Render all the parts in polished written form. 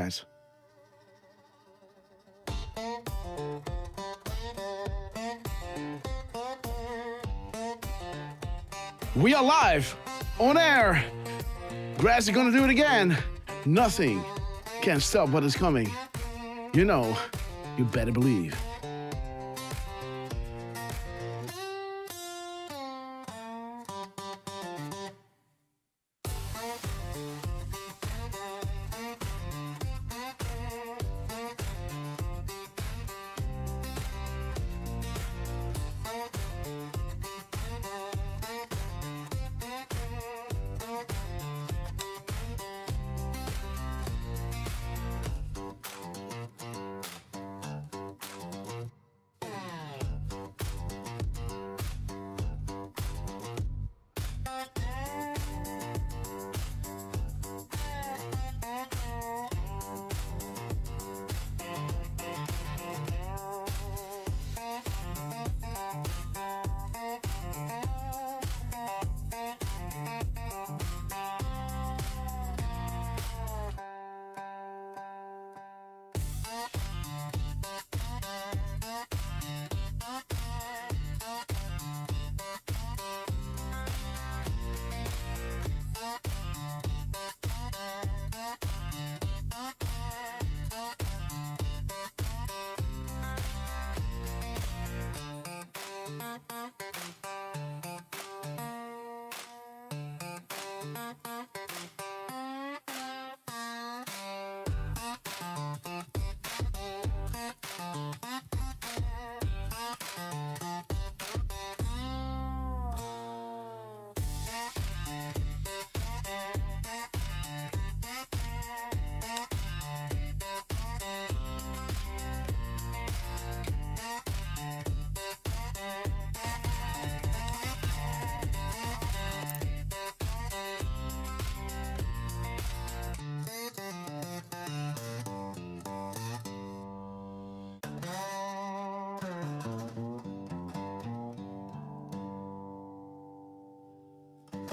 guys. We are live on air. Grass is gonna do it again. Nothing can stop what is coming. You know, you better believe.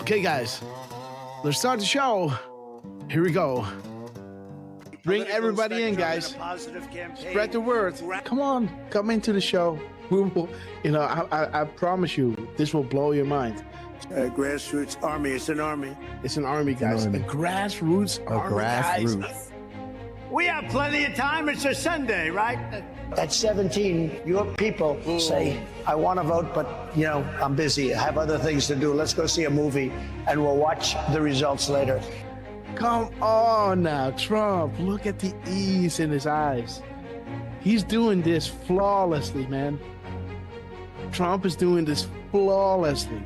Okay, guys, let's start the show. Here we go. Bring everybody in, guys. Spread the word. Come on, come into the show. We will, you know, I promise you, this will blow your mind. Grassroots army. It's an army. It's an army, guys. A grassroots army, guys. We have plenty of time. It's a Sunday, right? At 17, your people say, I want to vote, but, you know, I'm busy. I have other things to do. Let's go see a movie, and we'll watch the results later. Come on now, Trump. Look at the ease in his eyes. He's doing this flawlessly, man. Trump is doing this flawlessly.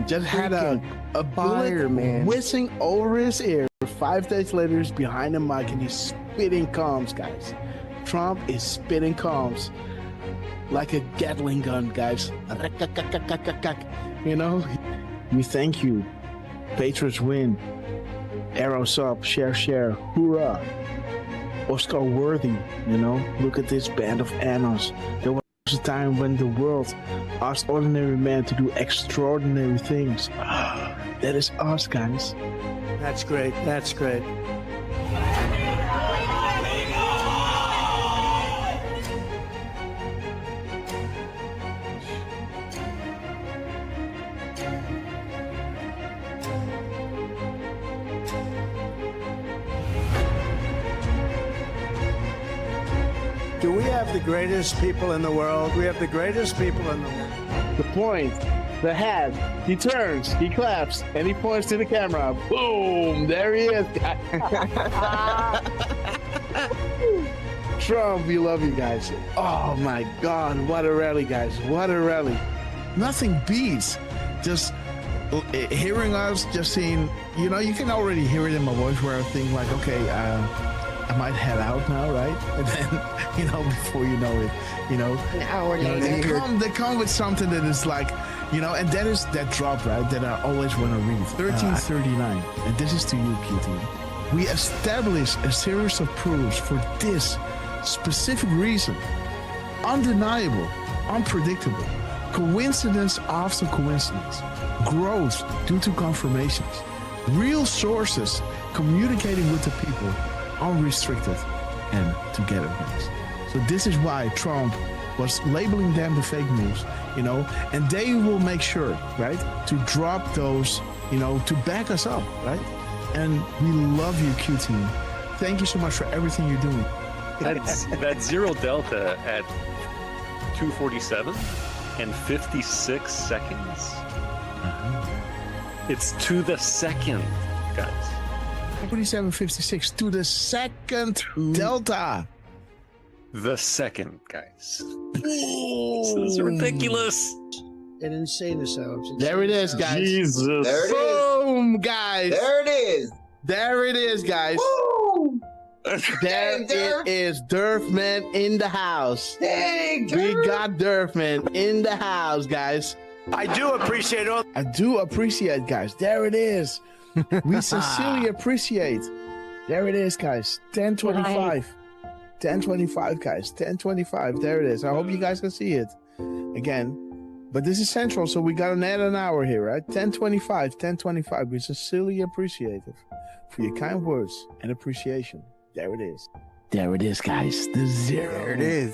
Just had a bullet whizzing over his ear. 5 days later, he's behind the mic and he's spitting calms, guys. Trump is spitting calms like a Gatling gun, guys. You know, we thank you. Patriots win. Arrows up, share, hoorah. Oscar worthy, you know. Look at this band of annals. There was a time when the world asked ordinary men to do extraordinary things. That is us, guys. That's great. That's great. Do we have the greatest people in the world? We have the greatest people in the world. The point, the hat, he turns, he claps, and he points to the camera. Boom! There he is, guys. Trump, we love you guys. Oh my God, what a rally, guys. What a rally. Nothing beats just hearing us, just seeing, you know, you can already hear it in my voice where I think like, okay, I might head out now, right? And then, you know, before you know it, you know, an hour later, they come with something that is like, you know, and that is that drop, right? That I always want to read. 1339, and this is to you, QT. We establish a series of proofs for this specific reason. Undeniable, unpredictable, coincidence after coincidence, growth due to confirmations, real sources communicating with the people, unrestricted and together, guys. So this is why Trump was labeling them the fake news, you know, and they will make sure, right, to drop those, you know, to back us up, right? And we love you, Q team. Thank you so much for everything you're doing. That's Zero Delta at 2:47 and 56 seconds. It's to the second, guys. 47.56 to the second Delta. The second, guys. This is ridiculous. They didn't say this out. There it is, guys. Jesus. There it is. Boom, guys. There it is. There it is, guys. Woo! There Dang, Derf. it is. Derfman in the house. Dang, We Derf. got Derfman in the house, guys. I do appreciate all. I do appreciate, guys. There it is. We sincerely appreciate. There it is, guys. 10:25. 10:25, guys. 10:25. There it is. I hope you guys can see it again. But this is Central, so we got an add an hour here, right? 10:25. 10:25. We sincerely appreciate it for your kind words and appreciation. There it is. There it is, guys. The zero. There it is.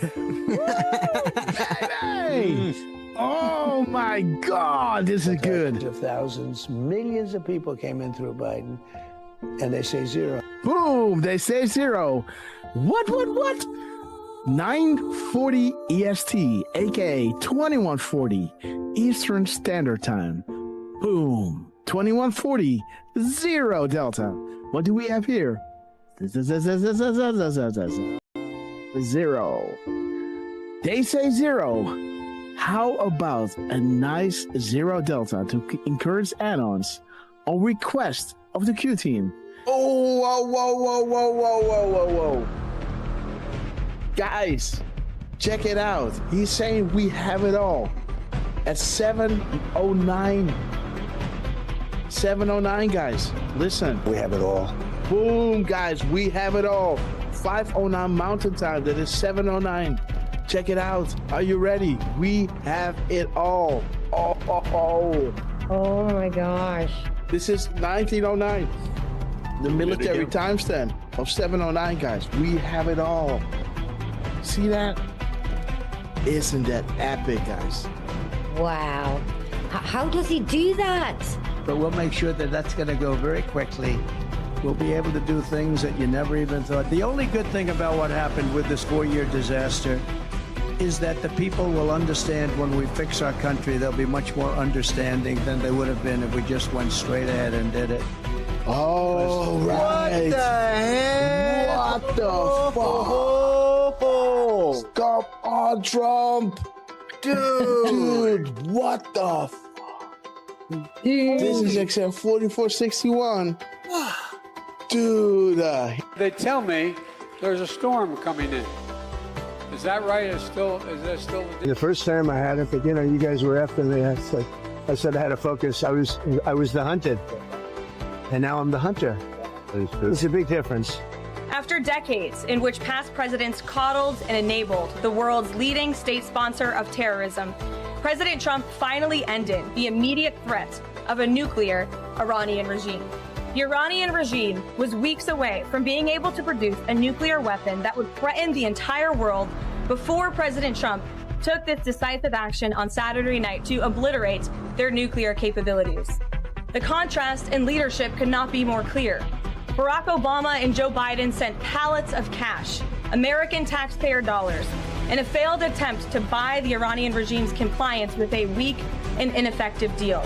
Baby! Oh my God, this is good. Of thousands, millions of people came in through Biden, and they say zero. Boom, they say zero. What? 9:40 EST, aka 21:40 Eastern Standard Time. Boom, 21:40, zero Delta. What do we have here? Zero. They say zero. How about a nice zero Delta to encourage add-ons on request of the Q team? Oh, whoa. Guys, check it out. He's saying we have it all at 7:09. 7:09, guys. Listen. We have it all. Boom, guys. We have it all. 5:09 Mountain Time. That is 7:09. Check it out. Are you ready? We have it all. Oh my gosh. This is 1909. The military timestamp of 7:09, guys. We have it all. See that? Isn't that epic, guys? Wow. How does he do that? But we'll make sure that that's going to go very quickly. We'll be able to do things that you never even thought. The only good thing about what happened with this 4-year disaster is that the people will understand when we fix our country. They'll be much more understanding than they would have been if we just went straight ahead and did it. Oh, right. What the heck? What the fuck? Stop on Trump. Dude, what the fuck? This is XM 4461. Dude. They tell me there's a storm coming in. Is that right? Is that still? The first time I had it, but you know, you guys were after me. I said I had to focus. I was the hunted, and now I'm the hunter. It's a big difference. After decades in which past presidents coddled and enabled the world's leading state sponsor of terrorism, President Trump finally ended the immediate threat of a nuclear Iranian regime. The Iranian regime was weeks away from being able to produce a nuclear weapon that would threaten the entire world before President Trump took this decisive action on Saturday night to obliterate their nuclear capabilities. The contrast in leadership could not be more clear. Barack Obama and Joe Biden sent pallets of cash, American taxpayer dollars, in a failed attempt to buy the Iranian regime's compliance with a weak and ineffective deal.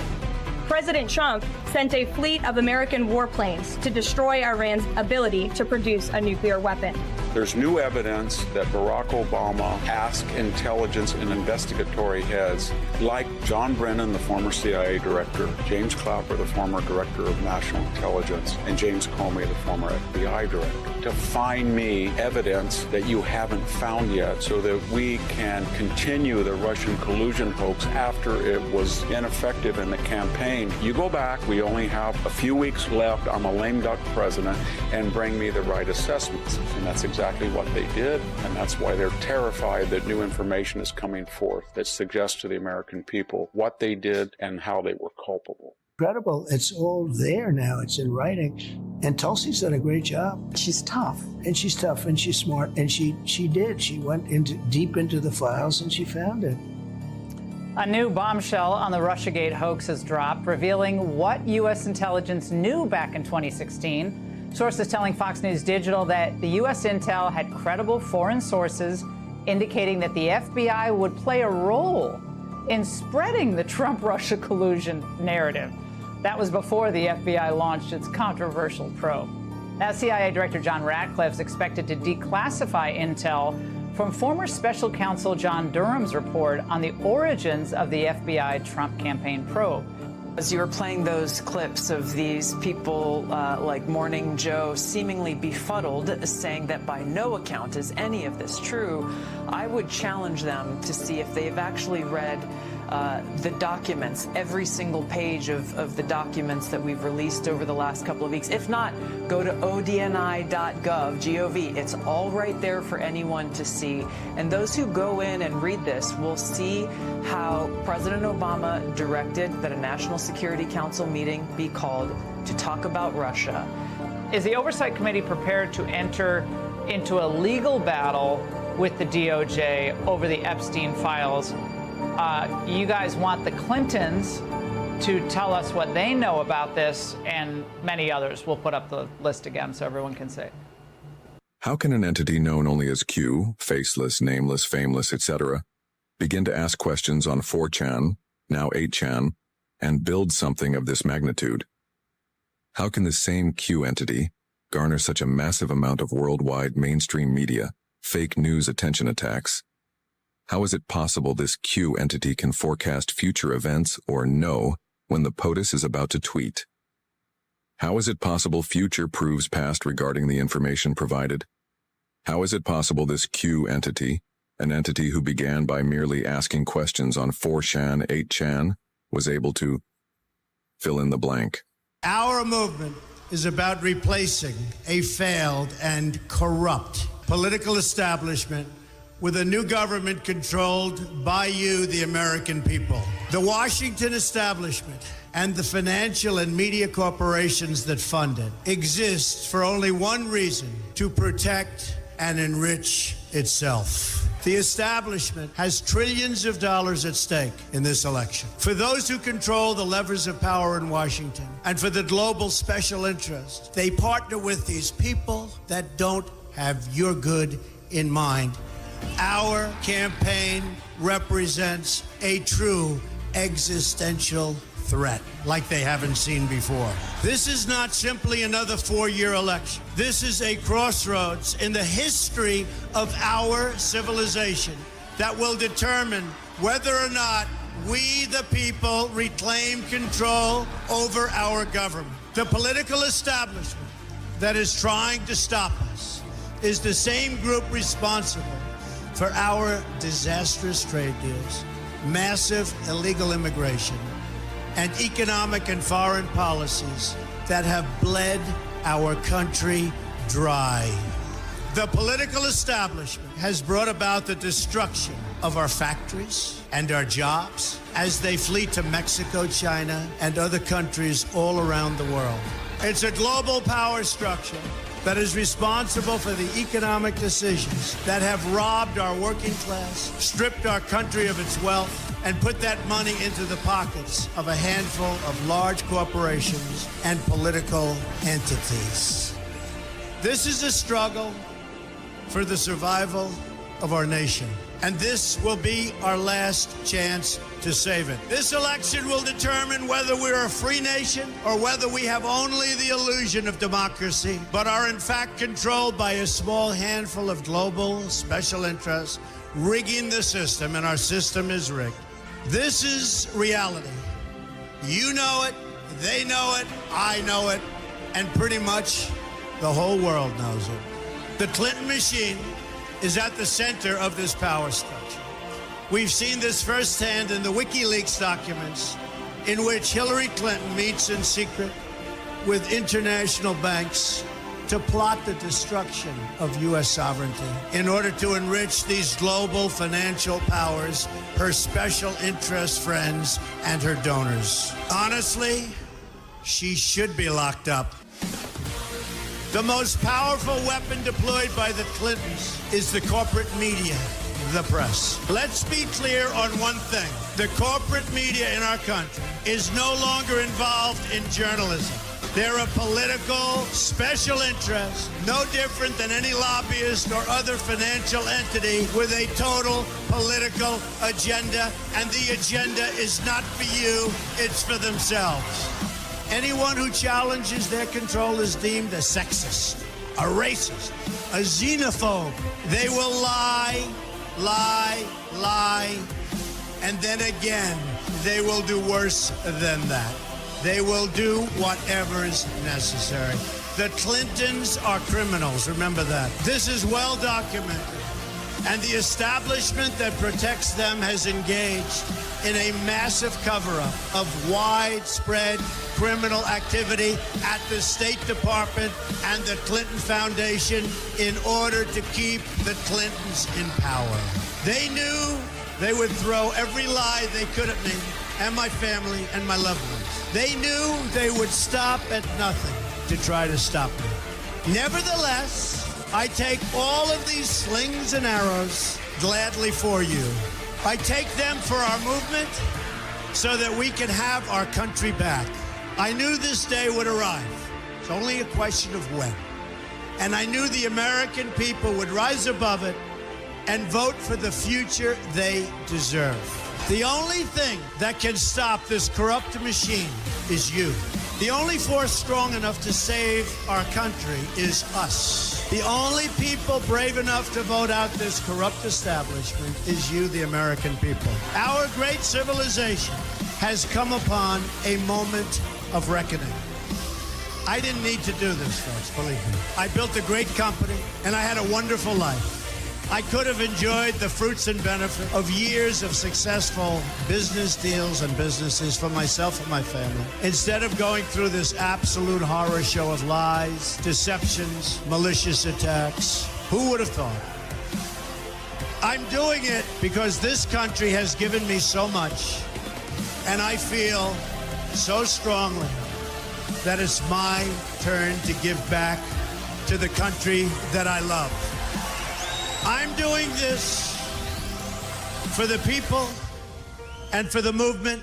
President Trump sent a fleet of American warplanes to destroy Iran's ability to produce a nuclear weapon. There's new evidence that Barack Obama asked intelligence and investigatory heads like John Brennan, the former CIA director, James Clapper, the former director of national intelligence, and James Comey, the former FBI director, to find me evidence that you haven't found yet so that we can continue the Russian collusion hoax after it was ineffective in the campaign. You go back, we only have a few weeks left. I'm a lame duck president, and bring me the right assessments. And that's exactly what they did, and that's why they're terrified that new information is coming forth that suggests to the American people what they did and how they were culpable. Incredible. It's all there now. It's in writing. And Tulsi's done a great job. She's tough. And she's tough and she's smart. And she did. She went deep into the files and she found it. A new bombshell on the Russiagate hoax has dropped, revealing what U.S. intelligence knew back in 2016. Sources telling Fox News Digital that the U.S. intel had credible foreign sources indicating that the FBI would play a role in spreading the Trump-Russia collusion narrative. That was before the FBI launched its controversial probe. Now, CIA Director John Ratcliffe is expected to declassify intel from former special counsel John Durham's report on the origins of the FBI Trump campaign probe. As you were playing those clips of these people like Morning Joe seemingly befuddled, saying that by no account is any of this true, I would challenge them to see if they've actually read the documents, every single page of the documents that we've released over the last couple of weeks. If not, go to odni.gov, G-O-V. It's all right there for anyone to see. And those who go in and read this will see how President Obama directed that a National Security Council meeting be called to talk about Russia. Is the Oversight Committee prepared to enter into a legal battle with the DOJ over the Epstein files? You guys want the Clintons to tell us what they know about this, and many others. We'll put up the list again so everyone can see. How can an entity known only as Q, faceless, nameless, fameless, etc., begin to ask questions on 4chan, now 8chan, and build something of this magnitude? How can the same Q entity garner such a massive amount of worldwide mainstream media, fake news attention attacks? How is it possible this Q entity can forecast future events or know when the POTUS is about to tweet? How is it possible future proves past regarding the information provided? How is it possible this Q entity, an entity who began by merely asking questions on 4chan, 8chan, was able to fill in the blank? Our movement is about replacing a failed and corrupt political establishment with a new government controlled by you, the American people. The Washington establishment and the financial and media corporations that fund it exist for only one reason: to protect and enrich itself. The establishment has trillions of dollars at stake in this election. For those who control the levers of power in Washington and for the global special interest, they partner with these people that don't have your good in mind. Our campaign represents a true existential threat like they haven't seen before. This is not simply another 4-year election. This is a crossroads in the history of our civilization that will determine whether or not we, the people, reclaim control over our government. The political establishment that is trying to stop us is the same group responsible for our disastrous trade deals, massive illegal immigration, and economic and foreign policies that have bled our country dry. The political establishment has brought about the destruction of our factories and our jobs as they flee to Mexico, China, and other countries all around the world. It's a global power structure that is responsible for the economic decisions that have robbed our working class, stripped our country of its wealth, and put that money into the pockets of a handful of large corporations and political entities. This is a struggle for the survival of our nation, and this will be our last chance to save it. This election will determine whether we're a free nation or whether we have only the illusion of democracy, but are in fact controlled by a small handful of global special interests rigging the system, and our system is rigged. This is reality. You know it, they know it, I know it, and pretty much the whole world knows it. The Clinton machine is at the center of this power structure. We've seen this firsthand in the WikiLeaks documents, in which Hillary Clinton meets in secret with international banks to plot the destruction of U.S. sovereignty in order to enrich these global financial powers, her special interest friends, and her donors. Honestly, she should be locked up. The most powerful weapon deployed by the Clintons is the corporate media, the press. Let's be clear on one thing. The corporate media in our country is no longer involved in journalism. They're a political special interest, no different than any lobbyist or other financial entity with a total political agenda, and the agenda is not for you, it's for themselves. Anyone who challenges their control is deemed a sexist, a racist, a xenophobe. They will lie, and then again, they will do worse than that. They will do whatever is necessary. The Clintons are criminals, remember that. This is well documented. And the establishment that protects them has engaged in a massive cover-up of widespread criminal activity at the State Department and the Clinton Foundation in order to keep the Clintons in power. They knew they would throw every lie they could at me and my family and my loved ones. They knew they would stop at nothing to try to stop me. Nevertheless, I take all of these slings and arrows gladly for you. I take them for our movement so that we can have our country back. I knew this day would arrive. It's only a question of when. And I knew the American people would rise above it and vote for the future they deserve. The only thing that can stop this corrupt machine is you. The only force strong enough to save our country is us. The only people brave enough to vote out this corrupt establishment is you, the American people. Our great civilization has come upon a moment of reckoning. I didn't need to do this, folks, believe me. I built a great company, and I had a wonderful life. I could have enjoyed the fruits and benefit of years of successful business deals and businesses for myself and my family, instead of going through this absolute horror show of lies, deceptions, malicious attacks. Who would have thought? I'm doing it because this country has given me so much, and I feel so strongly that it's my turn to give back to the country that I love. I'm doing this for the people and for the movement,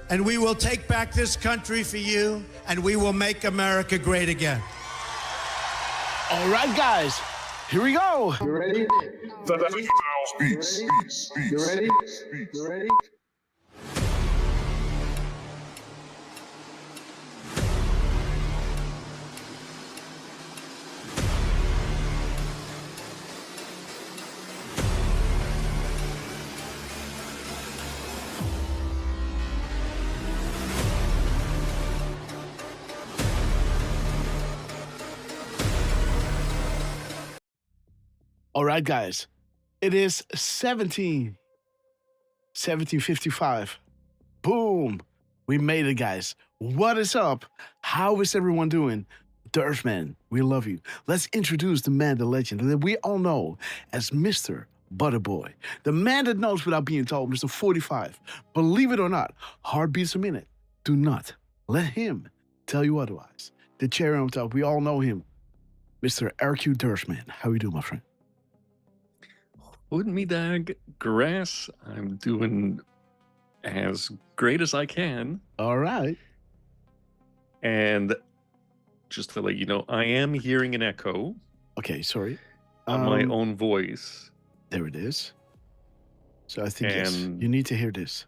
and we will take back this country for you, and we will make America great again. All right, guys, here we go. You ready? Beats. You ready? You ready? All right, guys, it is 1755. Boom. We made it, guys. What is up? How is everyone doing? Derf, man, we love you. Let's introduce the man, the legend that we all know as Mr. Butterboy. The man that knows without being told, Mr. 45. Believe it or not, heartbeats a minute. Do not let him tell you otherwise. The cherry on top, we all know him. Mr. RQ Derf, man. How you doing, my friend? Goedemiddag, Grass. I'm doing as great as I can. All right. And just to let you know, I am hearing an echo. Okay, sorry. On my own voice. There it is. So I think, yes, you need to hear this.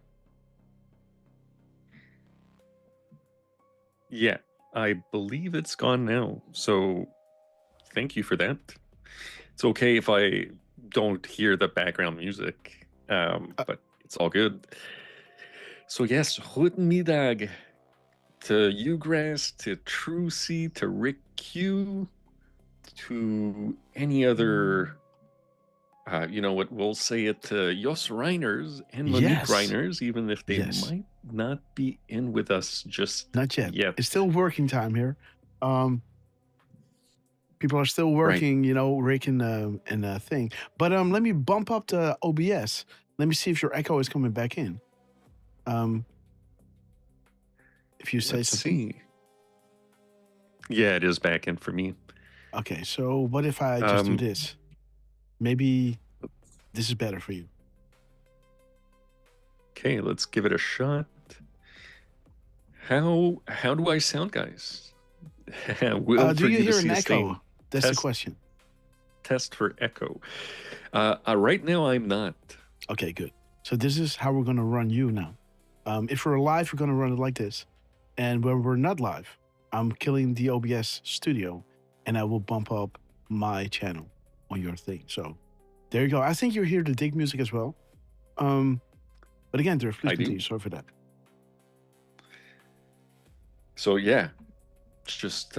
Yeah, I believe it's gone now. So thank you for that. It's okay if I don't hear the background music, but it's all good. So yes, goedemiddag to you, Grass, to Trucy, to Rick Q, to any other, you know what, we'll say it to Jos Reiners and Monique Reiners, even if they might not be in with us just not yet. It's still working time here. People are still working, you know, Rick and thing. But let me bump up to OBS. Let me see if your echo is coming back in. If you say something. See. Yeah, it is back in for me. Okay, so what if I just do this? Maybe this is better for you. Okay, let's give it a shot. How do I sound, guys? Do you hear an echo? That's the question. Test for echo. Right now, I'm not. Okay, good. So this is how we're going to run you now. If we're live, we're going to run it like this. And when we're not live, I'm killing the OBS studio, and I will bump up my channel on your thing. So there you go. I think you're here to dig music as well. But again, Derf, please continue. Sorry for that. So yeah, it's just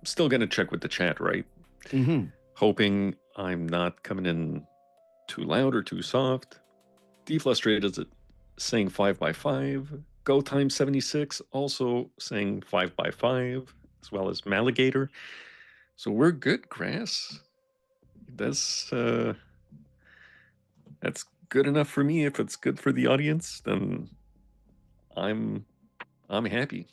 still going to check with the chat, right? Mm-hmm. Hoping I'm not coming in too loud or too soft. Deflustrated is saying 5x5. Go Time 76 also saying 5x5, as well as Maligator. So we're good, Grass. That's good enough for me. If it's good for the audience, then I'm happy.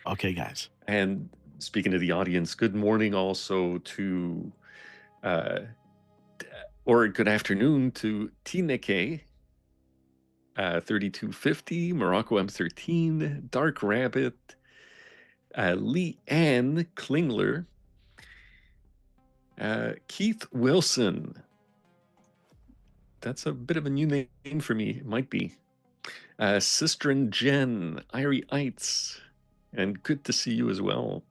Okay, guys. And speaking of the audience, good morning also to, or good afternoon to Tineke, 3250, Morocco M13, Dark Rabbit, Lee Ann Klingler, Keith Wilson. That's a bit of a new name for me. It might be. Sistren Jen, Irie Eitz, and good to see you as well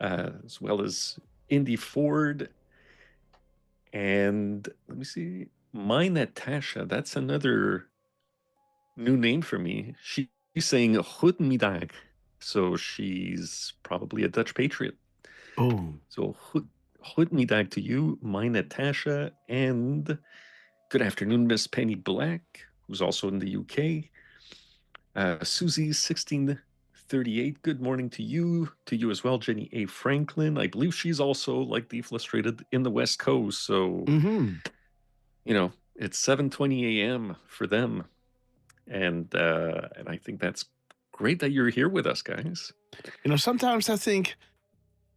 as Indy Ford. And let me see, My Natasha. That's another new name for me. She's saying Goedemiddag, so she's probably a Dutch patriot. Oh, so Goedemiddag to you, My Natasha, and good afternoon, Miss Penny Black, who's also in the UK. Susie 1638. Good morning to you as well, Jenny A. Franklin. I believe she's also like Deflustrated in the West Coast, so you know it's 7:20 a.m. for them. And I think that's great that you're here with us, guys. You know, sometimes I think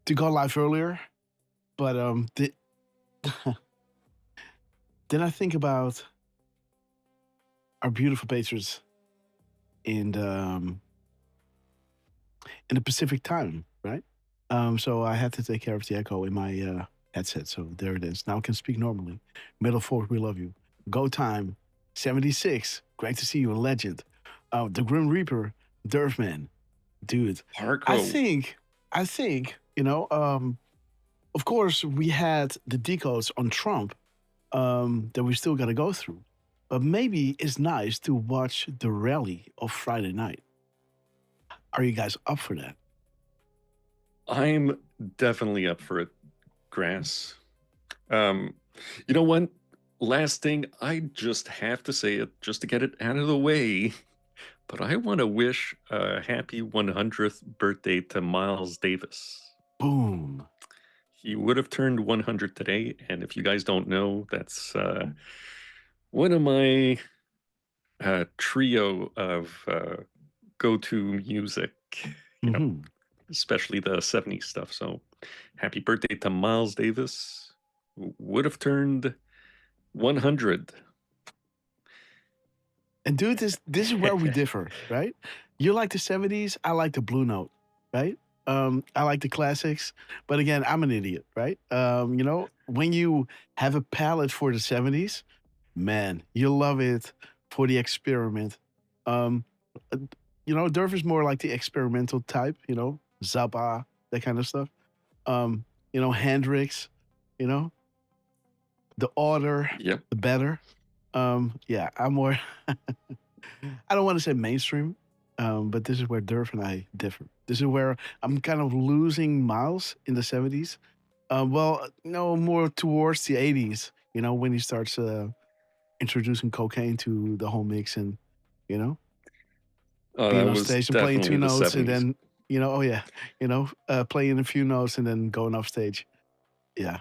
to go live earlier, but then I think about our beautiful patrons in the Pacific time, right? So I had to take care of the echo in my headset. So there it is. Now I can speak normally. Middle Fork, we love you. Go Time 76. Great to see you, a legend. The Grim Reaper, Derfman, dude. Harco. I think, you know, of course we had the decodes on Trump that we still got to go through. But maybe it's nice to watch the rally of Friday night. Are you guys up for that? I'm definitely up for it, Grass. You know what? Last thing, I just have to say it just to get it out of the way. But I want to wish a happy 100th birthday to Miles Davis. Boom. He would have turned 100 today. And if you guys don't know, that's one of my trio of go-to music, you know, especially the 70s stuff. So happy birthday to Miles Davis, who would have turned 100. And dude, this is where we differ, right? You like the 70s, I like the Blue Note, right? I like the classics, but again, I'm an idiot, right? You know, when you have a palette for the 70s, man, you love it for the experiment. You know, Derf is more like the experimental type, you know, Zappa, that kind of stuff. You know, Hendrix, you know, the order, yep. The better. Yeah, I'm more, I don't want to say mainstream, but this is where Derf and I differ. This is where I'm kind of losing Miles in the 70s. Well, no, more towards the 80s, you know, when he starts introducing cocaine to the whole mix and, you know, being on stage and playing two notes 70s. and then, you know, playing a few notes and then going off stage. Yeah.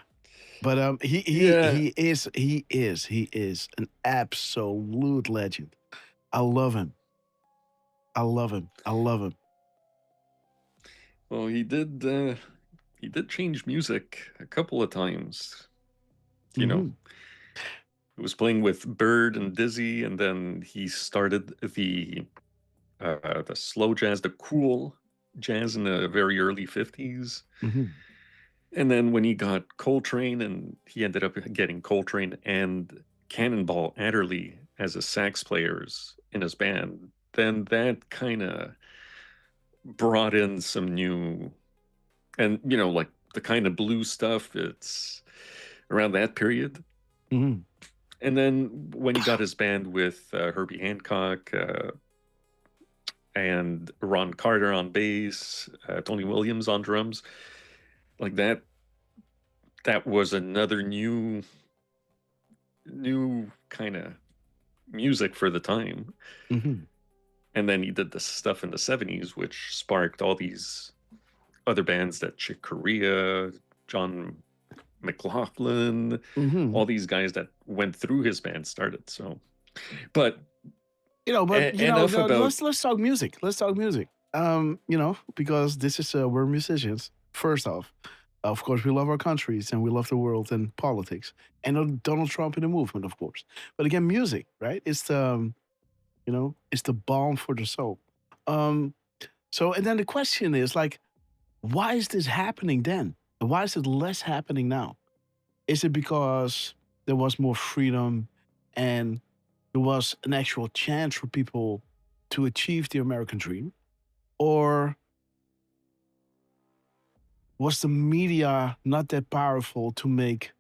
But he is an absolute legend. I love him. Well, he did he did change music a couple of times. You know, he was playing with Bird and Dizzy, and then he started the slow jazz, the cool jazz in the very early 50s. And then when he got Coltrane, and he ended up getting Coltrane and Cannonball Adderley as his sax players in his band, then that kind of brought in some new, and you know, like the kind of blues stuff. It's around that period. And then when he got his band with Herbie Hancock and Ron Carter on bass, Tony Williams on drums, like that was another new kind of music for the time. And then he did this stuff in the 70s, which sparked all these other bands, that Chick Corea, John McLaughlin, all these guys that went through his band started. So, but let's talk music. Let's talk music. Because this is we're musicians. First off, of course, we love our countries and we love the world and politics, and Donald Trump in the movement, of course. But again, music, right? It's the it's the balm for the soul. So, and then the question is like, why is this happening then? And why is it less happening now? Is it because there was more freedom and there was an actual chance for people to achieve the American dream? Or was the media not that powerful to make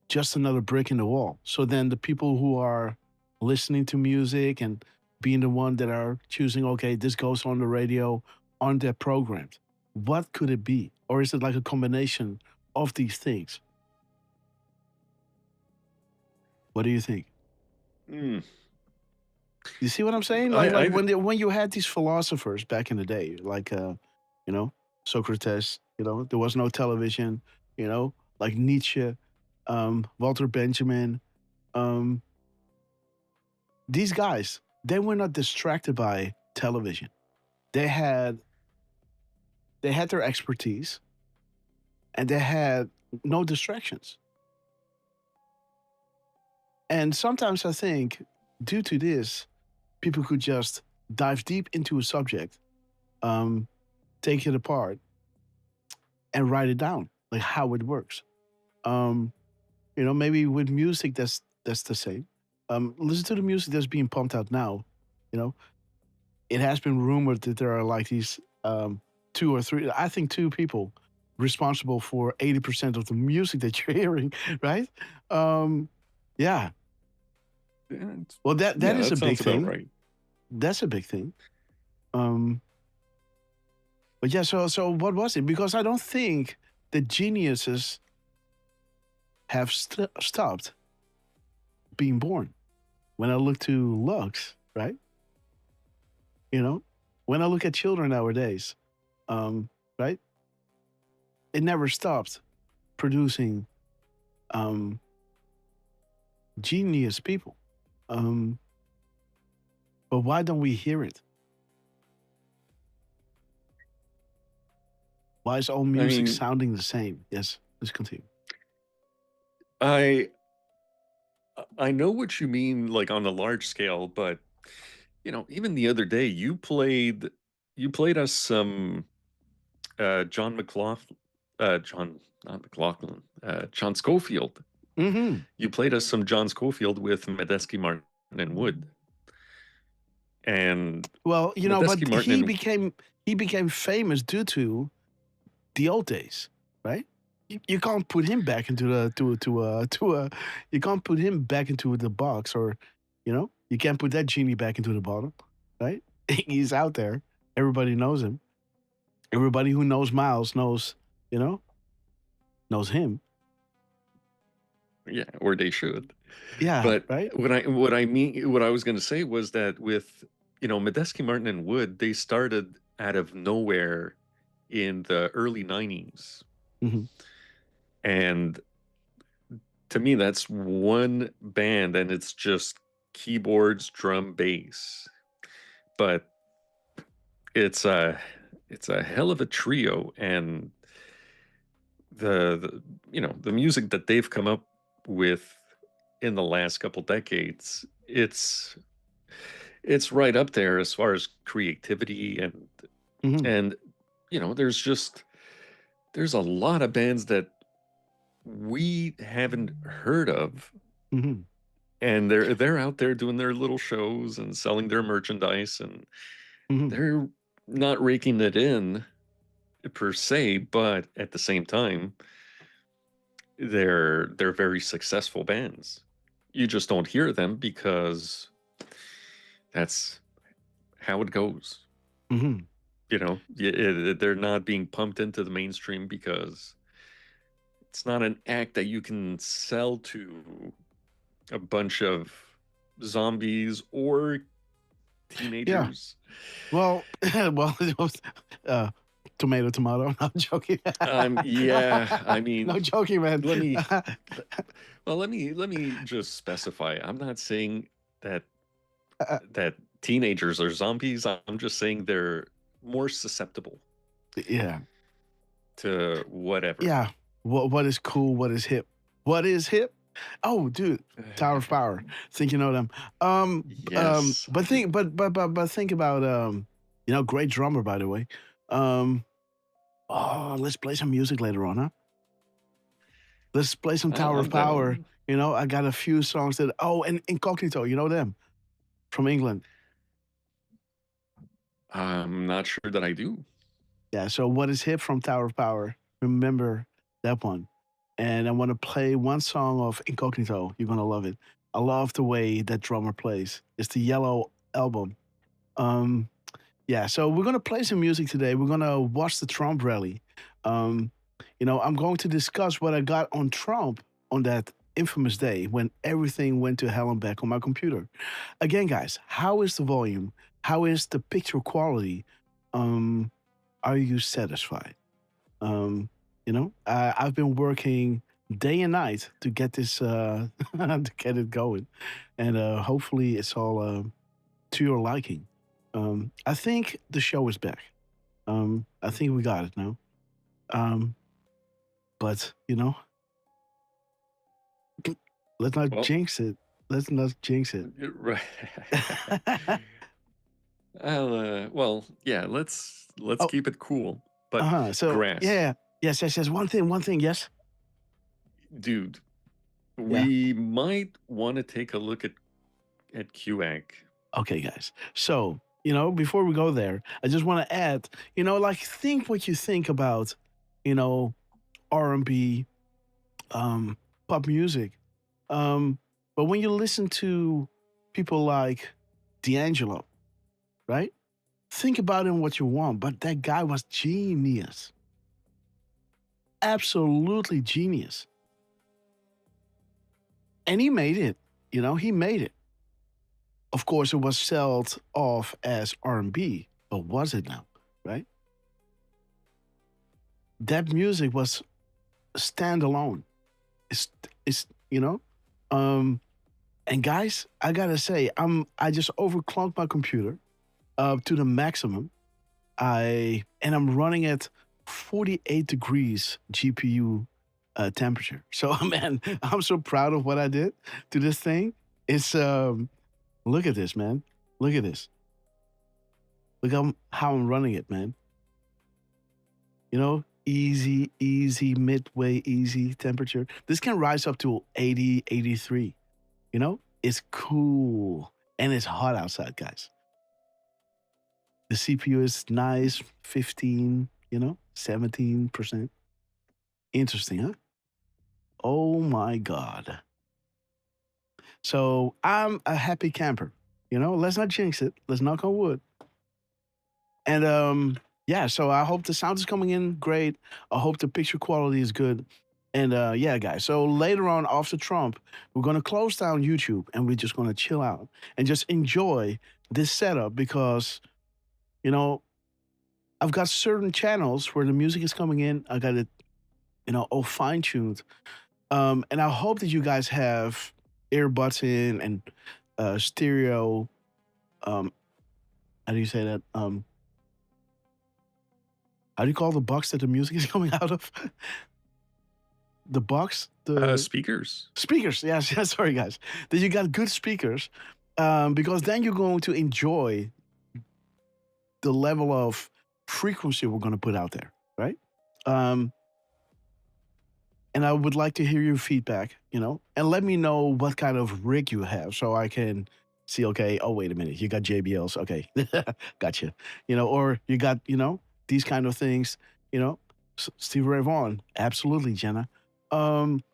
just another brick in the wall? So then the people who are listening to music and being the one that are choosing, okay, this goes on the radio, aren't that programmed? What could it be? Or is it like a combination of these things? What do you think? You see what I'm saying? Like when you had these philosophers back in the day, like Socrates, there was no television, like Nietzsche, Walter Benjamin, these guys, they were not distracted by television. They had their expertise and they had no distractions. And sometimes I think due to this, people could just dive deep into a subject, take it apart and write it down, like how it works. Maybe with music, that's the same. Listen to the music that's being pumped out now. It has been rumored that there are like these 2 or 3, I think 2 people responsible for 80% of the music that you're hearing, right? Yeah. Well, that is a big thing. Right. That's a big thing. But yeah, so what was it? Because I don't think the geniuses have stopped being born. When I look to Lux, right? When I look at children nowadays, right? It never stopped producing genius people. But why don't we hear it? Why is all music sounding the same? Yes, let's continue. I know what you mean, like on a large scale, but even the other day you played us some John Scofield. You played us some John Scofield with Medeski, Martin, and Wood. And but he became famous due to the old days, right? You can't put him back into you can't put him back into the box, or you can't put that genie back into the bottle, right? He's out there. Everybody knows him. Everybody who knows Miles knows him. Yeah, or they should. Yeah, but right. What I was going to say was that with Medeski, Martin, and Wood, they started out of nowhere in the early 90s. And to me, that's one band, and it's just keyboards, drum, bass. But it's a hell of a trio, and the the music that they've come up with in the last couple decades, it's right up there as far as creativity and there's a lot of bands that we haven't heard of, Mm-hmm. and they're out there doing their little shows and selling their merchandise, and Mm-hmm. they're not raking it in per se, but at the same time they're very successful bands. You just don't hear them because that's how it goes. Mm-hmm. They're not being pumped into the mainstream because it's not an act that you can sell to a bunch of zombies or teenagers. Well, well, it was, tomato, tomato. No, I'm joking. Yeah, I mean, no joking, man. let me just specify. I'm not saying that teenagers are zombies. I'm just saying they're more susceptible. Yeah. To whatever. Yeah. What is cool? What is hip? What is hip? Oh, dude, Tower of Power. Think you know them. Yes. But think about great drummer, by the way. Let's play some music later on, huh? Let's play some Tower of Power. I got a few songs that. Oh, and Incognito, you know them from England. I'm not sure that I do. Yeah. So what is hip from Tower of Power? Remember that one. And I want to play one song of Incognito. You're going to love it. I love the way that drummer plays. It's the Yellow album. Yeah, so we're going to play some music today. We're going to watch the Trump rally. I'm going to discuss what I got on Trump on that infamous day when everything went to hell and back on my computer. Again, guys, how is the volume? How is the picture quality? Are you satisfied? I've been working day and night to get this to get it going, and hopefully it's all to your liking. I think the show is back. I think we got it now. But let's not jinx it. Let's not jinx it. Right. Yeah. Let's keep it cool. But So Grass. yeah. Yes. One thing. Yes. Dude, we might want to take a look at QAG. Okay, guys. So, before we go there, I just want to add, think what you think about, R&B, pop music. But when you listen to people like D'Angelo, right? Think about him what you want, but that guy was genius. Absolutely genius. And he made it. He made it. Of course, it was sold off as R&B, but was it now, right? That music was standalone. And guys, I gotta say, I just overclocked my computer to the maximum. I'm running at 48 degrees GPU temperature. So, man, I'm so proud of what I did to this thing. It's look at this, man. Look at this. Look how I'm running it, man. Easy, midway, easy temperature. This can rise up to 80, 83. It's cool. And it's hot outside, guys. The CPU is nice, 15, 17%. Interesting, huh? Oh my God. So I'm a happy camper. Let's not jinx it. Let's knock on wood. And so I hope the sound is coming in great. I hope the picture quality is good. And guys, so later on after Trump, we're going to close down YouTube and we're just going to chill out and just enjoy this setup because, I've got certain channels where the music is coming in. I got it, all fine-tuned. And I hope that you guys have earbuds in and stereo. How do you say that? How do you call the box that the music is coming out of? the box, the speakers. Speakers, yes, yes. Sorry, guys. That you got good speakers, because then you're going to enjoy the level of frequency we're going to put out there, right? And I would like to hear your feedback, and let me know what kind of rig you have so I can see, okay, oh, wait a minute, you got JBLs, okay, gotcha, or you got, these kind of things, Steve Ray Vaughan, absolutely, Jenna.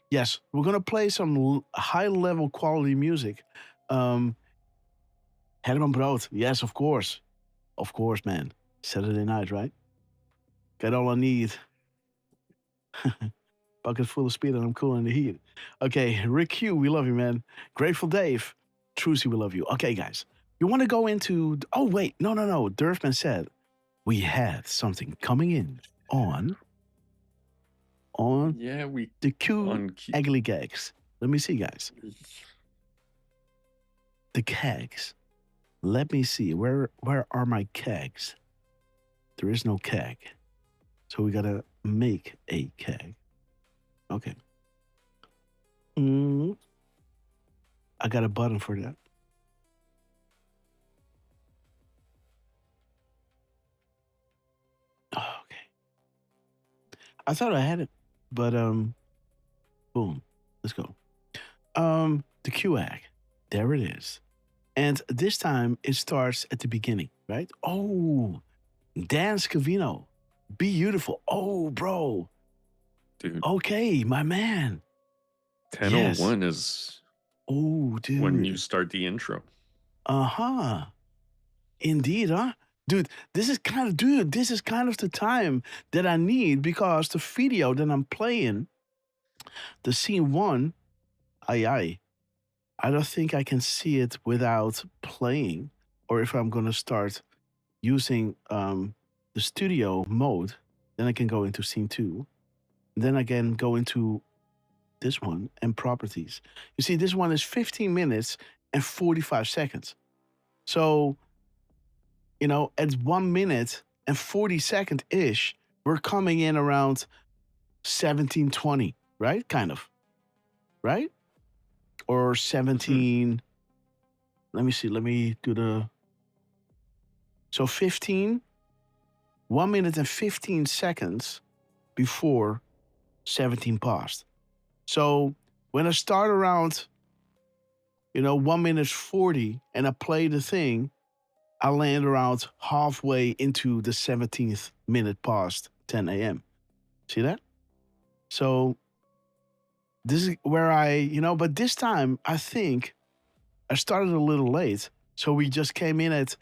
Yes, we're going to play some high-level quality music. Herman Brood, yes, of course, man, Saturday night, right? Got all I need. Bucket full of speed and I'm cool in the heat. Okay, Rick Q, we love you, man. Grateful Dave, Trucy, we love you. Okay, guys, you want to go into... Oh, wait, no. Derfman said we had something coming in on the Q Ugly Gags. Let me see, guys. The kegs. Let me see. Where are my kegs? There is no keg. So we got to make a keg. Okay. I got a button for that. Okay. I thought I had it, but boom. Let's go. The QAG. There it is. And this time it starts at the beginning, right? Oh, Dan Scavino. Beautiful. Oh, bro. Dude. Okay, my man. 10:01 is dude. when you start the intro. Uh-huh. Indeed, huh? Dude, this is kind of the time that I need, because the video that I'm playing, the scene 1, I don't think I can see it without playing, or if I'm going to start using the studio mode, then I can go into scene 2. Then I can go into this one and properties. You see, this one is 15 minutes and 45 seconds. So, at 1 minute and 40 second-ish, we're coming in around 1720, right? Kind of. Right? Or 17. Let me see. Let me do the... So 15, 1 minute and 15 seconds before 17 past. So when I start around, 1 minute 40 and I play the thing, I land around halfway into the 17th minute past 10 a.m. See that? So this is where but this time I think I started a little late. So we just came in at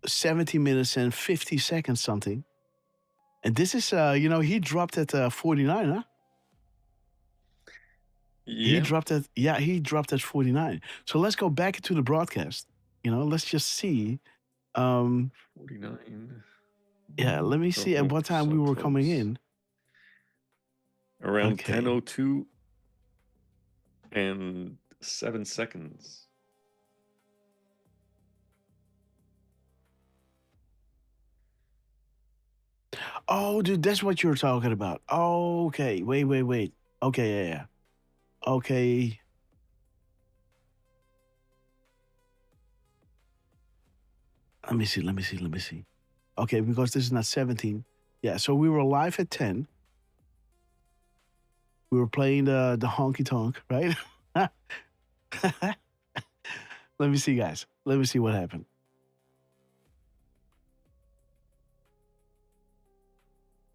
70 minutes and 50 seconds something. And this is, he dropped at 49, huh? Yeah. He dropped at 49. So let's go back into the broadcast. Let's just see. 49. Yeah, let me see at what time we were coming in. Around 10:02 and 7 seconds. Oh, dude, that's what you're talking about. Oh, okay. Wait. Okay, yeah. Okay. Let me see. Okay, because this is not 17. Yeah, so we were live at 10. We were playing the honky tonk, right? Let me see, guys. Let me see what happened.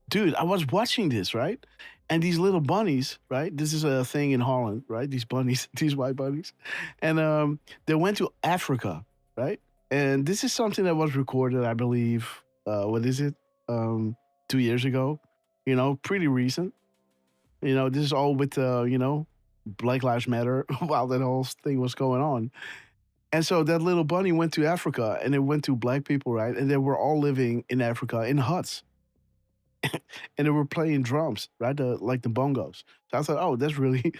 Dude, I was watching this, right? And these little bunnies, right? This is a thing in Holland, right? These bunnies, these white bunnies. And they went to Africa, right? And this is something that was recorded, I believe, 2 years ago? Pretty recent. This is all with, Black Lives Matter while that whole thing was going on. And so that little bunny went to Africa, and it went to black people, right? And they were all living in Africa in huts. And they were playing drums, right? Like the bongos. So I thought, oh, that's pretty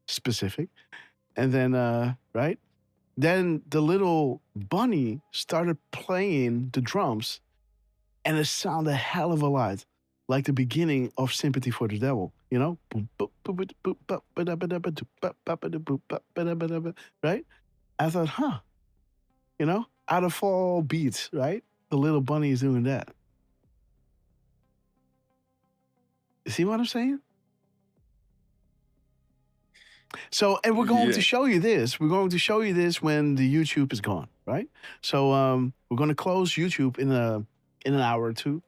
specific. And then, right? Then the little bunny started playing the drums, and it sounded a hell of a lot like the beginning of Sympathy for the Devil, you know? Right? I thought, huh, you know, out of all beats, right? The little bunny is doing that. You see what I'm saying? So, and we're going to show you this. We're going to show you this when the YouTube is gone, right? So, we're going to close YouTube in an hour or two.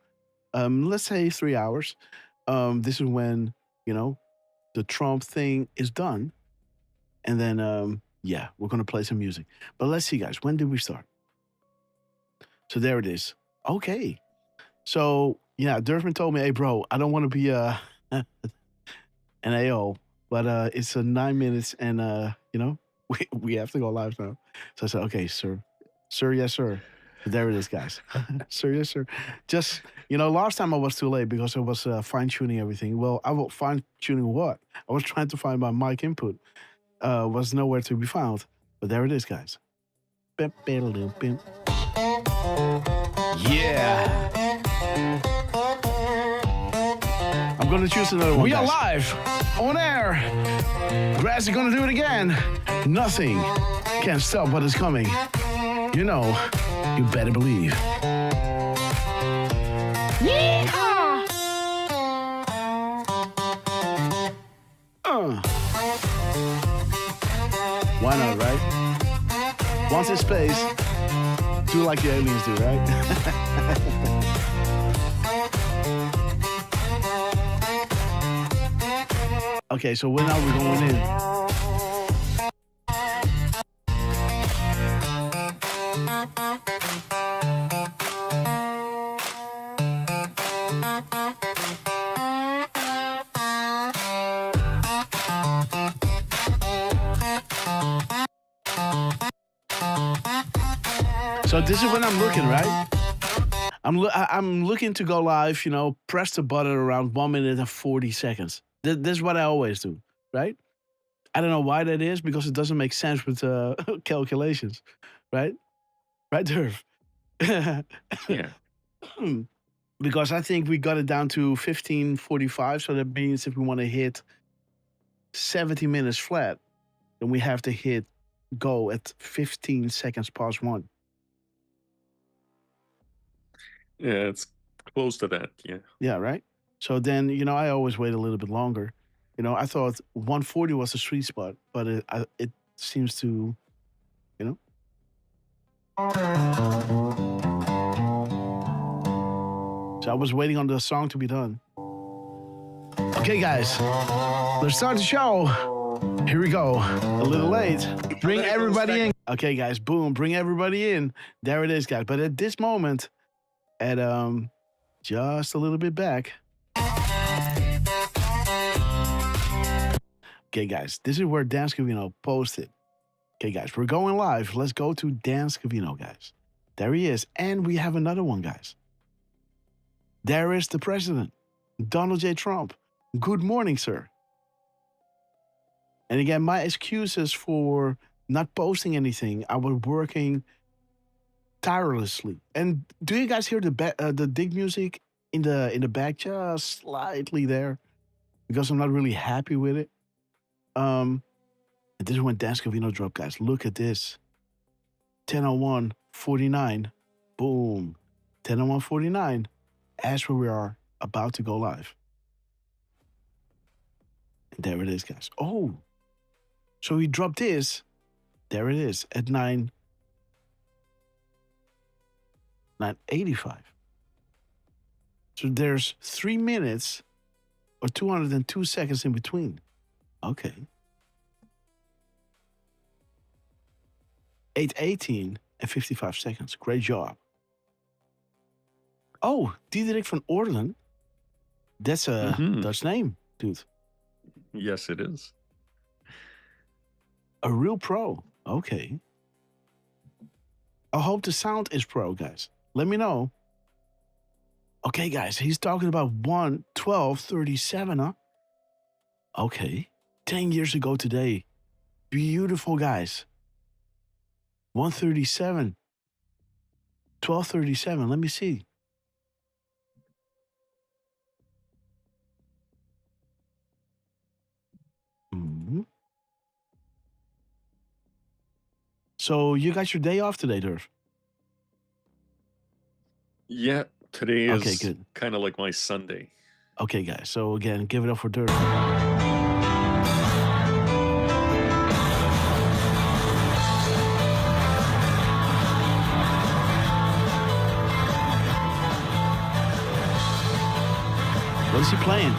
Let's say 3 hours. This is when, you know, the Trump thing is done. And then, yeah, we're going to play some music. But let's see, guys. When did we start? So there it is. Okay. So, yeah, Derfman told me, hey, bro, I don't want to be an AO. But it's 9 minutes, and you know, we have to go live now. So I said, okay, sir, yes, sir. There it is, guys. Sir, yes, sir. Just, you know, last time I was too late because I was fine tuning everything. Well, I was fine tuning what? I was trying to find my mic input. Was nowhere to be found. But there it is, guys. Yeah. I'm gonna choose another one. We are live on air. Grass is gonna do it again. Nothing can stop what is coming. You know, you better believe. Yeehaw! Why not, right? Once in space, do like the aliens do, right? Okay, so when are we going in? So this is when I'm looking, right? I'm looking to go live, you know, press the button around 1 minute and 40 seconds. This is what I always do, right? I don't know why that is, because it doesn't make sense with calculations, right? Right, Derf? Yeah. Because I think we got it down to 15:45, so that means if we want to hit 70 minutes flat, then we have to hit go at 15 seconds past 1. Yeah, it's close to that, yeah. Yeah, right? So then, you know, I always wait a little bit longer. You know, I thought 140 was the sweet spot, but it seems to, you know. So I was waiting on the song to be done. Okay, guys, let's start the show. Here we go. A little late. Bring everybody in. Okay, guys, boom, bring everybody in. There it is, guys. But at this moment, at just a little bit back. Okay, guys, this is where Dan Scavino posted. Okay, guys, we're going live. Let's go to Dan Scavino, guys. There he is. And we have another one, guys. There is the president, Donald J. Trump. Good morning, sir. And again, my excuses for not posting anything. I was working tirelessly. And do you guys hear the dig music in the back, just slightly there? Because I'm not really happy with it. And this is when Dan Scavino dropped, guys. Look at this. 10:01:49. Boom. 10:01:49. As where we are about to go live. And there it is, guys. Oh. So he dropped this. There it is at 9:85. So there's 3 minutes or 202 seconds in between. Okay. 8:18 and 55 seconds. Great job. Oh, Diederik van Orlen. That's a Dutch name, dude. Yes, it is. A real pro. Okay. I hope the sound is pro, guys. Let me know. Okay, guys, he's talking about 1/12/37, huh? Okay. 10 years ago today. Beautiful, guys. 1:37. 12:37. Let me see. So you got your day off today, Derf? Yeah, today Okay, is good. kind of like my Sunday. Okay, guys. So again, give it up for Derf. What is he playing?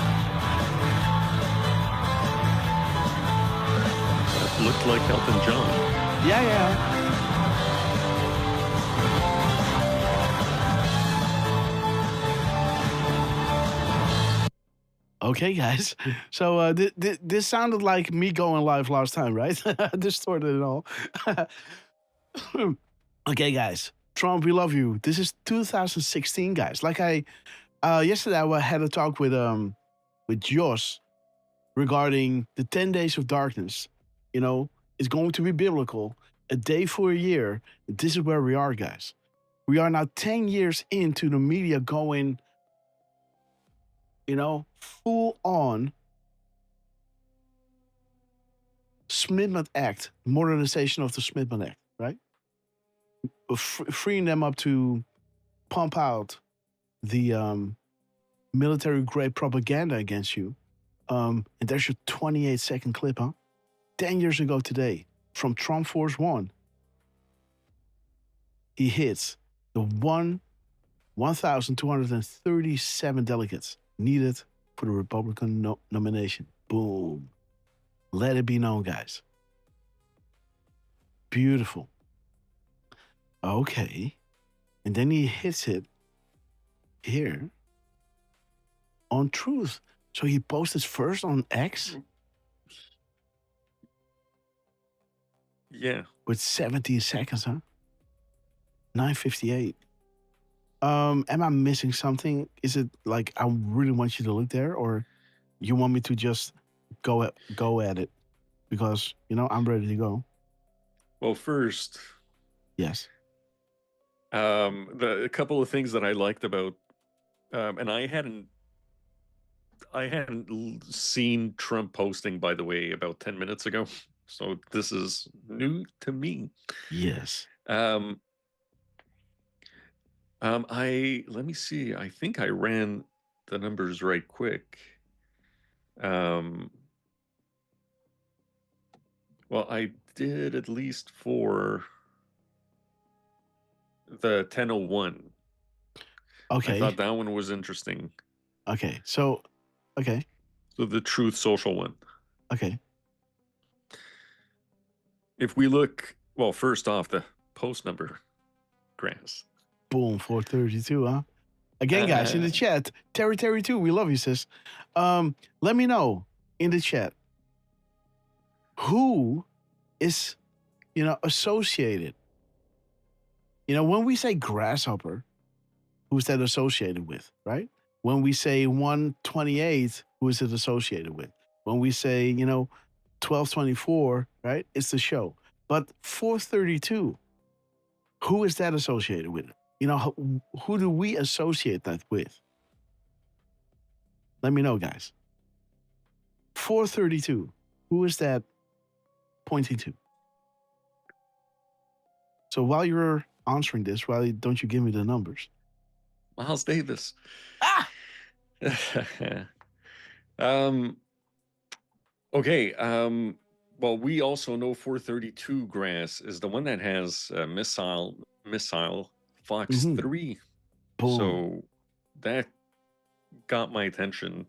That looked like Elton John. Yeah. Okay, guys. So this sounded like me going live last time, right? Distorted and all. Okay, guys. Trump, we love you. This is 2016, guys. Like yesterday, I had a talk with Josh regarding the 10 days of darkness. You know, it's going to be biblical. A day for a year. This is where we are, guys. We are now 10 years into the media going, you know, full on Smithman Act, modernization of the Smithman Act, right? Freeing them up to pump out the military-grade propaganda against you. And there's your 28-second clip, huh? 10 years ago today, from Trump Force One, he hits the 1,237 delegates needed for the Republican nomination. Boom. Let it be known, guys. Beautiful. Okay. And then he hits it here on Truth. So he posted first on X? Yeah. With 17 seconds, huh? 9:58. Am I missing something? Is it like I really want you to look there, or you want me to just go at it? Because, you know, I'm ready to go. Well, first, yes. A couple of things that I liked about, and I hadn't seen Trump posting, by the way, about 10 minutes ago. So this is new to me. Yes. Let me see. I think I ran the numbers right quick. Well, I did at least for the 1001. Okay. I thought that one was interesting. Okay. So the Truth Social one. Okay. If we look, well, first off, the post number, Grass. Boom, 432, huh? Again, guys, in the chat, Terry 2, we love you, sis. Let me know in the chat who is, you know, associated. You know, when we say Grasshopper, who's that associated with, right? When we say 128, who is it associated with? When we say, you know, 1224, right? It's the show. But 432, who is that associated with? You know, who do we associate that with? Let me know, guys. 432, who is that pointing to? So while you're answering this, why don't you give me the numbers? Miles Davis. Ah! Okay. Well, we also know 432 Grass is the one that has missile Fox 3. Boom. So that got my attention.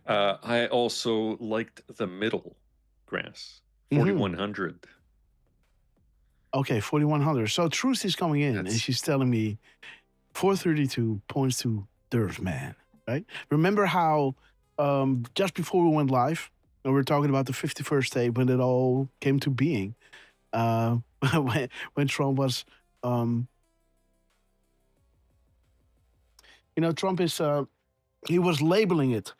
I also liked the middle Grass, 4100. Okay, 4100. So Truth is coming in and she's telling me 432 points to Derf, man, right? Remember how just before we went live, and we were talking about the 51st day when it all came to being, when Trump was, you know, Trump is, he was labeling it.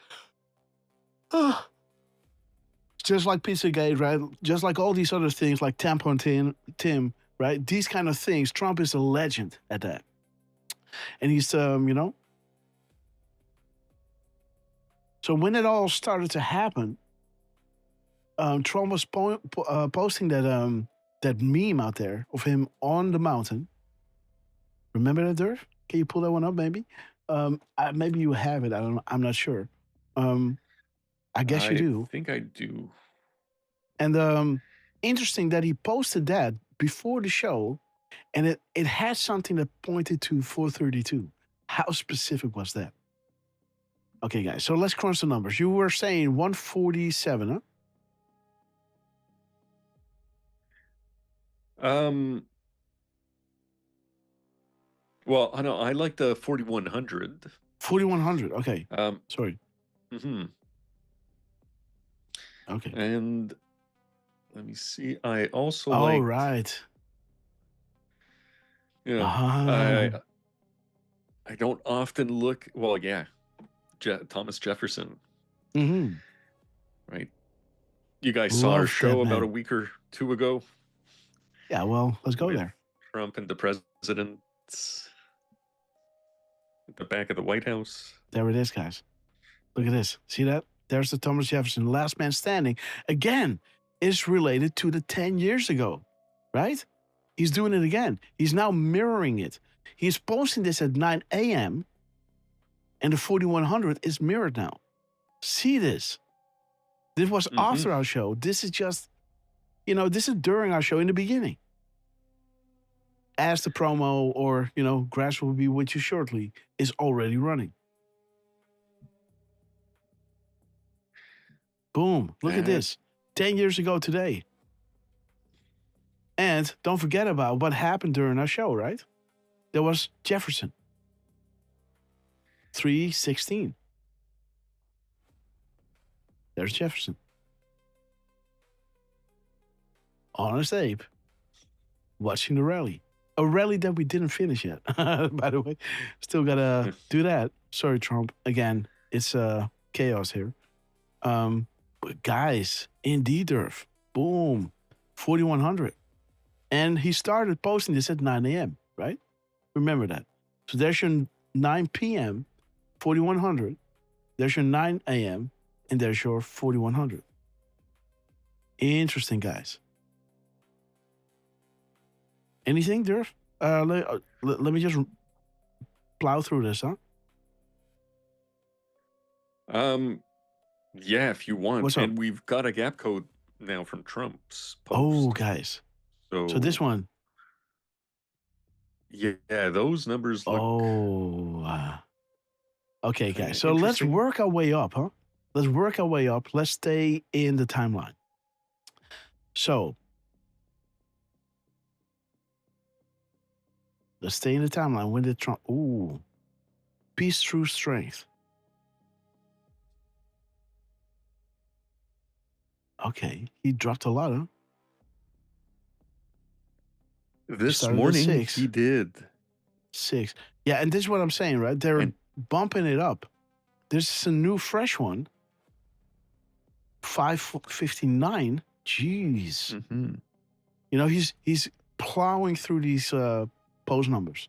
Just like Pizzagate, right? Just like all these other things, like Tampon Tim, right? These kind of things. Trump is a legend at that. And he's, you know. So when it all started to happen, Trump was posting that that meme out there of him on the mountain. Remember that, Derf? Can you pull that one up, maybe? Maybe you have it. I don't know. I'm not sure. I guess you do. I think I do. And interesting that he posted that before the show, and it had something that pointed to 432. How specific was that? Okay, guys. So let's crunch the numbers. You were saying 147, huh? Well, I know I like the 4100. 4100. Okay. Sorry. Mm-hmm. Okay. And let me see. I also All right. Yeah. I don't often look. Well, yeah. Thomas Jefferson. Mm-hmm. Right. You guys saw our show about a week or two ago. Yeah. Well, let's go there. Trump and the president at the back of the White House. There it is, guys. Look at this. See that? There's the Thomas Jefferson, last man standing. Again, it's related to the 10 years ago, right? He's doing it again. He's now mirroring it. He's posting this at 9 a.m. and the 4100 is mirrored now. See this? This was after our show. This is just, this is during our show in the beginning. As the promo or, Grass will be with you shortly is already running. Boom. Look at this. 10 years ago today. And don't forget about what happened during our show, right? There was Jefferson. 316. There's Jefferson. Honest Abe. Watching the rally. A rally that we didn't finish yet, by the way. Still got to do that. Sorry, Trump. Again, it's chaos here. But guys, indeed, Derf. Boom. 4100. And he started posting this at 9 a.m., right? Remember that. So there's your 9 p.m., 4100. There's your 9 a.m., and there's your 4100. Interesting, guys. Anything, Derf? Let me just plow through this, huh? Yeah, if you want. What's up? And we've got a gap code now from Trump's post. Oh, guys. So this one. Yeah, those numbers look... Okay, guys. So let's work our way up, huh? Let's work our way up. Let's stay in the timeline. So let's stay in the timeline. When did Trump... Ooh. Peace through strength. Okay. He dropped a lot, huh? This morning, he did. 6. Yeah, and this is what I'm saying, right? They're bumping it up. This is a new, fresh one. 559. Jeez. He's plowing through these post numbers.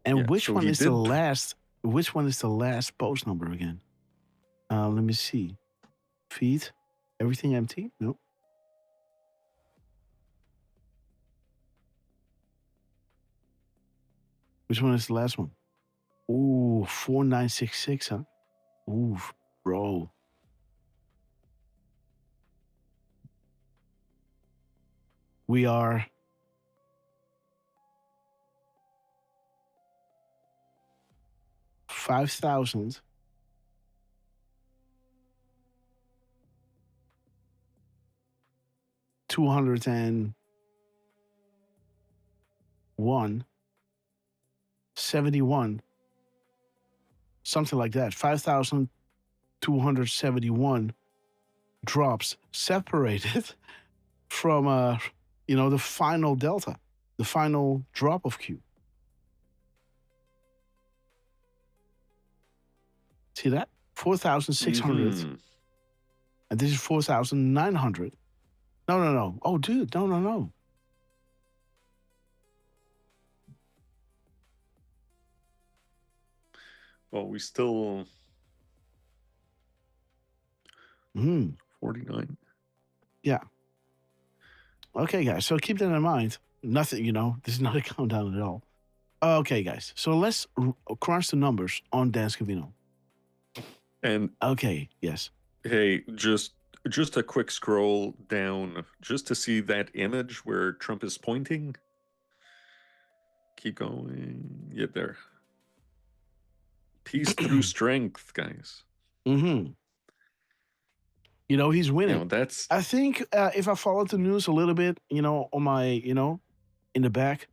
And which one is the last? Which one is the last post number again? Let me see. Feed. Everything empty? Nope. Which one is the last one? Ooh, 4966, huh? Ooh, bro. We are $5,000 $201.71, something like that. 5,271 drops separated from the final delta, the final drop of Q. See that? 4,600. And this is 4,900. No. Oh, dude, no. Well, we still... 49. Yeah. Okay, guys. So keep that in mind. Nothing, this is not a countdown at all. Okay, guys. So let's crunch the numbers on Dan Scavino. And okay, yes. Hey, just a quick scroll down just to see that image where Trump is pointing. Keep going. Yeah, there. Peace through strength, guys. Mm-hmm. He's winning. That's. I think if I followed the news a little bit, on my, in the back,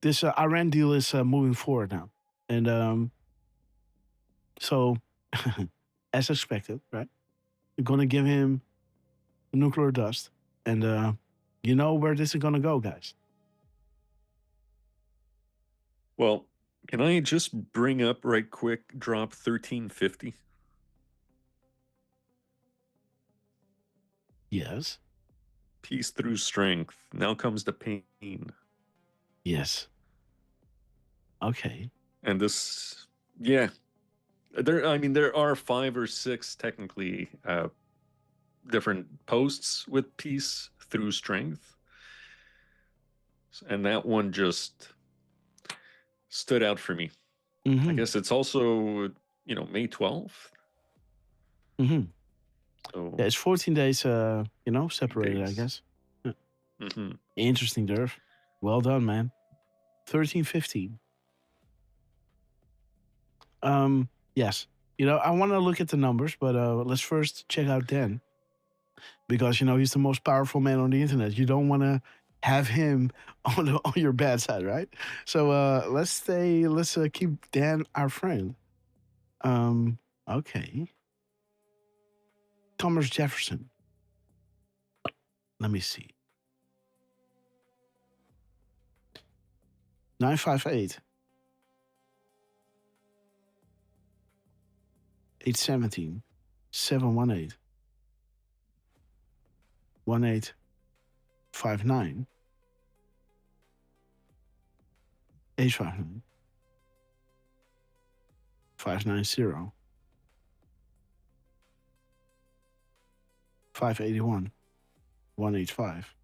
this Iran deal is moving forward now, and so as expected, right? We're gonna give him nuclear dust, and you know where this is gonna go, guys. Well, can I just bring up right quick drop 1350? Yes. Peace through strength. Now comes the pain. Yes. Okay. And this, yeah. There are 5 or 6 technically different posts with peace through strength. And that one just stood out for me. Mm-hmm. I guess it's also, May 12th. Mm-hmm. So, yeah, it's 14 days, separated, I guess. Yeah. Mm-hmm. Interesting, Derf. Well done, man. 1315. Yes. I want to look at the numbers, but let's first check out Dan. Because, he's the most powerful man on the internet. You don't want to have him on your bad side, right? So let's keep Dan our friend. Okay. Thomas Jefferson. Let me see. 958. 817. 718. 1859. 859. 590. 581. 185.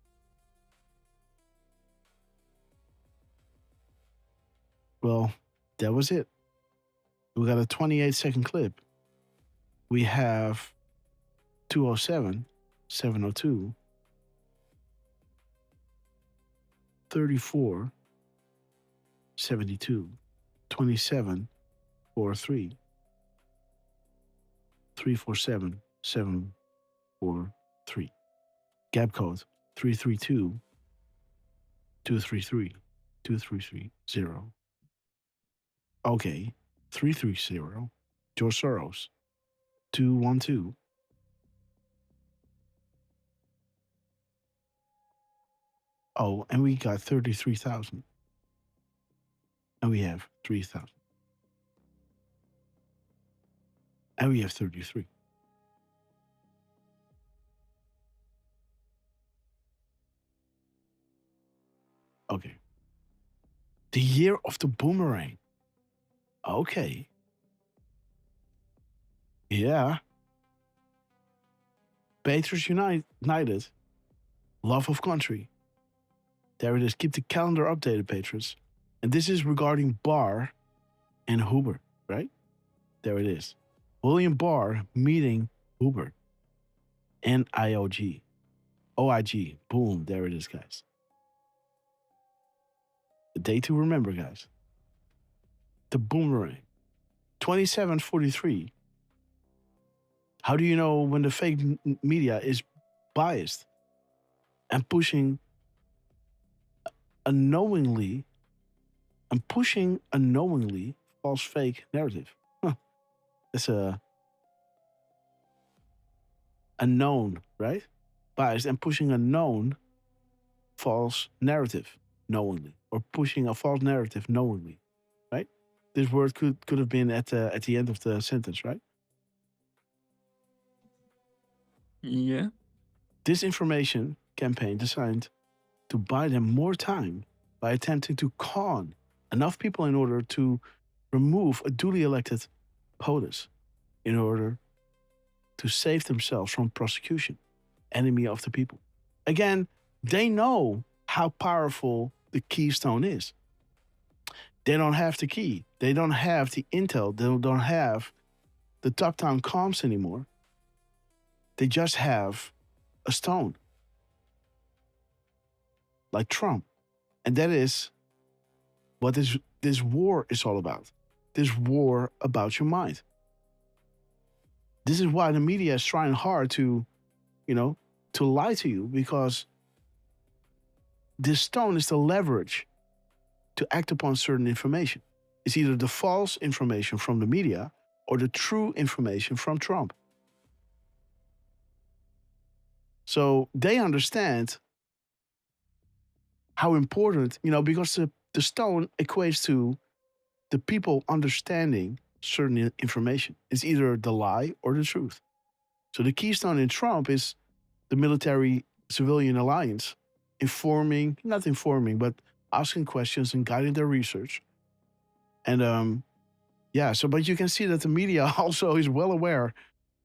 Well, that was it. We got a 28-second clip. We have 207, 702, 34, 72, 27, 43, 347, 743. Gap code 332, 233, 2330. Okay, 330. George Soros, 212. Oh, and we got 33,000. And we have 3,000. And we have 33. Okay. The year of the boomerang. Okay. Yeah. Patriots United. Love of country. There it is. Keep the calendar updated, Patriots. And this is regarding Barr and Huber, right? There it is. William Barr meeting Huber. NIOG. OIG. Boom. There it is, guys. The day to remember, guys. The boomerang. 2743. How do you know when the fake media is biased and pushing unknowingly false fake narrative? It's a known, right? Biased and pushing a known false narrative knowingly, or pushing a false narrative knowingly, right? This word could have been at the end of the sentence, right? Yeah. Disinformation campaign designed to buy them more time by attempting to con enough people in order to remove a duly elected POTUS in order to save themselves from prosecution, enemy of the people. Again, They know how powerful the keystone is. They don't have the key. They don't have the intel. They don't have the top-down comms anymore. They just have a stone. Like Trump. And that is what this war is all about. This war about your mind. This is why the media is trying hard to, to lie to you, because this stone is the leverage to act upon certain information. It's either the false information from the media or the true information from Trump. So they understand how important, because the stone equates to the people understanding certain information. It's either the lie or the truth. So the keystone in Trump is the military-civilian alliance, not informing, but asking questions and guiding their research. And but you can see that the media also is well aware,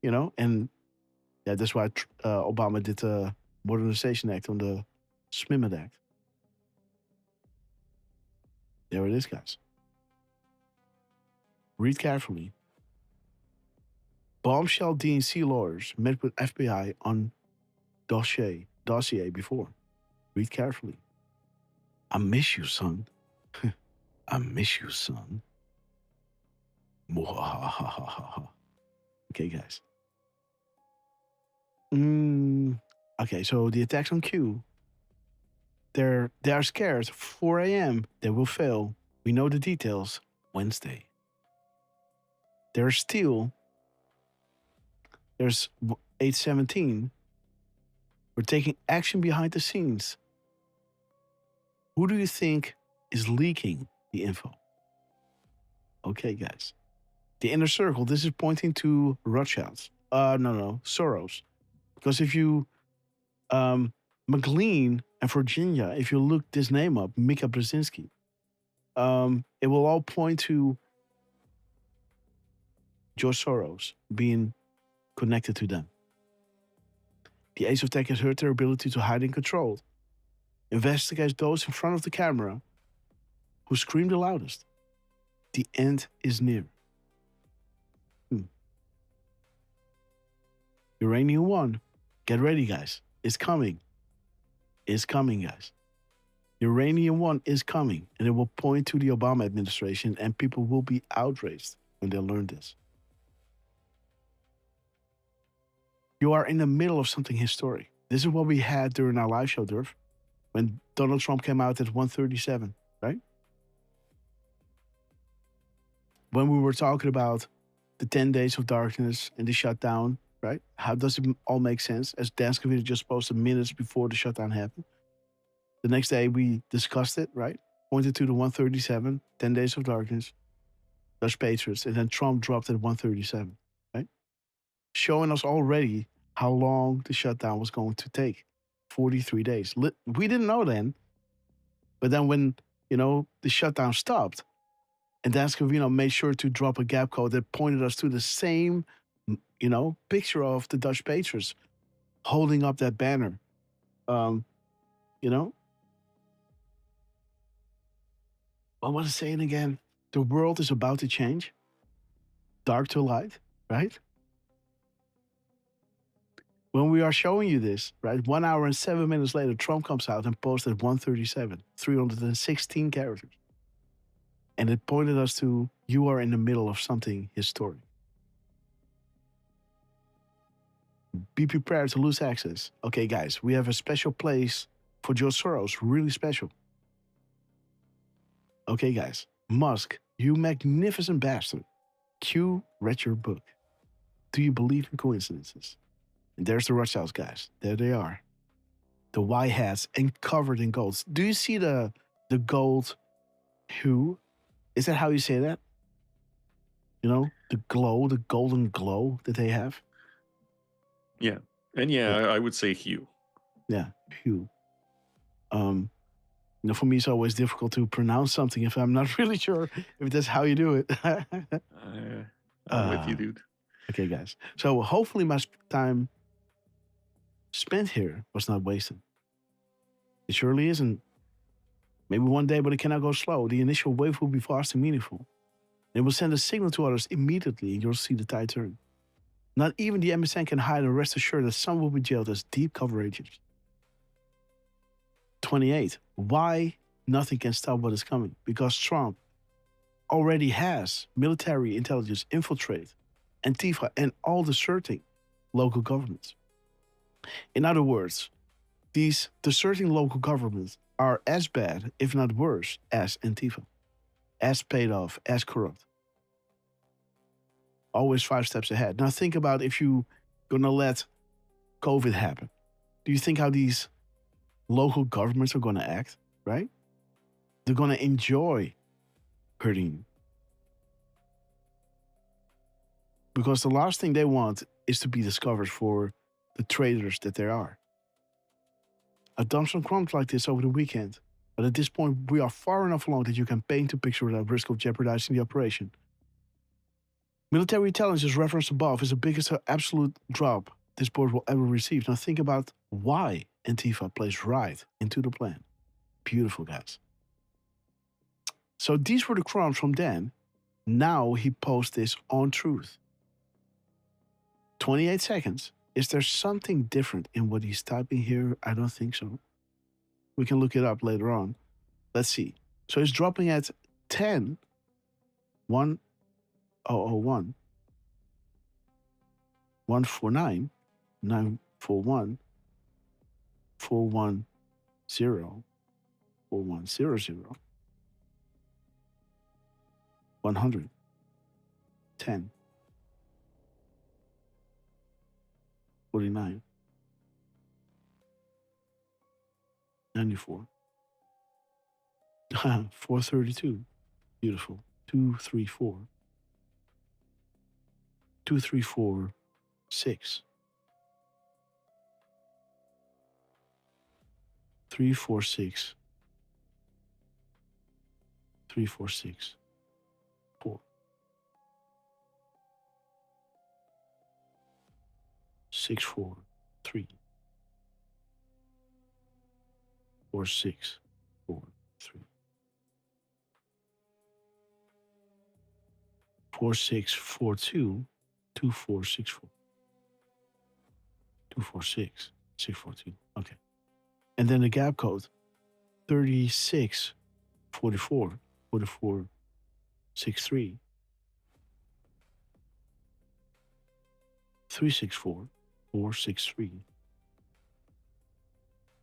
and that's why Obama did the Modernization Act on the SMIMA Act. There it is, guys. Read carefully. Bombshell DNC lawyers met with FBI on dossier before. Read carefully. I miss you, son. I miss you, son. Okay, guys. Okay, so the attacks on Q. They are scared. 4 a.m. They will fail. We know the details. Wednesday. There's 8:17. We're taking action behind the scenes. Who do you think is leaking the info? Okay, guys. The inner circle. This is pointing to Rothschilds. No, Soros. Because if you, McLean and Virginia, if you look this name up, Mika Brzezinski, it will all point to George Soros being connected to them. The Ace of Tech has hurt their ability to hide and control. Investigate those in front of the camera who scream the loudest. The end is near. Uranium 1. Get ready, guys. It's coming. It's coming, guys. Uranium 1 is coming, and it will point to the Obama administration, and people will be outraged when they learn this. You are in the middle of something historic. This is what we had during our live show, Derf, when Donald Trump came out at 1:37, right? When we were talking about the 10 days of darkness and the shutdown, right? How does it all make sense? As Danskowitz just posted minutes before the shutdown happened. The next day we discussed it, right? Pointed to the 1:37, 10 days of darkness, Dutch Patriots, and then Trump dropped at 1:37, right? Showing us already how long the shutdown was going to take. 43 days. We didn't know then. But then when, the shutdown stopped, and Danskowitz, made sure to drop a gap code that pointed us to the same, picture of the Dutch Patriots holding up that banner. What was I saying again? The world is about to change. Dark to light, right? When we are showing you this, right, 1 hour and 7 minutes later, Trump comes out and posts at 1:37, 316 characters. And it pointed us to, you are in the middle of something historic. Be prepared to lose access. Okay, guys, we have a special place for George Soros, really special. Okay, guys, Musk, you magnificent bastard. Q read your book. Do you believe in coincidences? And there's the Rothschilds, guys. There they are. The white hats and covered in golds. Do you see the gold hue? Is that how you say that? The glow, the golden glow that they have? Yeah. And I would say hue. Yeah, hue. For me, it's always difficult to pronounce something if I'm not really sure if that's how you do it. I'm with you, dude. Okay, guys. So hopefully my time spent here was not wasted. It surely isn't. Maybe one day, but it cannot go slow. The initial wave will be fast and meaningful. It will send a signal to others immediately, and you'll see the tide turn. Not even the MSN can hide, and rest assured that some will be jailed as deep cover agents. 28. Why nothing can stop what is coming? Because Trump already has military intelligence infiltrate Antifa and all deserting local governments. In other words, these deserting local governments are as bad, if not worse, as Antifa, as paid off, as corrupt. Always 5 steps ahead. Now think about if you're gonna let COVID happen. Do you think how these local governments are gonna act, right? They're gonna enjoy hurting you. Because the last thing they want is to be discovered for the traitors that they are. I've done some crimes like this over the weekend, but at this point, we are far enough along that you can paint a picture without risk of jeopardizing the operation. Military intelligence referenced above is the biggest absolute drop this board will ever receive. Now think about why Antifa plays right into the plan. Beautiful, guys. So these were the crumbs from Dan. Now he posts this on Truth. 28 seconds. Is there something different in what he's typing here? I don't think so. We can look it up later on. Let's see. So he's dropping at 10, 1, 001, 149, 941, 410, 4100, 100, 10, 49, 94, 432, beautiful, 234, 234, 6, 346, 346, 4, 6, 4, 3, 4, 6, 4, 3, 4, 6, 4, 2, 2, 4, 6, 4, 2, 4, 6, 6, 4, 2. Okay. And then the gap code 36, 44, 44, 63, 364, 463,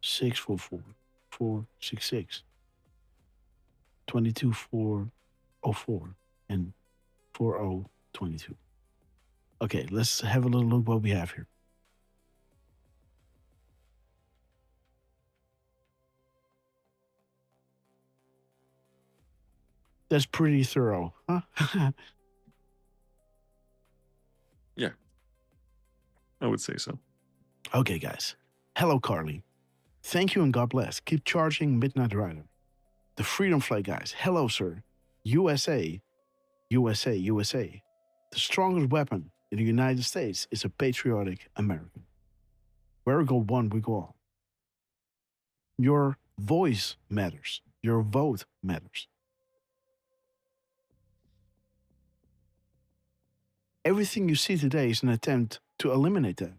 644, 466, 22404, and 4022. Okay, let's have a little look what we have here. That's pretty thorough, huh? Yeah, I would say so. Okay, guys. Hello, Carly. Thank you and God bless. Keep charging, Midnight Rider. The Freedom Flag, guys. Hello, sir. USA, USA, USA. The strongest weapon in the United States is a patriotic American. Where we go one, we go all. Your voice matters. Your vote matters. Everything you see today is an attempt to eliminate that,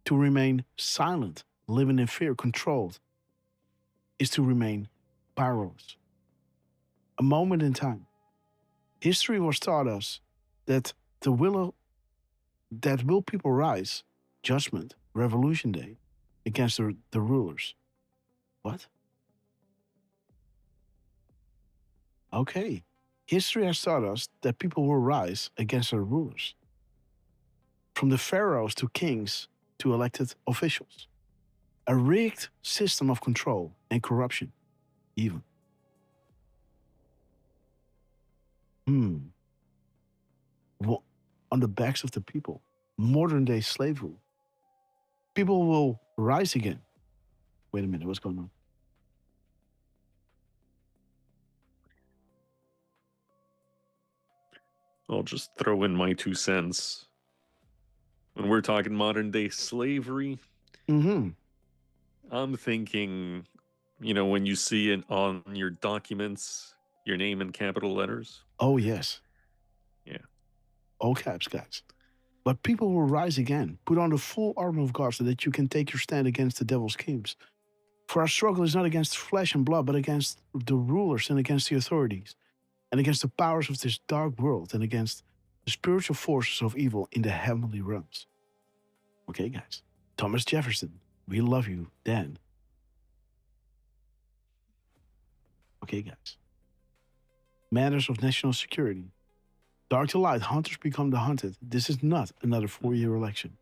to remain silent, living in fear, controlled, is to remain powerless. A moment in time. History was taught us that will people rise, judgment, revolution day, against the rulers. What? Okay. History has taught us that people will rise against their rulers. From the pharaohs to kings to elected officials. A rigged system of control and corruption, even. Well, on the backs of the people. Modern day slavery. People will rise again. Wait a minute, what's going on? I'll just throw in my 2 cents. When we're talking modern day slavery, I'm thinking You know, when you see it on your documents, your name in capital letters. Oh, yes. Yeah. All caps, guys. But people will rise again. Put on the full armor of God so that you can take your stand against the devil's schemes. For our struggle is not against flesh and blood, but against the rulers and against the authorities, and against the powers of this dark world, and against the spiritual forces of evil in the heavenly realms. Okay, guys. Thomas Jefferson, we love you, Dan. Okay, guys. Matters of national security. Dark to light, hunters become the hunted. This is not another 4-year election.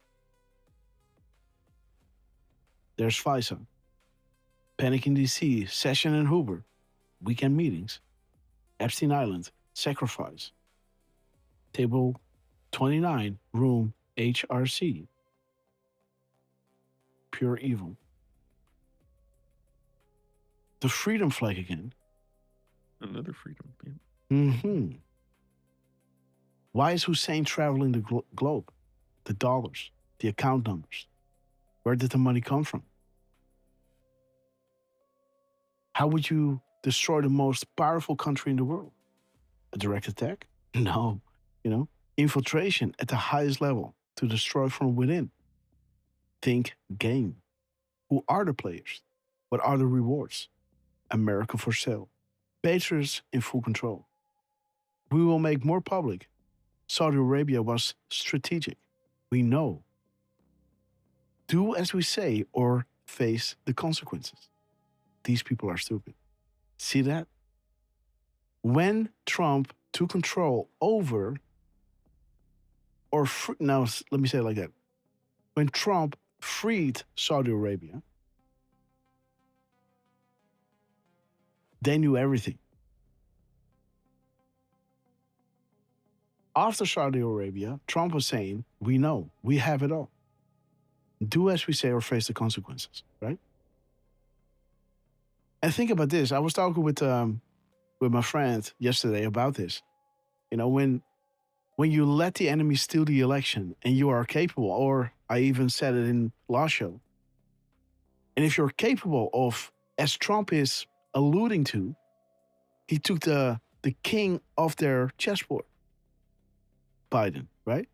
There's FISA. Panic in D.C., Session and Hoover. Weekend meetings. Epstein Island, sacrifice. Table 29, room HRC. Pure evil. The freedom flag again. Another freedom. Yeah. Mm-hmm. Why is Hussein traveling the globe? The dollars, the account numbers. Where did the money come from? How would you destroy the most powerful country in the world? A direct attack? No. Infiltration at the highest level to destroy from within. Think game. Who are the players? What are the rewards? America for sale. Patriots in full control. We will make more public. Saudi Arabia was strategic. We know. Do as we say or face the consequences. These people are stupid. See that? When Trump took control over, now let me say it like that. When Trump freed Saudi Arabia, they knew everything. After Saudi Arabia, Trump was saying, we know, we have it all. Do as we say or face the consequences, right? And think about this. I was talking with my friend yesterday about this. When you let the enemy steal the election and you are capable, or I even said it in last show, and if you're capable of, as Trump is alluding to, he took the king off their chessboard. Biden, right?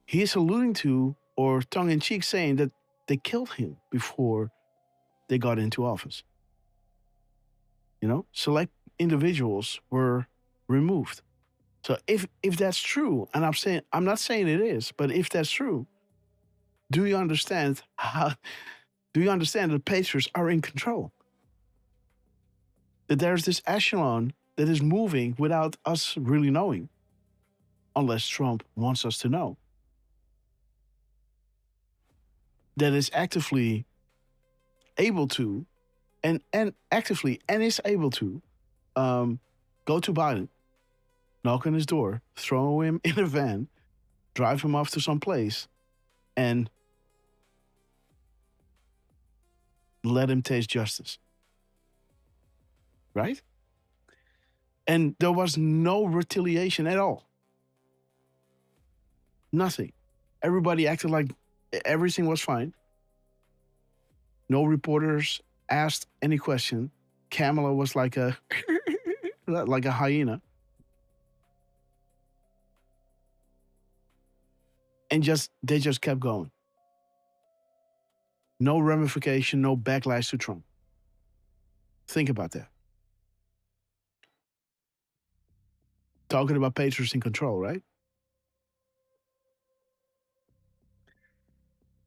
He is alluding to, or tongue-in-cheek saying that they killed him before they got into office. Select individuals were removed. So if that's true, and I'm not saying it is, but if that's true, do you understand that Patriots are in control? That there's this echelon that is moving without us really knowing. Unless Trump wants us to know. That is actively able to, and is able to, go to Biden, knock on his door, throw him in a van, drive him off to some place, and let him taste justice. Right? And there was no retaliation at all. Nothing. Everybody acted like everything was fine. No reporters asked any question. Kamala was like a hyena. And they just kept going. No ramification, no backlash to Trump. Think about that. Talking about Patriots in control, right?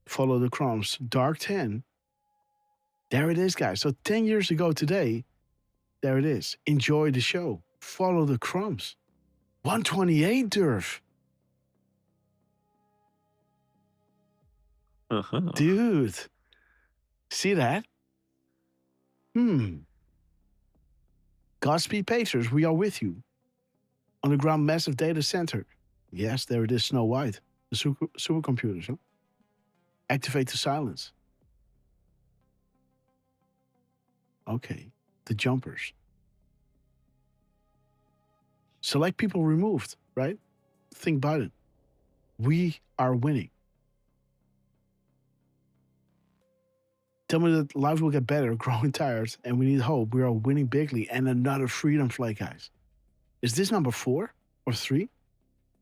Follow the crumbs. Dark 10. There it is, guys. So 10 years ago today, there it is. Enjoy the show. Follow the crumbs. 128, Derf. Dude. See that? Godspeed Pacers, we are with you. Underground massive data center. Yes, there it is, Snow White. The supercomputers, huh? Activate the silence. Okay, the jumpers. Select people removed, right? Think Biden. We are winning. Tell me that lives will get better, growing tired, and we need hope. We are winning bigly, and another freedom flag, guys. Is this number 4 or 3?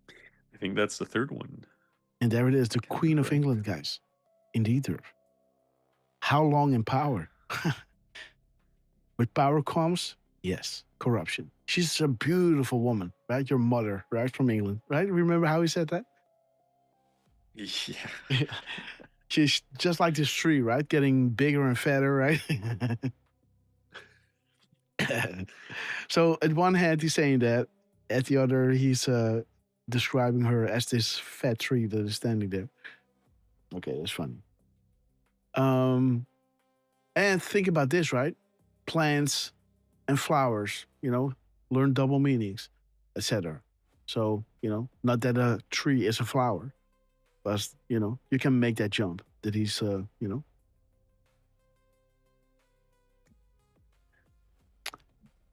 I think that's the third one. And there it is, the Queen of England, guys. Indeed, Derf. How long in power? With power comes, yes, corruption. She's a beautiful woman, right? Your mother, right, from England, right? Remember how he said that? Yeah. She's just like this tree, right? Getting bigger and fatter, right? So at one hand, he's saying that. At the other, he's describing her as this fat tree that is standing there. Okay, that's funny. And think about this, right? Plants and flowers, learn double meanings, etc. So, not that a tree is a flower, but, you can make that jump that he's,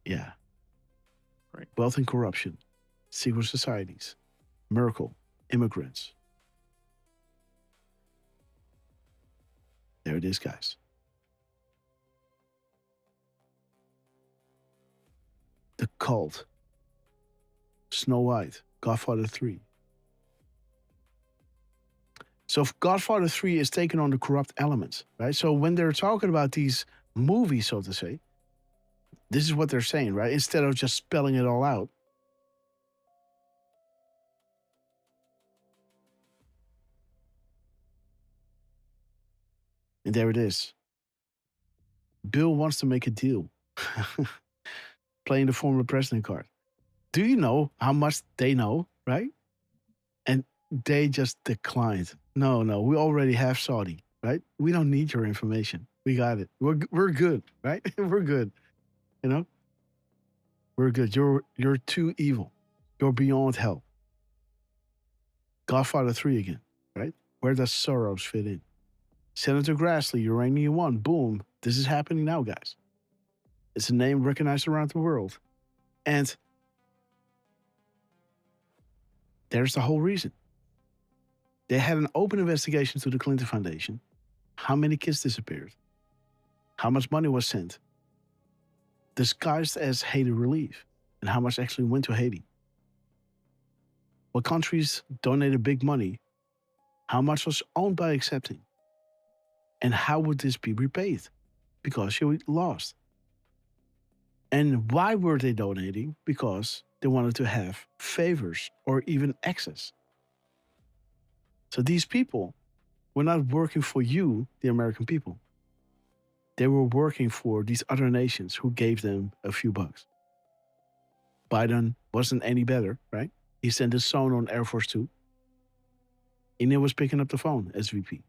Yeah. Right. Wealth and corruption, secret societies, miracle, immigrants. There it is, guys. The Cult, Snow White, Godfather 3. So Godfather 3 is taking on the corrupt elements, right? So when they're talking about these movies, so to say, this is what they're saying, right? Instead of just spelling it all out. And there it is. Bill wants to make a deal. Playing the former president card. Do you know how much they know, right? And they just declined. No, we already have Saudi, right? We don't need your information. We got it. We're good, right? We're good. We're good. You're too evil. You're beyond help. Godfather 3 again, right? Where does Soros fit in? Senator Grassley, Uranium One, boom. This is happening now, guys. It's a name recognized around the world. And there's the whole reason. They had an open investigation to the Clinton Foundation. How many kids disappeared? How much money was sent? Disguised as Haiti relief. And how much actually went to Haiti? What countries donated big money? How much was owned by accepting? And how would this be repaid? Because she lost. And why were they donating? Because they wanted to have favors or even access. So these people were not working for you, the American people. They were working for these other nations who gave them a few bucks. Biden wasn't any better, right? He sent his son on Air Force 2. And he was picking up the phone as VP.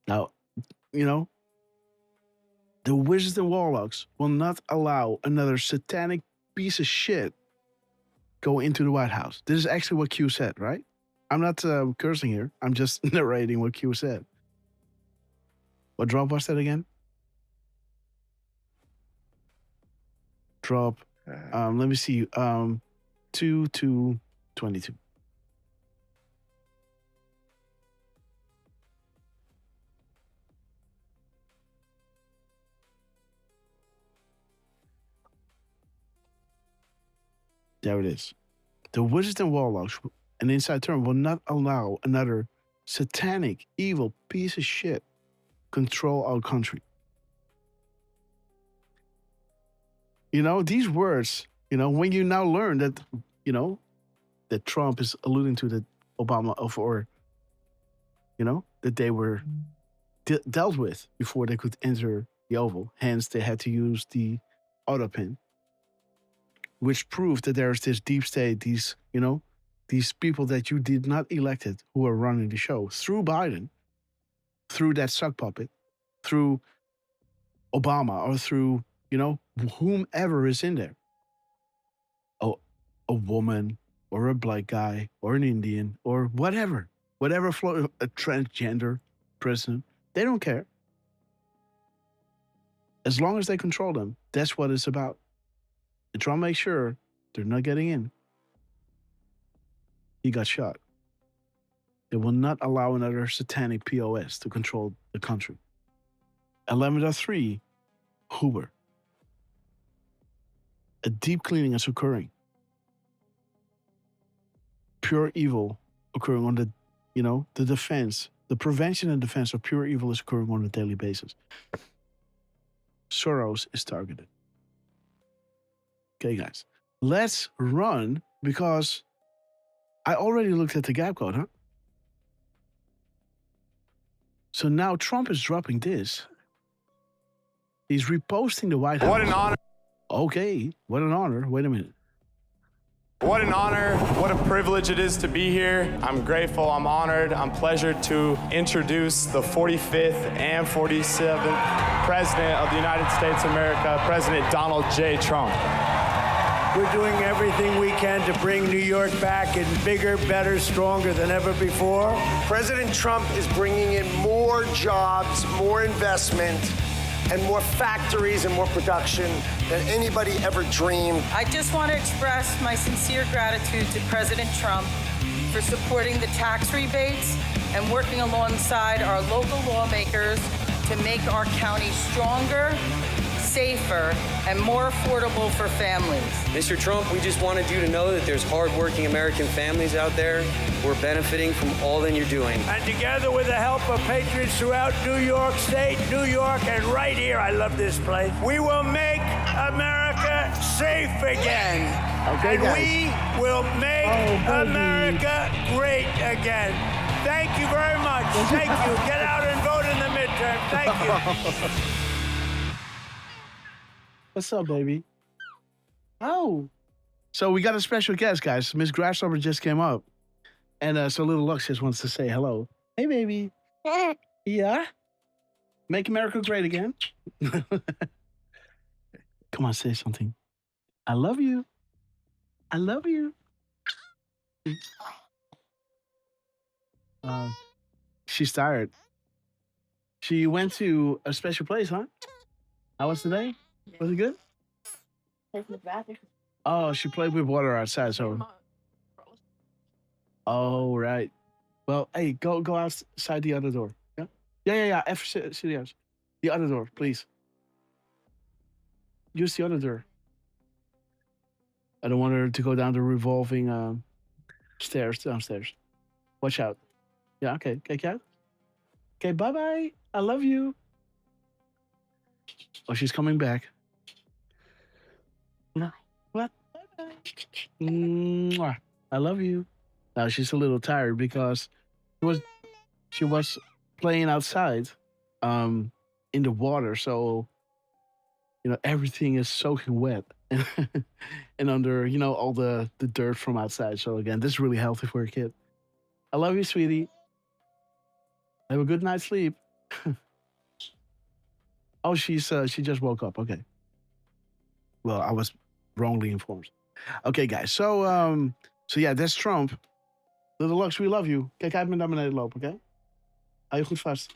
Now, the wizards and warlocks will not allow another satanic piece of shit go into the White House. This is actually what Q said, right? I'm not cursing here. I'm just narrating what Q said. What drop was that again? Drop. Let me see. 2/22. There it is. The wizards and warlocks, an inside term, will not allow another satanic, evil piece of shit control our country. These words, when you now learn that, that Trump is alluding to that Obama that they were dealt with before they could enter the Oval. Hence, they had to use the auto pin, which proved that there's this deep state, these people that you did not elected who are running the show through Biden, through that suck puppet, through Obama, or through, whomever is in there. Oh, a woman or a black guy or an Indian or whatever a transgender president, they don't care. As long as they control them, that's what it's about. And Trump makes sure they're not getting in. He got shot. They will not allow another satanic POS to control the country. 11.3, Hoover. A deep cleaning is occurring. Pure evil occurring on the, the defense, the prevention and defense of pure evil is occurring on a daily basis. Soros is targeted. Okay, guys, let's run because I already looked at the gap code, huh? So now Trump is dropping this. He's reposting the White House. What an honor. Okay, what an honor. Wait a minute. What an honor, what a privilege it is to be here. I'm grateful, I'm honored, I'm pleasured to introduce the 45th and 47th President of the United States of America, President Donald J. Trump. We're doing everything we can to bring New York back in bigger, better, stronger than ever before. President Trump is bringing in more jobs, more investment, and more factories and more production than anybody ever dreamed. I just want to express my sincere gratitude to President Trump for supporting the tax rebates and working alongside our local lawmakers to make our county stronger, safer, and more affordable for families. Mr. Trump, we just wanted you to know that there's hardworking American families out there who are benefiting from all that you're doing. And together with the help of patriots throughout New York State, New York, and right here, I love this place, we will make America safe again. Okay, and guys. we will make America great again. Thank you very much. Thank you. Get out and vote in the midterm. Thank you. What's up, baby? Oh. So we got a special guest, guys. Miss Grasshopper just came up. And so Little Lux just wants to say hello. Hey, baby. Yeah? Make America great again. Come on, say something. I love you. I love you. She's tired. She went to a special place, huh? How was today? Was it good? Oh, she played with water outside, so. Oh, right. Well, hey, go outside the other door. Yeah? Yeah. Serious. The other door, please. Use the other door. I don't want her to go down the revolving stairs downstairs. Watch out. Yeah, okay. Okay, cat. Okay, bye-bye. I love you. Oh, she's coming back. No. What? Bye-bye. I love you. Now she's a little tired because she was playing outside in the water, so everything is soaking wet and under all the dirt from outside. So again, this is really healthy for a kid. I love you, sweetie. Have a good night's sleep. Oh, she just woke up. Okay. Well, I was wrongly informed. Okay, guys. So yeah, that's Trump. Little Lux, we love you. Kijk uit met naar beneden lopen, oké? Hou je goed vast.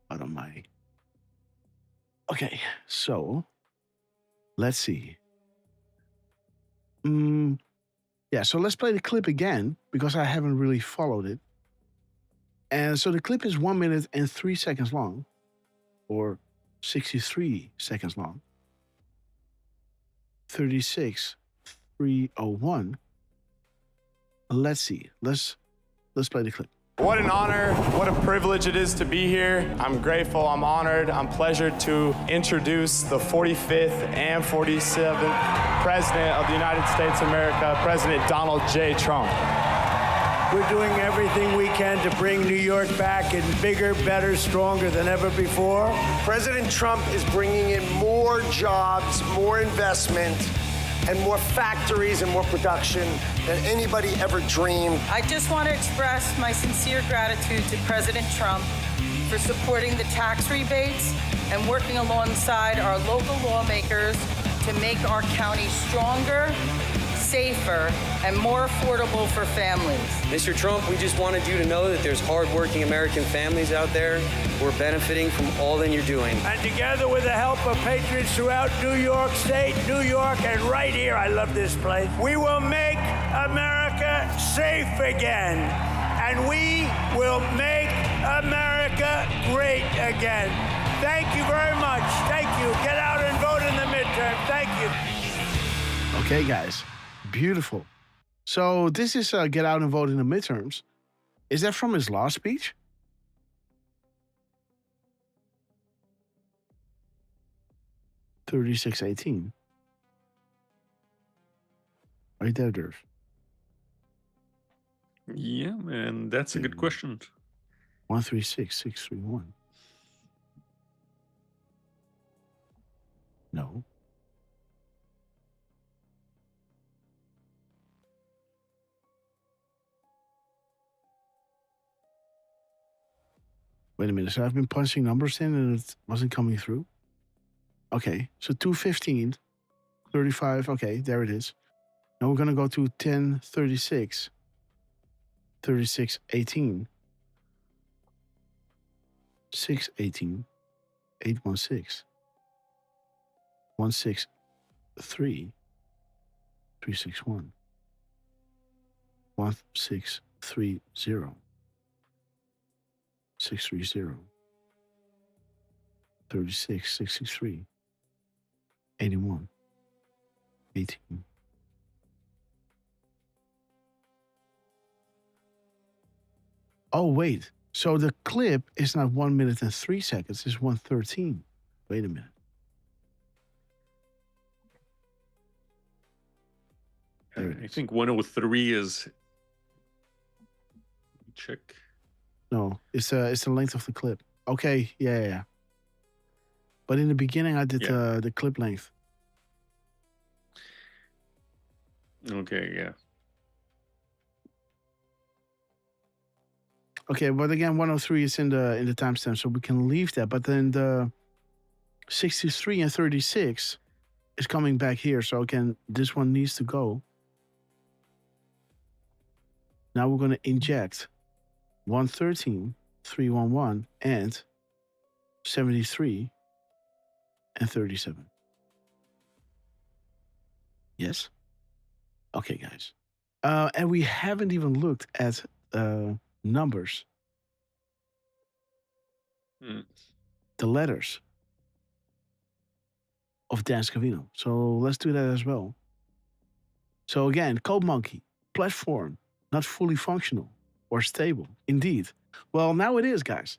Wat aan mij. Okay, so let's see. Yeah, so let's play the clip again because I haven't really followed it. And so the clip is 1 minute and 3 seconds long, or 63 seconds long. 36,301. Let's see. Let's play the clip. What an honor, what a privilege it is to be here. I'm grateful, I'm honored, I'm pleasured to introduce the 45th and 47th President of the United States of America, President Donald J. Trump. We're doing everything we can to bring New York back in bigger, better, stronger than ever before. President Trump is bringing in more jobs, more investment, and more factories and more production than anybody ever dreamed. I just want to express my sincere gratitude to President Trump for supporting the tax rebates and working alongside our local lawmakers to make our county stronger, safer, and more affordable for families. Mr. Trump, we just wanted you to know that there's hardworking American families out there who are benefiting from all that you're doing. And together with the help of patriots throughout New York State, New York, and right here, I love this place, we will make America safe again. And we will make America great again. Thank you very much. Thank you. Get out and vote in the midterm. Thank you. Okay, guys. Beautiful. So this is get out and vote in the midterms. Is that from his last speech? $36.18. Right there, Derf. Yeah, man, that's a good question. 136631. No. Wait a minute. So I've been punching numbers in and it wasn't coming through. Okay, so 215, 35. Okay, there it is. Now we're gonna go to 1036, 3618, 618, 816, 163, 361, 1630, 630, 36, 663, 81, 18. Oh, wait. So the clip is not 1 minute and 3 seconds. It's 1:13. Wait a minute. I think 103 is. Check. No, it's the length of the clip. Okay, yeah. But in the beginning, I did the clip length. Okay, yeah. Okay, but again, 103 is in the timestamp, so we can leave that. But then the 63 and 36 is coming back here. So again, this one needs to go. Now we're going to inject 113, 311, and 73 and 37. Yes? Okay, guys. And we haven't even looked at numbers. The letters of Dan Scavino. So let's do that as well. So again, Code Monkey, platform, not fully functional or stable. Indeed. Well, now it is, guys.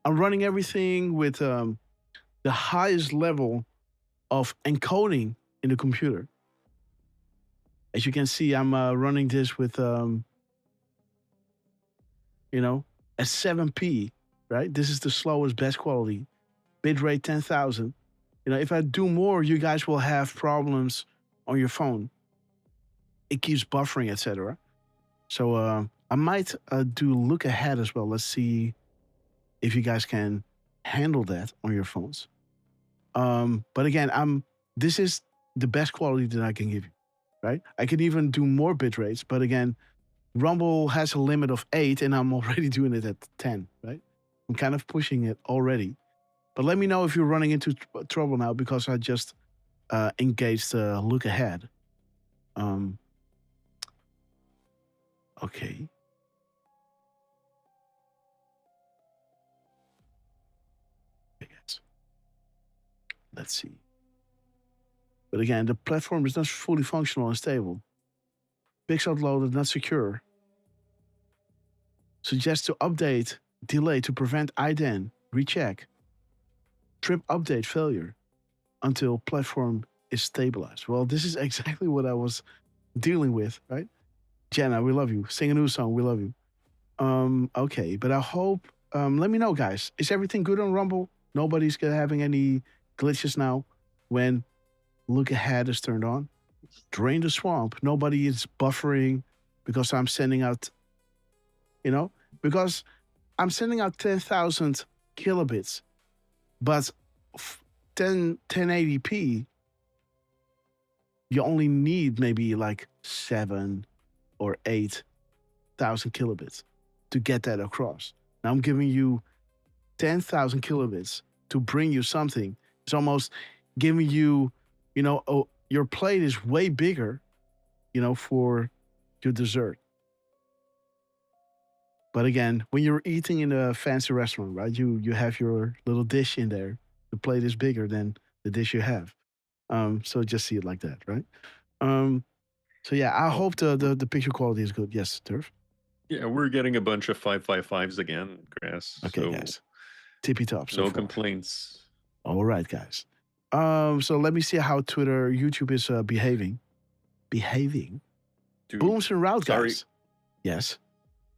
I'm running everything with the highest level of encoding in the computer. As you can see, I'm running this with, a 7p, right? This is the slowest, best quality. Bitrate 10,000. If I do more, you guys will have problems on your phone. It keeps buffering, etc. So I might do look ahead as well. Let's see if you guys can handle that on your phones. But again, this is the best quality that I can give you, right? I can even do more bit rates, but again, Rumble has a limit of 8 and I'm already doing it at 10, right? I'm kind of pushing it already. But let me know if you're running into trouble now because I just engaged look ahead. Okay. Let's see. But again, the platform is not fully functional and stable. Pixel loaded, not secure. Suggest to update, delay to prevent IDEN, recheck. Trip update failure until platform is stabilized. Well, this is exactly what I was dealing with, right? Jenna, we love you. Sing a new song, we love you. Okay, but I hope, let me know, guys. Is everything good on Rumble? Nobody's having any glitches now when look ahead is turned on. Drain the swamp. Nobody is buffering because I'm sending out, because I'm sending out 10,000 kilobits, but 1080p, you only need maybe like 7 or 8,000 kilobits to get that across. Now I'm giving you 10,000 kilobits to bring you something. It's almost giving you, your plate is way bigger, for your dessert. But again, when you're eating in a fancy restaurant, right? You have your little dish in there. The plate is bigger than the dish you have. So just see it like that, right? So yeah, I hope the picture quality is good. Yes, Derf. Yeah, we're getting a bunch of 555s again, Grass. Okay, so guys. Tippy top. So no far. complaints. All right, guys. So let me see how YouTube is behaving. Behaving. Dude, Booms and route, sorry. guys. Yes.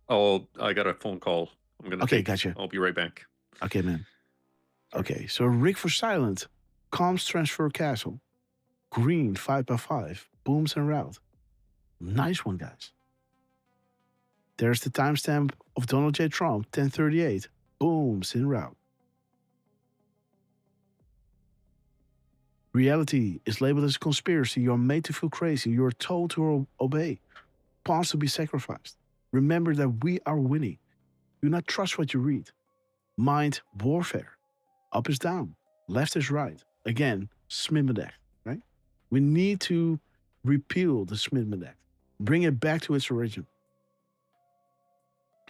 Oh, I got a phone call. I'm gonna. Okay, take. gotcha. I'll be right back. Okay, man. Okay, so Rick for Silent, Comms Transfer Castle, Green 5x5, Booms and route. Nice one, guys. There's the timestamp of Donald J. Trump, 1038. Booms en route. Reality is labeled as a conspiracy. You're made to feel crazy. You're told to obey. Pawns to be sacrificed. Remember that we are winning. Do not trust what you read. Mind warfare. Up is down. Left is right. Again, Smithman Act, right? We need to repeal the Smithman Act. Bring it back to its origin.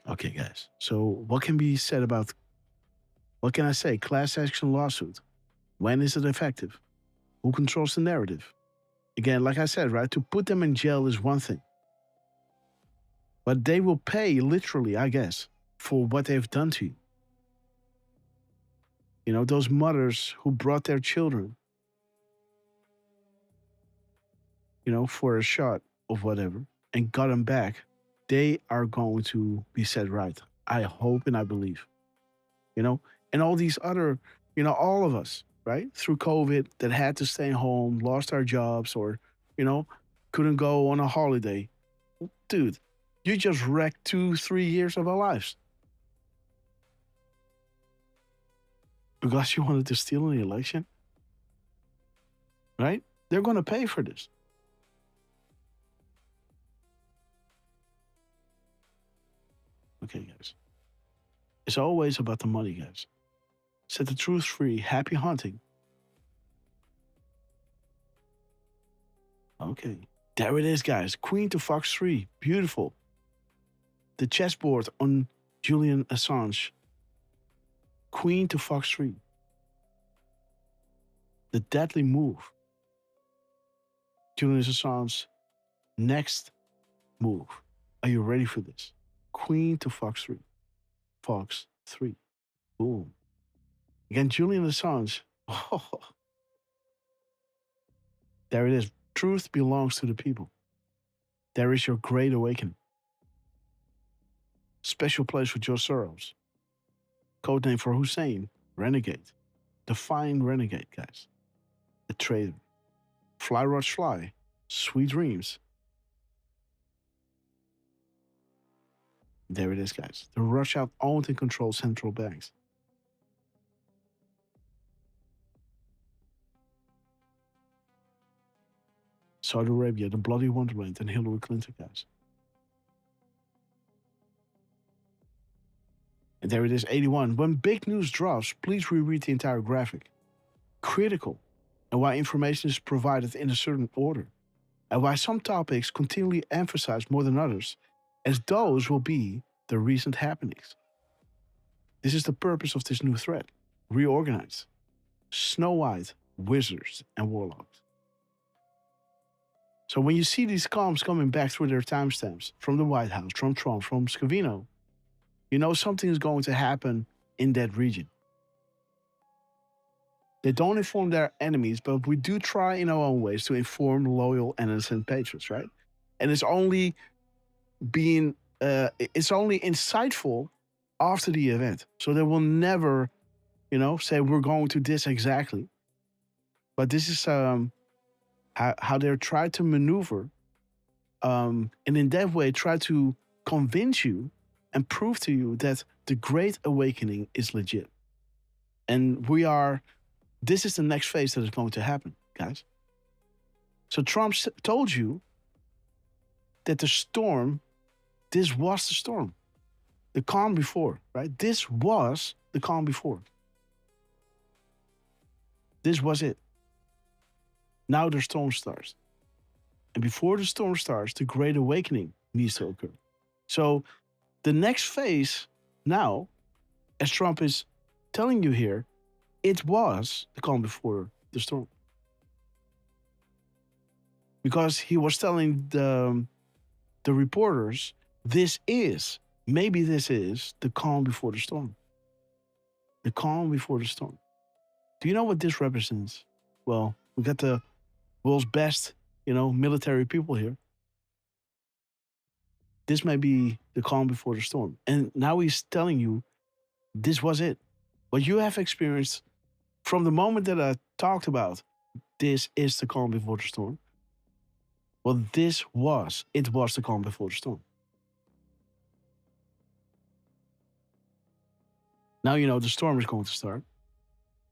Okay, guys. So what can be said about, what can I say? Class action lawsuit. When is it effective? Who controls the narrative? Again, like I said, right? To put them in jail is one thing. But they will pay, literally, I guess, for what they've done to you. You know, those mothers who brought their children, you know, for a shot of whatever and got them back, they are going to be set right. I hope and I believe. You know, and all these other, you know, all of us, right, through COVID that had to stay home, lost our jobs, or, you know, couldn't go on a holiday. Dude, you just wrecked 2-3 years of our lives. Because you wanted to steal an election? Right? They're going to pay for this. Okay, guys. It's always about the money, guys. Set the truth free. Happy hunting. Okay. There it is, guys. Queen to Fox 3. Beautiful. The chessboard on Julian Assange. Queen to Fox 3. The deadly move. Julian Assange. Next move. Are you ready for this? Queen to Fox 3. Fox 3. Boom. Again, Julian Assange. Oh. There it is. Truth belongs to the people. There is your great awakening. Special place for Joe Soros. Codename for Hussein. Renegade. Define renegade, guys. A traitor. Fly, Roach, fly. Sweet dreams. There it is, guys. The Russia owned and controlled central banks. Saudi Arabia, the bloody wonderland, and Hillary Clinton, guys. And there it is, 81. When big news drops, please reread the entire graphic. Critical, and why information is provided in a certain order, and why some topics continually emphasized more than others, as those will be the recent happenings. This is the purpose of this new thread. Reorganize. Snow White, wizards, and warlocks. So when you see these comms coming back through their timestamps from the White House, from Trump, from Scavino, you know something is going to happen in that region. They don't inform their enemies, but we do try in our own ways to inform loyal and innocent patriots, right? And it's only insightful after the event. So they will never, you know, say we're going to this exactly. But this is how they're trying to maneuver, and in that way try to convince you and prove to you that the Great Awakening is legit. And this is the next phase that is going to happen, guys. So Trump told you that the storm, this was the storm. The calm before, right? This was the calm before. This was it. Now the storm starts. And before the storm starts, the Great Awakening needs to occur. So The next phase now, as Trump is telling you here, it was the calm before the storm. Because he was telling the reporters, maybe this is the calm before the storm. The calm before the storm. Do you know what this represents? Well, we got the world's best, military people here. This may be the calm before the storm. And now he's telling you, this was it. What you have experienced from the moment that I talked about, this is the calm before the storm. Well, it was the calm before the storm. Now you know the storm is going to start.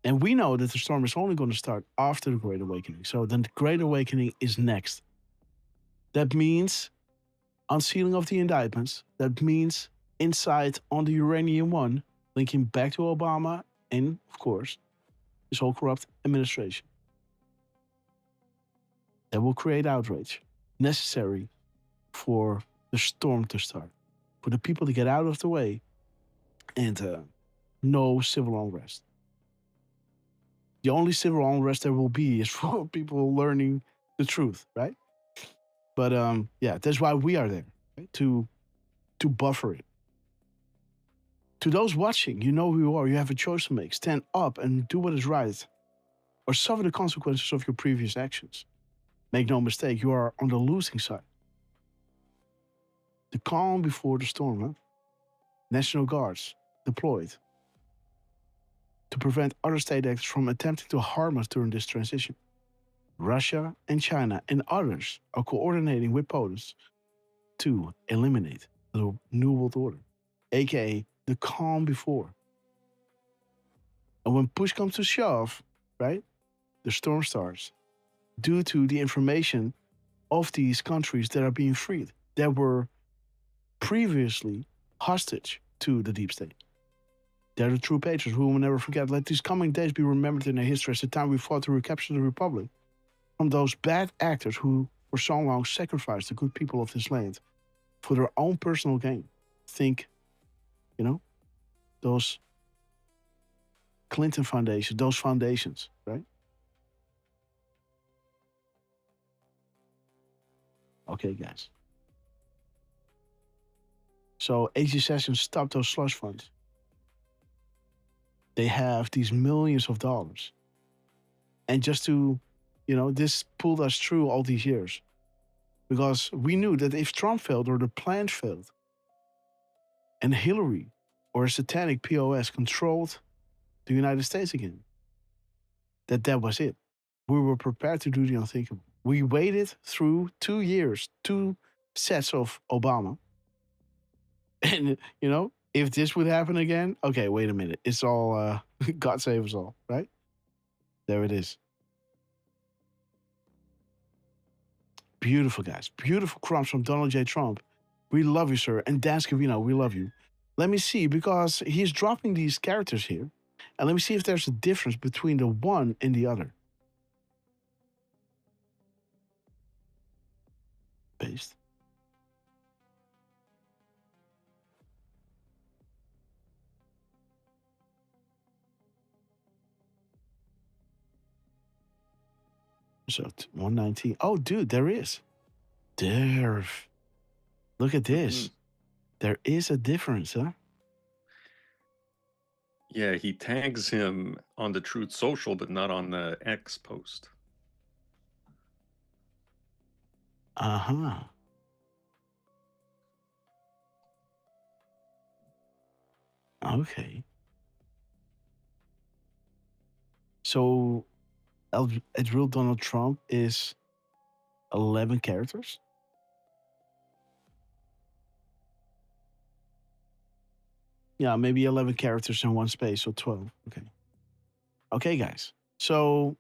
And we know that the storm is only going to start after the Great Awakening. So then the Great Awakening is next. That means unsealing of the indictments. That means insight on the Uranium One, linking back to Obama and, of course, his whole corrupt administration. That will create outrage necessary for the storm to start, for the people to get out of the way, and no civil unrest. The only civil unrest there will be is for people learning the truth, right? But that's why we are there, right? To buffer it. To those watching, you know who you are. You have a choice to make. Stand up and do what is right, or suffer the consequences of your previous actions. Make no mistake, you are on the losing side. The calm before the storm, huh? National Guards deployed to prevent other state actors from attempting to harm us during this transition. Russia and China and others are coordinating with Poland to eliminate the New World Order, aka the calm before. And when push comes to shove, right, the storm starts due to the information of these countries that are being freed, that were previously hostage to the deep state. They're the true patriots who will never forget. Let these coming days be remembered in their history as the time we fought to recapture the Republic from those bad actors who for so long sacrificed the good people of this land for their own personal gain. Think, those Clinton Foundation, those foundations, right? Okay, guys. So AG Sessions stopped those slush funds. They have these millions of dollars. And just to, this pulled us through all these years. Because we knew that if Trump failed or the plan failed, and Hillary or a satanic POS controlled the United States again, that was it. We were prepared to do the unthinkable. We waited through 2 years, 2 sets of Obama. And, if this would happen again, okay, wait a minute. It's all, God save us all, right? There it is. Beautiful, guys. Beautiful crumbs from Donald J. Trump. We love you, sir. And Dan Scavino, we love you. Let me see, because he's dropping these characters here. And let me see if there's a difference between the one and the other. Paste. So 119. Oh, dude, there is. Derf. Look at this. There is a difference, huh? Yeah, he tags him on the Truth Social, but not on the X post. Uh-huh. Okay. So, real Donald Trump is 11 characters? Yeah, maybe 11 characters in one space, so 12. Okay. Okay, guys. So,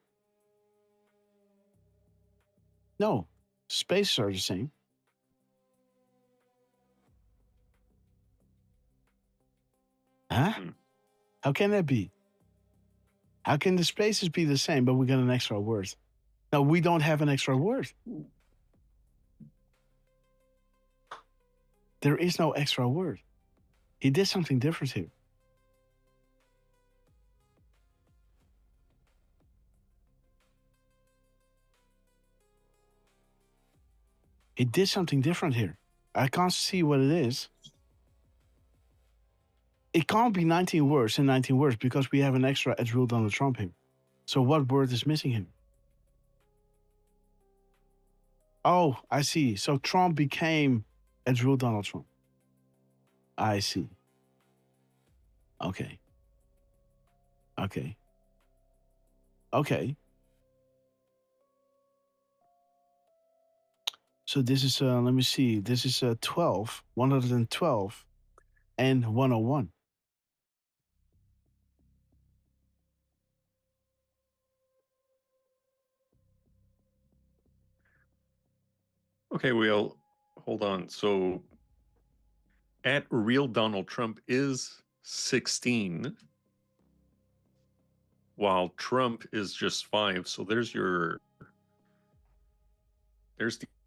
no, spaces are the same. Huh? How can that be? How can the spaces be the same, but we got an extra word? No, we don't have an extra word. There is no extra word. He did something different here. He did something different here. I can't see what it is. It can't be 19 words and 19 words because we have an extra at real Donald Trump here. So what word is missing here? Oh, I see. So Trump became at real Donald Trump. I see. Okay. Okay. Okay. So this is, let me see. This is 12, 112, and 101. Okay, well, hold on. So at real Donald Trump is 16, while Trump is just 5. So there's the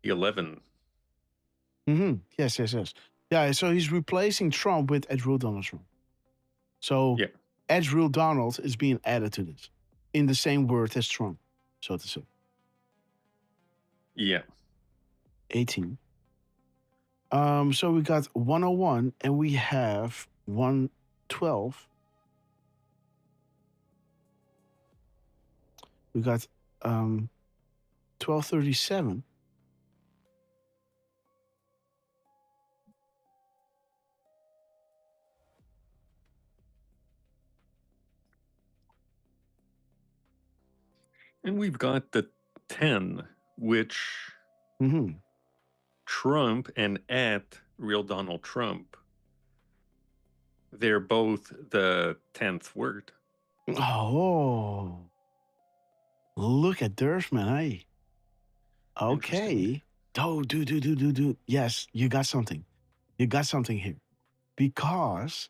11. Mm-hmm. Yes. Yeah, so he's replacing Trump with at real Donald Trump. So yeah. at real Donald is being added to this in the same word as Trump, so to say. Yeah. 18. So we got 101 and we have 112. We got 1237. And we've got the 10, which Trump and at real Donald Trump, they're both the 10th word. Oh, look at Derf, man. Hey. Okay. Oh, dude. Yes, you got something. You got something here. Because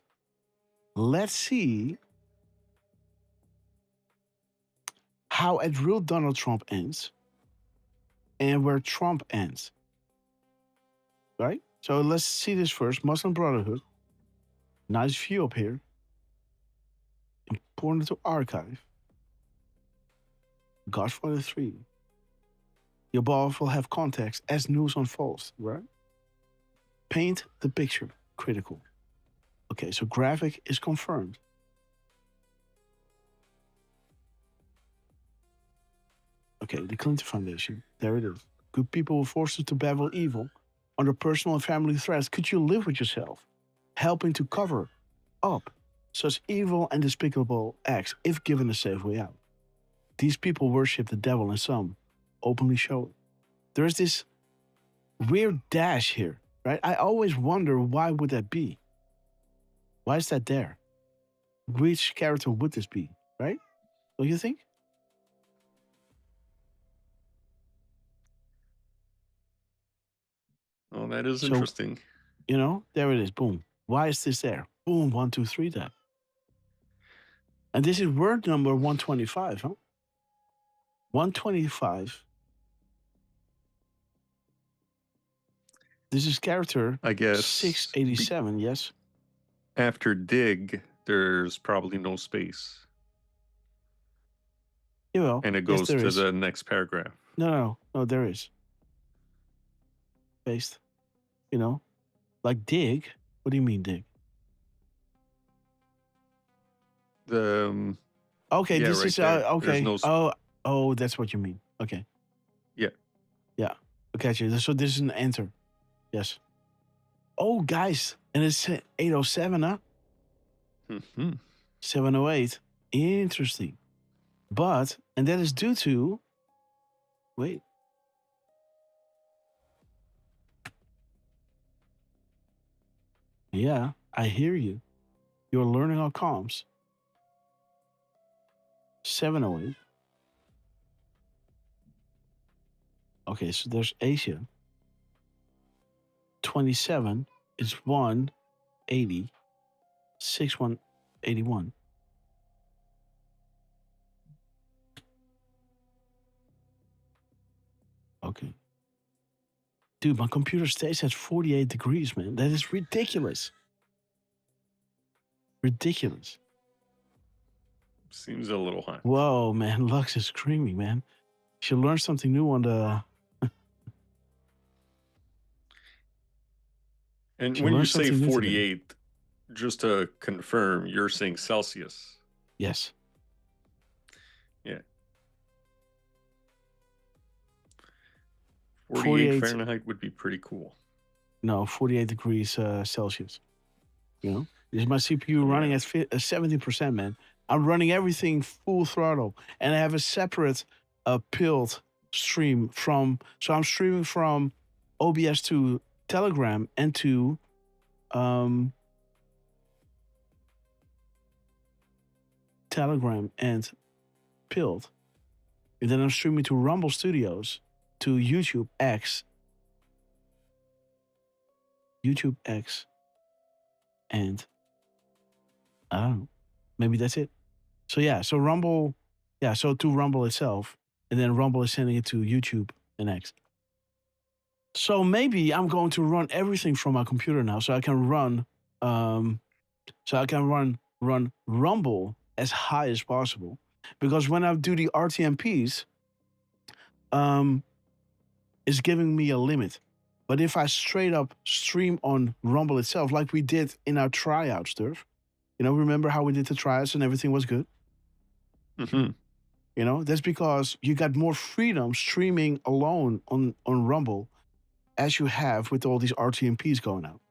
let's see how at real Donald Trump ends and where Trump ends. Right? So let's see this first. Muslim Brotherhood. Nice view up here. Important to archive. Godfather 3. Your above will have context as news unfolds, right? Paint the picture. Critical. Okay, so graphic is confirmed. Okay, the Clinton Foundation. There it is. Good people were forced to battle evil under personal and family threats. Could you live with yourself? Helping to cover up such evil and despicable acts if given a safe way out. These people worship the devil and some openly show it. There's this weird dash here, right? I always wonder why would that be? Why is that there? Which character would this be, right? Don't you think? Oh, that is interesting. You know, there it is. Boom. Why is this there? Boom, 1, 2, 3, that. And this is word number 125, huh? 125. This is character, I guess, 687, yes? After dig, there's probably no space. Yeah, well, and it goes to the next paragraph. No, there is. Based. You know, like dig. What do you mean dig? Okay, yeah, this right is there. okay. No oh, that's what you mean. Okay. Yeah. Okay, so this is an enter. Yes. Oh, guys, and it's 807, huh? 708. Interesting. But, and that is due to. Wait. Yeah, I hear you. You're learning our comms. 708. Okay, so there's Asia. 27 is 180. 6181. Okay. Dude, my computer stays at 48 degrees, man. That is ridiculous. Ridiculous. Seems a little high. Whoa, man. Lux is screaming, man. Should learn something new on the. And Should when learn you say something new today. 48, just to confirm, you're saying Celsius. Yes. Yeah. 48 Fahrenheit would be pretty cool. No, 48 degrees Celsius. You know, this is my CPU running at 70%, man. I'm running everything full throttle, and I have a separate pilled stream from. So I'm streaming from OBS to Telegram and to Telegram and pilled, and then I'm streaming to Rumble Studios, to YouTube X, and I don't know, maybe that's it. So yeah, so Rumble, yeah, so to Rumble itself, and then Rumble is sending it to YouTube and X. So maybe I'm going to run everything from my computer now, so I can run, run Rumble as high as possible, because when I do the RTMPs, it's giving me a limit. But if I straight up stream on Rumble itself, like we did in our tryouts, Derf, you know, remember how we did the tryouts and everything was good? Mm-hmm. You know, that's because you got more freedom streaming alone on Rumble as you have with all these RTMPs going out,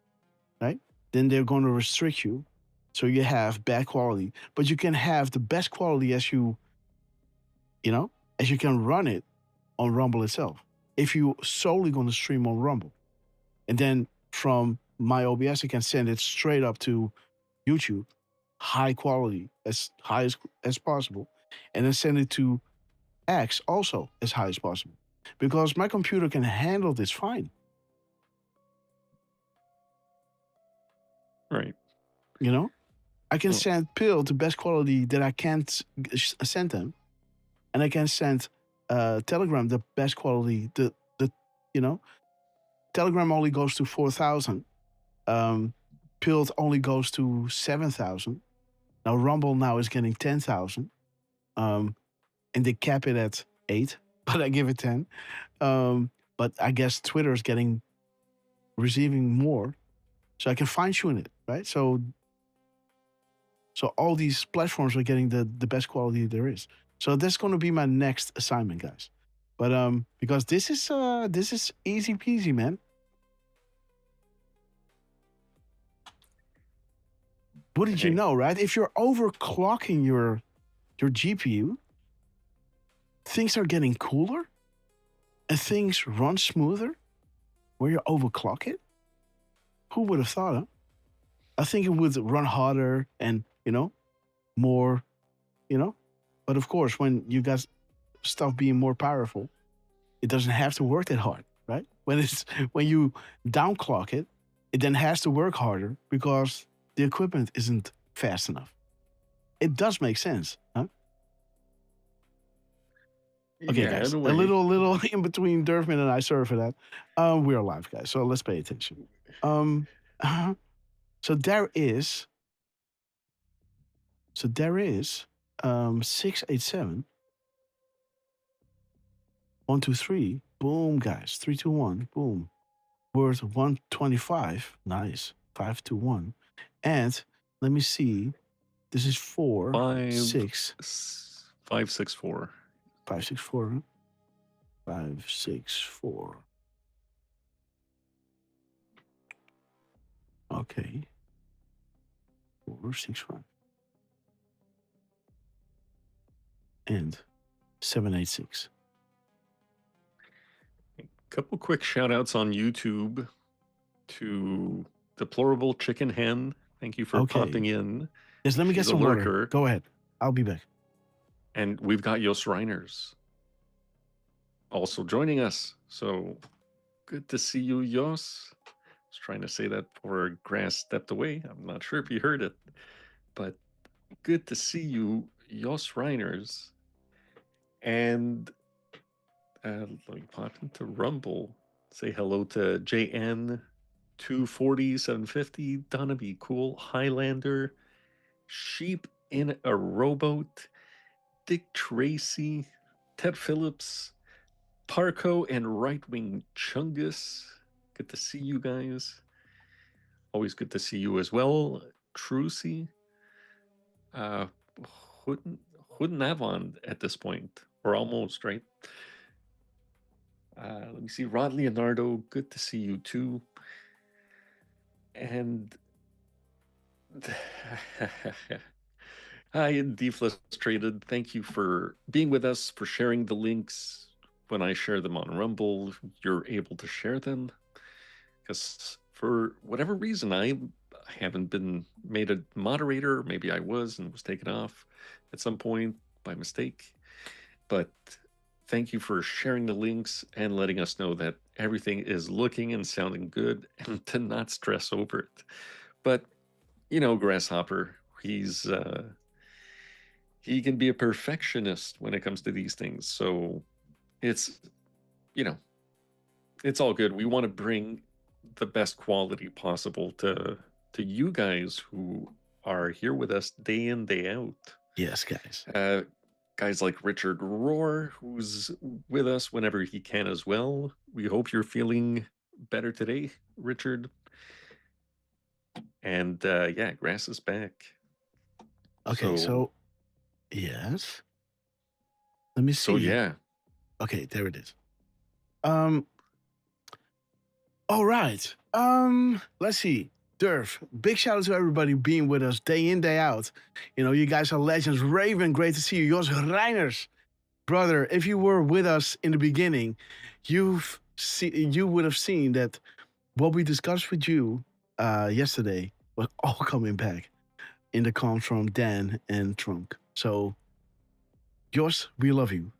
right? Then they're going to restrict you. So you have bad quality, but you can have the best quality as you can run it on Rumble itself. If you solely going to stream on Rumble, and then from my OBS, I can send it straight up to YouTube, high quality, as high as possible, and then send it to X also as high as possible, because my computer can handle this fine. Right. You know, I can send Pill the best quality that I can't send them, and I can send Telegram the best quality. Telegram only goes to 4,000. Pilled only goes to 7,000. Now Rumble now is getting 10,000, and they cap it at 8, but I give it 10. But I guess Twitter is receiving more, so I can fine tune it, right? So all these platforms are getting the best quality there is. So that's going to be my next assignment, guys. But because this is easy peasy, man. What did you know, right? If you're overclocking your GPU, things are getting cooler and things run smoother where you overclock it. Who would have thought, huh? I think it would run harder and, more, But of course, when you got stuff being more powerful, it doesn't have to work that hard, right? When you downclock it, it then has to work harder because the equipment isn't fast enough. It does make sense, huh? Okay, Yeah, guys, a in a way. little in between Derfman and I. Sorry for that. We're live, guys, so let's pay attention. So there is 687 123. Boom, guys. 3, 2, 1. Boom. Worth 125. Nice. 5 to 1. And let me see. This is 4, 6. 564. 564. Huh? 564. Okay. 465. And 786. Couple quick shout outs on YouTube to Deplorable Chicken Hen. Thank you for popping in. Yes, let me get She's a some water. lurker. Go ahead. I'll be back. And we've got Jos Reiners also joining us. So good to see you, Jos. I was trying to say that before Grass stepped away. I'm not sure if you heard it, but good to see you, Jos Reiners. And let me pop into Rumble. Say hello to JN 240 750, Donna Be Cool, Highlander, Sheep in a Rowboat, Dick Tracy, Ted Phillips, Parco, and Right Wing Chungus. Good to see you guys. Always good to see you as well. Trucy. Wouldn't have on at this point. Or almost, right? Let me see. Rod Leonardo, good to see you too. And hi, Deflustrated. Thank you for being with us, for sharing the links. When I share them on Rumble, you're able to share them. Because for whatever reason, I haven't been made a moderator. Maybe I was and was taken off at some point by mistake. But thank you for sharing the links and letting us know that everything is looking and sounding good and to not stress over it. But, you know, Grasshopper, he can be a perfectionist when it comes to these things. So it's, you know, it's all good. We want to bring the best quality possible to you guys who are here with us day in, day out. Yes, guys. Guys like Richard Rohr, who's with us whenever he can as well. We hope you're feeling better today, Richard. And yeah, Grass is back. Okay, so yes. Let me see. So yeah. Okay, there it is. All right. Let's see. Derf, big shout out to everybody being with us day in, day out. You know, you guys are legends. Raven, great to see you. Jos Reiners, brother, if you were with us in the beginning, you would have seen that what we discussed with you yesterday was all coming back in the comments from Dan and Trunk. So, Jos, we love you.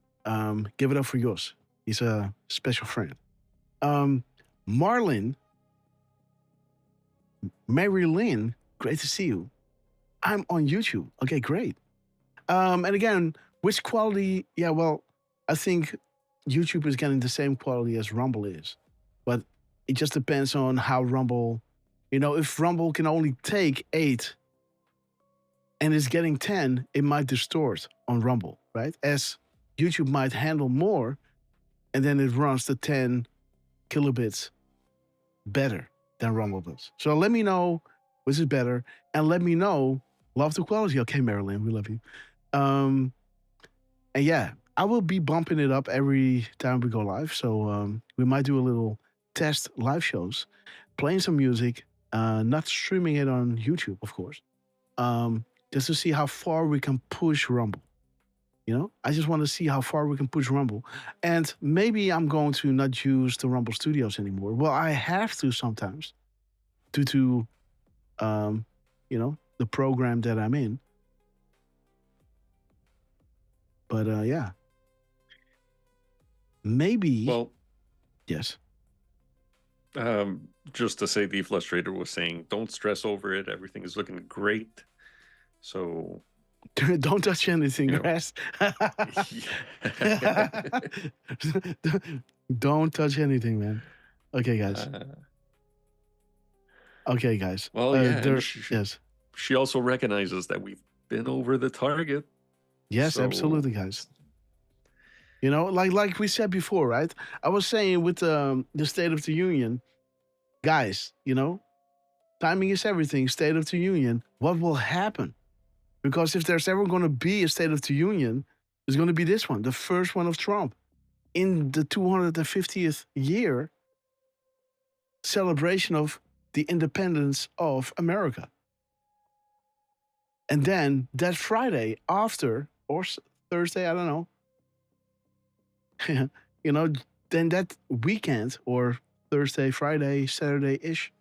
Give it up for Jos. He's a special friend. Marlon, Mary Lynn, great to see you. I'm on YouTube. Okay, great. And again, which quality? Yeah, well, I think YouTube is getting the same quality as Rumble is. But it just depends on how Rumble, you know, if Rumble can only take 8 and is getting 10, it might distort on Rumble, right? As YouTube might handle more, and then it runs the 10 kilobits better than Rumble does. So let me know which is better, and let me know, love the quality. Okay, Marilyn, we love you. And yeah, I will be bumping it up every time we go live. So we might do a little test live shows, playing some music, not streaming it on YouTube, of course, just to see how far we can push Rumble. You know, I just want to see how far we can push Rumble. And maybe I'm going to not use the Rumble Studios anymore. Well, I have to sometimes due to, you know, the program that I'm in. But yeah. Maybe. Well, yes. Just to say, the Frustrator was saying, don't stress over it. Everything is looking great. So... Don't touch anything, Grass. Don't touch anything, man. Okay, guys. Okay, guys. Well, yeah. Yes. She also recognizes that we've been over the target. Yes, so... absolutely, guys. You know, like we said before, right? I was saying with the State of the Union, guys, you know, timing is everything. State of the Union. What will happen? Because if there's ever going to be a State of the Union, it's going to be this one, the first one of Trump, in the 250th year celebration of the independence of America. And then that Friday after, or Thursday, I don't know, you know, then that weekend, or Thursday, Friday, Saturday-ish,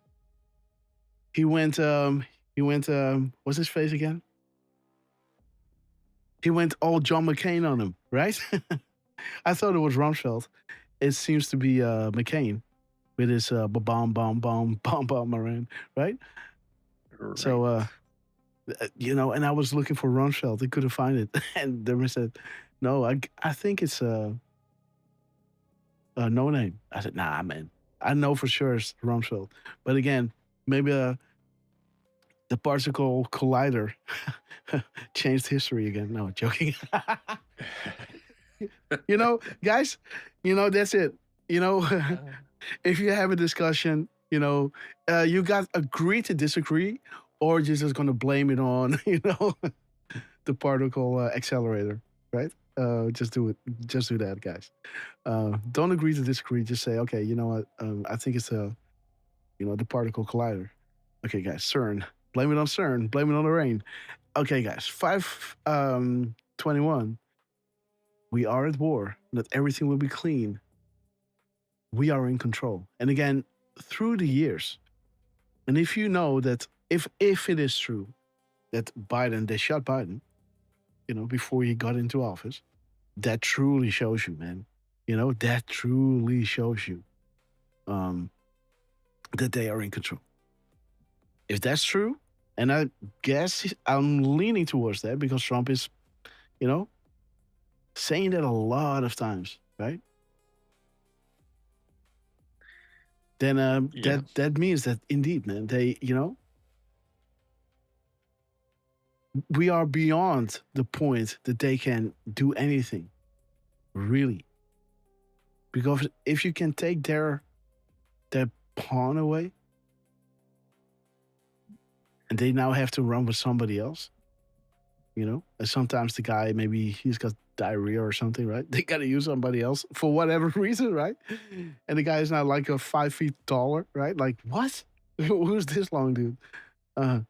he went, what's his face again? He went all John McCain on him, right? I thought it was Rumsfeld. It seems to be McCain with his bomb around, right? So, you know, and I was looking for Rumsfeld. I couldn't find it. And they said, no, I think it's No Name. I said, nah, man. I know for sure it's Rumsfeld. But again, maybe The particle collider changed history again. No, joking. Guys, that's it. If you have a discussion, you guys agree to disagree, or you're just going to blame it on, the particle accelerator, right? Just do it. Just do that, guys. Don't agree to disagree. Just say, okay, you know what? I think it's the particle collider. Okay, guys, CERN. Blame it on CERN. Blame it on the rain. Okay, guys, 5:21. We are at war. Not everything will be clean. We are in control. And again, through the years, and if you know that if it is true that they shot Biden, before he got into office, that truly shows you, man. That truly shows you that they are in control. If that's true, and I guess I'm leaning towards that because Trump is, saying that a lot of times, right? Then that means that indeed, man, they, we are beyond the point that they can do anything, really. Because if you can take their pawn away, and they now have to run with somebody else, and sometimes the guy, maybe he's got diarrhea or something, right? They got to use somebody else for whatever reason, right? And the guy is now like 5 feet taller, right? Like, what? Who's this long dude? But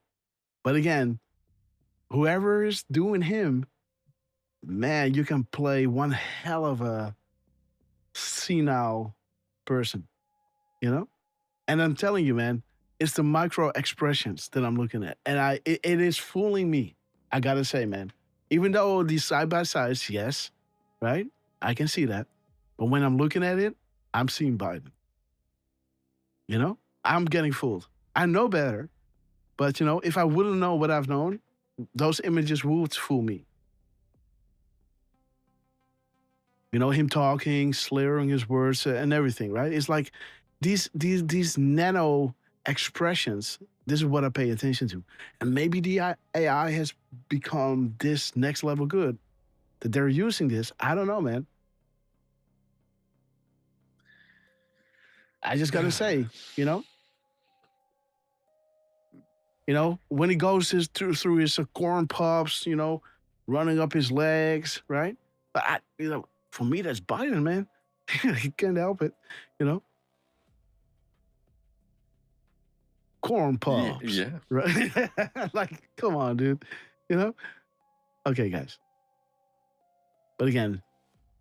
again, whoever is doing him, man, you can play one hell of a senile person, And I'm telling you, man, it's the micro expressions that I'm looking at. And it is fooling me. I got to say, man, even though these side by sides, yes, right? I can see that. But when I'm looking at it, I'm seeing Biden. I'm getting fooled. I know better. But, if I wouldn't know what I've known, those images would fool me. Him talking, slurring his words and everything, right? It's like these nano expressions. This is what I pay attention to. And maybe the AI has become this next level good that they're using this. I don't know, man. I just got to say, when he goes through his corn puffs, running up his legs, right? But for me, that's Biden, man. He can't help it, Corn puffs. Yeah. Right? Like, come on, dude. Okay, guys. But again,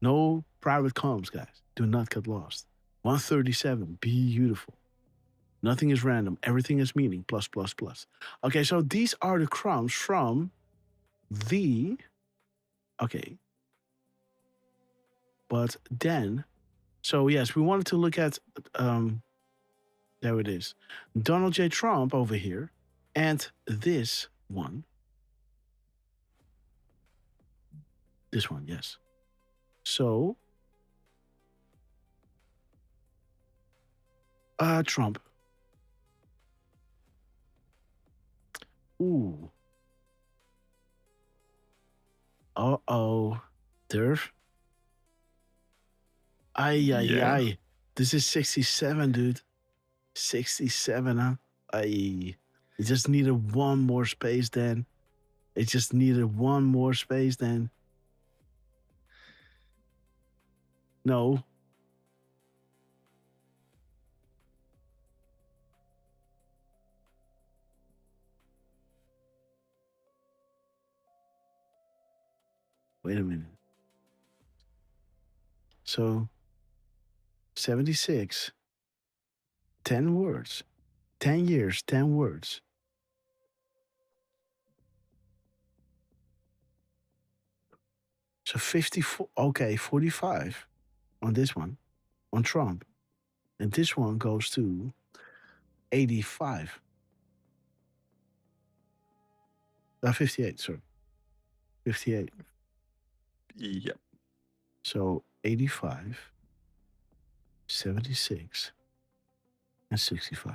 no private comms, guys. Do not get lost. 137, beautiful. Nothing is random. Everything is meaning. Plus, plus, plus. Okay, so these are the crumbs from the... Okay. But then... So, yes, we wanted to look at... There it is. Donald J. Trump over here. And this one. This one, yes. So... Trump. Ooh. Uh-oh. Derf. Ay. This is 67, dude. 67, huh? Ay. It just needed one more space then. It just needed one more space then. No. Wait a minute. So, 76. 10 words. 10 years, 10 words. So 54, okay, 45 on this one, on Trump. And this one goes to 85. 58, sorry. 58. Yep. So 85, 76, and 65.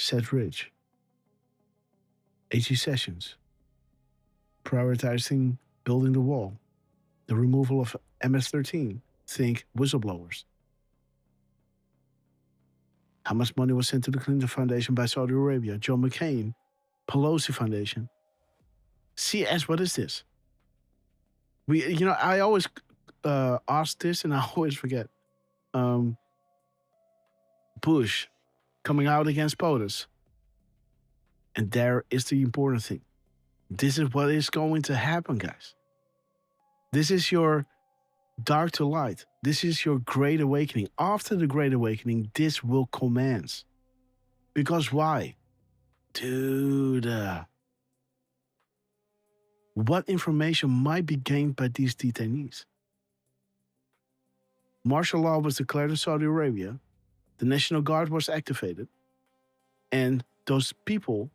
Seth Rich, H.G. Sessions, prioritizing building the wall, the removal of MS-13, think whistleblowers. How much money was sent to the Clinton Foundation by Saudi Arabia, John McCain, Pelosi Foundation? CS, what is this? I always ask this and I always forget. Bush coming out against POTUS. And there is the important thing. This is what is going to happen, guys. This is your dark to light. This is your great awakening. After the great awakening, this will commence. Because why? Dude. What information might be gained by these detainees? Martial law was declared in Saudi Arabia. The National Guard was activated. And those people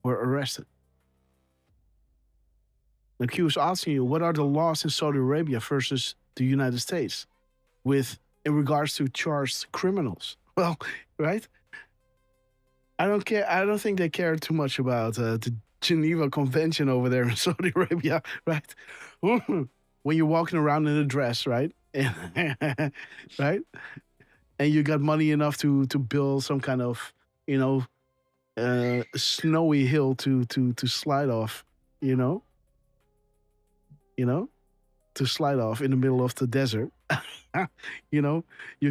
were arrested. Now, Q is asking you, what are the laws in Saudi Arabia versus the United States in regards to charged criminals? Well, right? I don't care. I don't think they care too much about the Geneva Convention over there in Saudi Arabia, right? When you're walking around in a dress, right? Right? And you got money enough to build some kind of, snowy hill to slide off, to slide off in the middle of the desert. You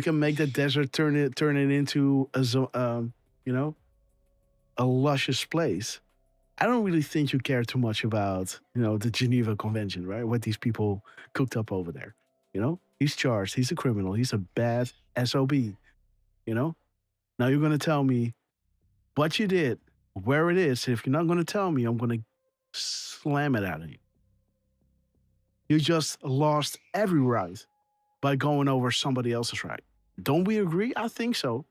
can make that desert turn it into a luscious place. I don't really think you care too much about, the Geneva Convention, right? What these people cooked up over there. He's charged. He's a criminal. He's a bad SOB. Now you're going to tell me what you did, where it is. If you're not going to tell me, I'm going to slam it out of you. You just lost every right by going over somebody else's right. Don't we agree? I think so.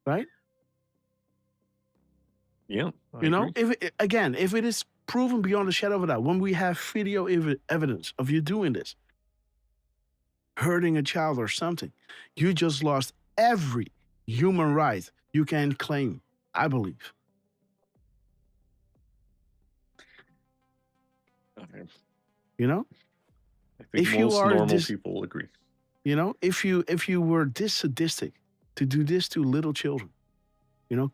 Right? Yeah. If it is proven beyond a shadow of a doubt, when we have video evidence of you doing this, hurting a child or something, you just lost every human right you can claim, I believe. Okay. I think most normal people agree. If you were this sadistic to do this to little children,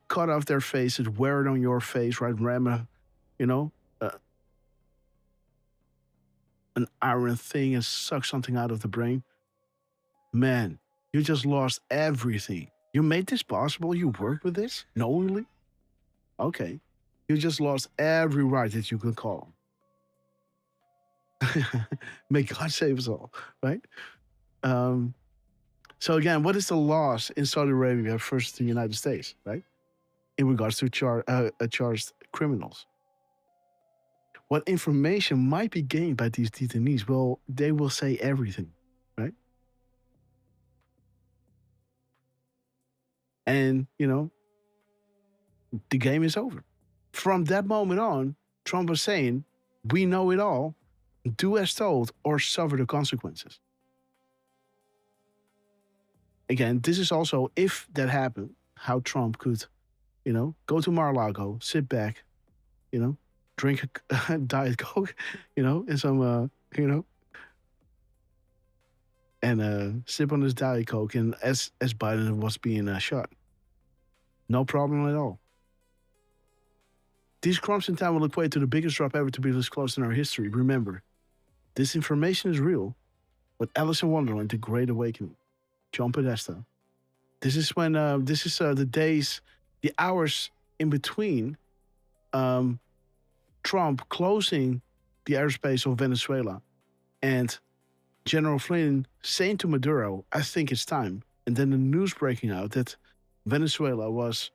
cut off their faces, wear it on your face, right? Ram an iron thing and suck something out of the brain. Man, you just lost everything. You made this possible. You worked with this knowingly. Okay, you just lost every right that you could call. May God save us all, right? So again, what is the loss in Saudi Arabia versus the United States, right? In regards to charged criminals. What information might be gained by these detainees? Well, they will say everything, right? And, the game is over. From that moment on, Trump was saying, we know it all, do as told or suffer the consequences. Again, this is also, if that happened, how Trump could, go to Mar-a-Lago, sit back, drink a Diet Coke, and some, and sip on his Diet Coke, and as Biden was being shot. No problem at all. These crimes in time will equate to the biggest drop ever to be disclosed in our history. Remember, this information is real. With Alice in Wonderland, The Great Awakening, John Podesta. This is when, the days, the hours in between Trump closing the airspace of Venezuela and General Flynn saying to Maduro, I think it's time. And then the news breaking out that Venezuela was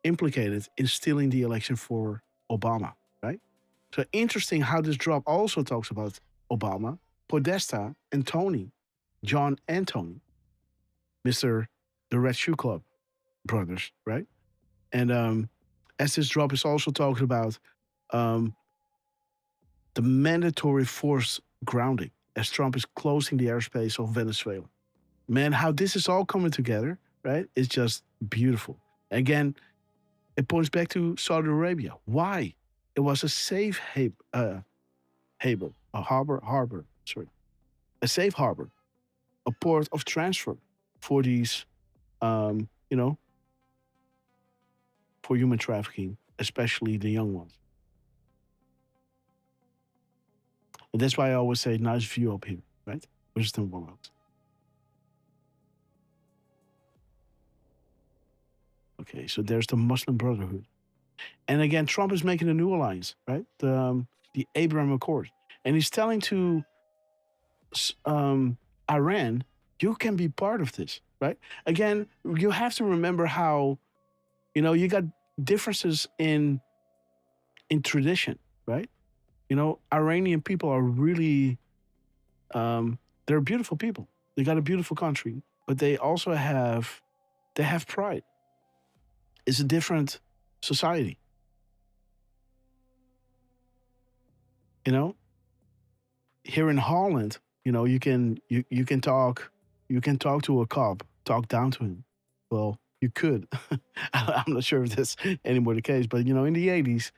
implicated in stealing the election for Obama, right? So interesting how this drop also talks about Obama, Podesta, and Tony, John and Tony, Mr. the Red Shoe Club brothers, right? And as this drop is also talking about the mandatory forced grounding as Trump is closing the airspace of Venezuela. Man, how this is all coming together, right? It's just beautiful. Again, it points back to Saudi Arabia. Why? It was a safe harbor, a safe harbor, a port of transfer for these, for human trafficking, especially the young ones. And that's why I always say, nice view up here, right? Western world. Okay, so there's the Muslim Brotherhood. And again, Trump is making a new alliance, right? The Abraham Accord. And he's telling to Iran, you can be part of this, right? Again, you have to remember how, you got differences in tradition, right? Iranian people are really, they're beautiful people. They got a beautiful country, but they also have pride. It's a different society. Here in Holland, you can talk to a cop, talk down to him. Well, you could. I'm not sure if that's anymore the case, but in the 80s,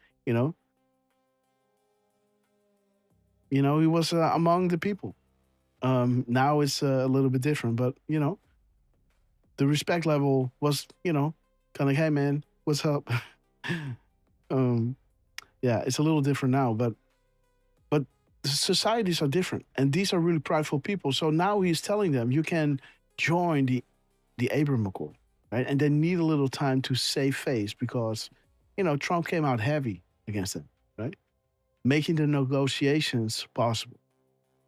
he was among the people. Now it's a little bit different, but the respect level was kind of like, hey man, what's up? Yeah, it's a little different now, but the societies are different, and these are really prideful people. So now he's telling them, you can join the Abraham Accord, right? And they need a little time to save face because, Trump came out heavy against them, right? Making the negotiations possible,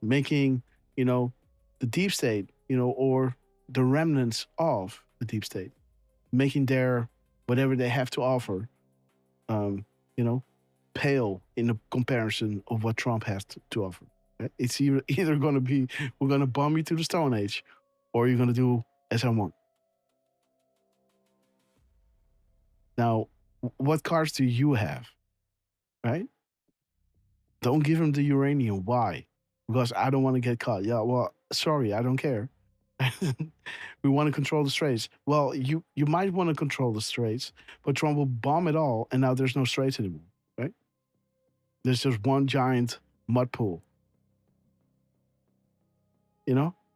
making, the deep state, or the remnants of the deep state, making their whatever they have to offer, pale in the comparison of what Trump has to offer. Right? It's either going to be, we're going to bomb you to the Stone Age, or you're going to do as I want. Now, what cards do you have? Right? Don't give him the uranium. Why? Because I don't want to get caught. Yeah, well, sorry, I don't care. We want to control the straits. Well, you might want to control the straits, but Trump will bomb it all, and now there's no straits anymore, right? There's just one giant mud pool.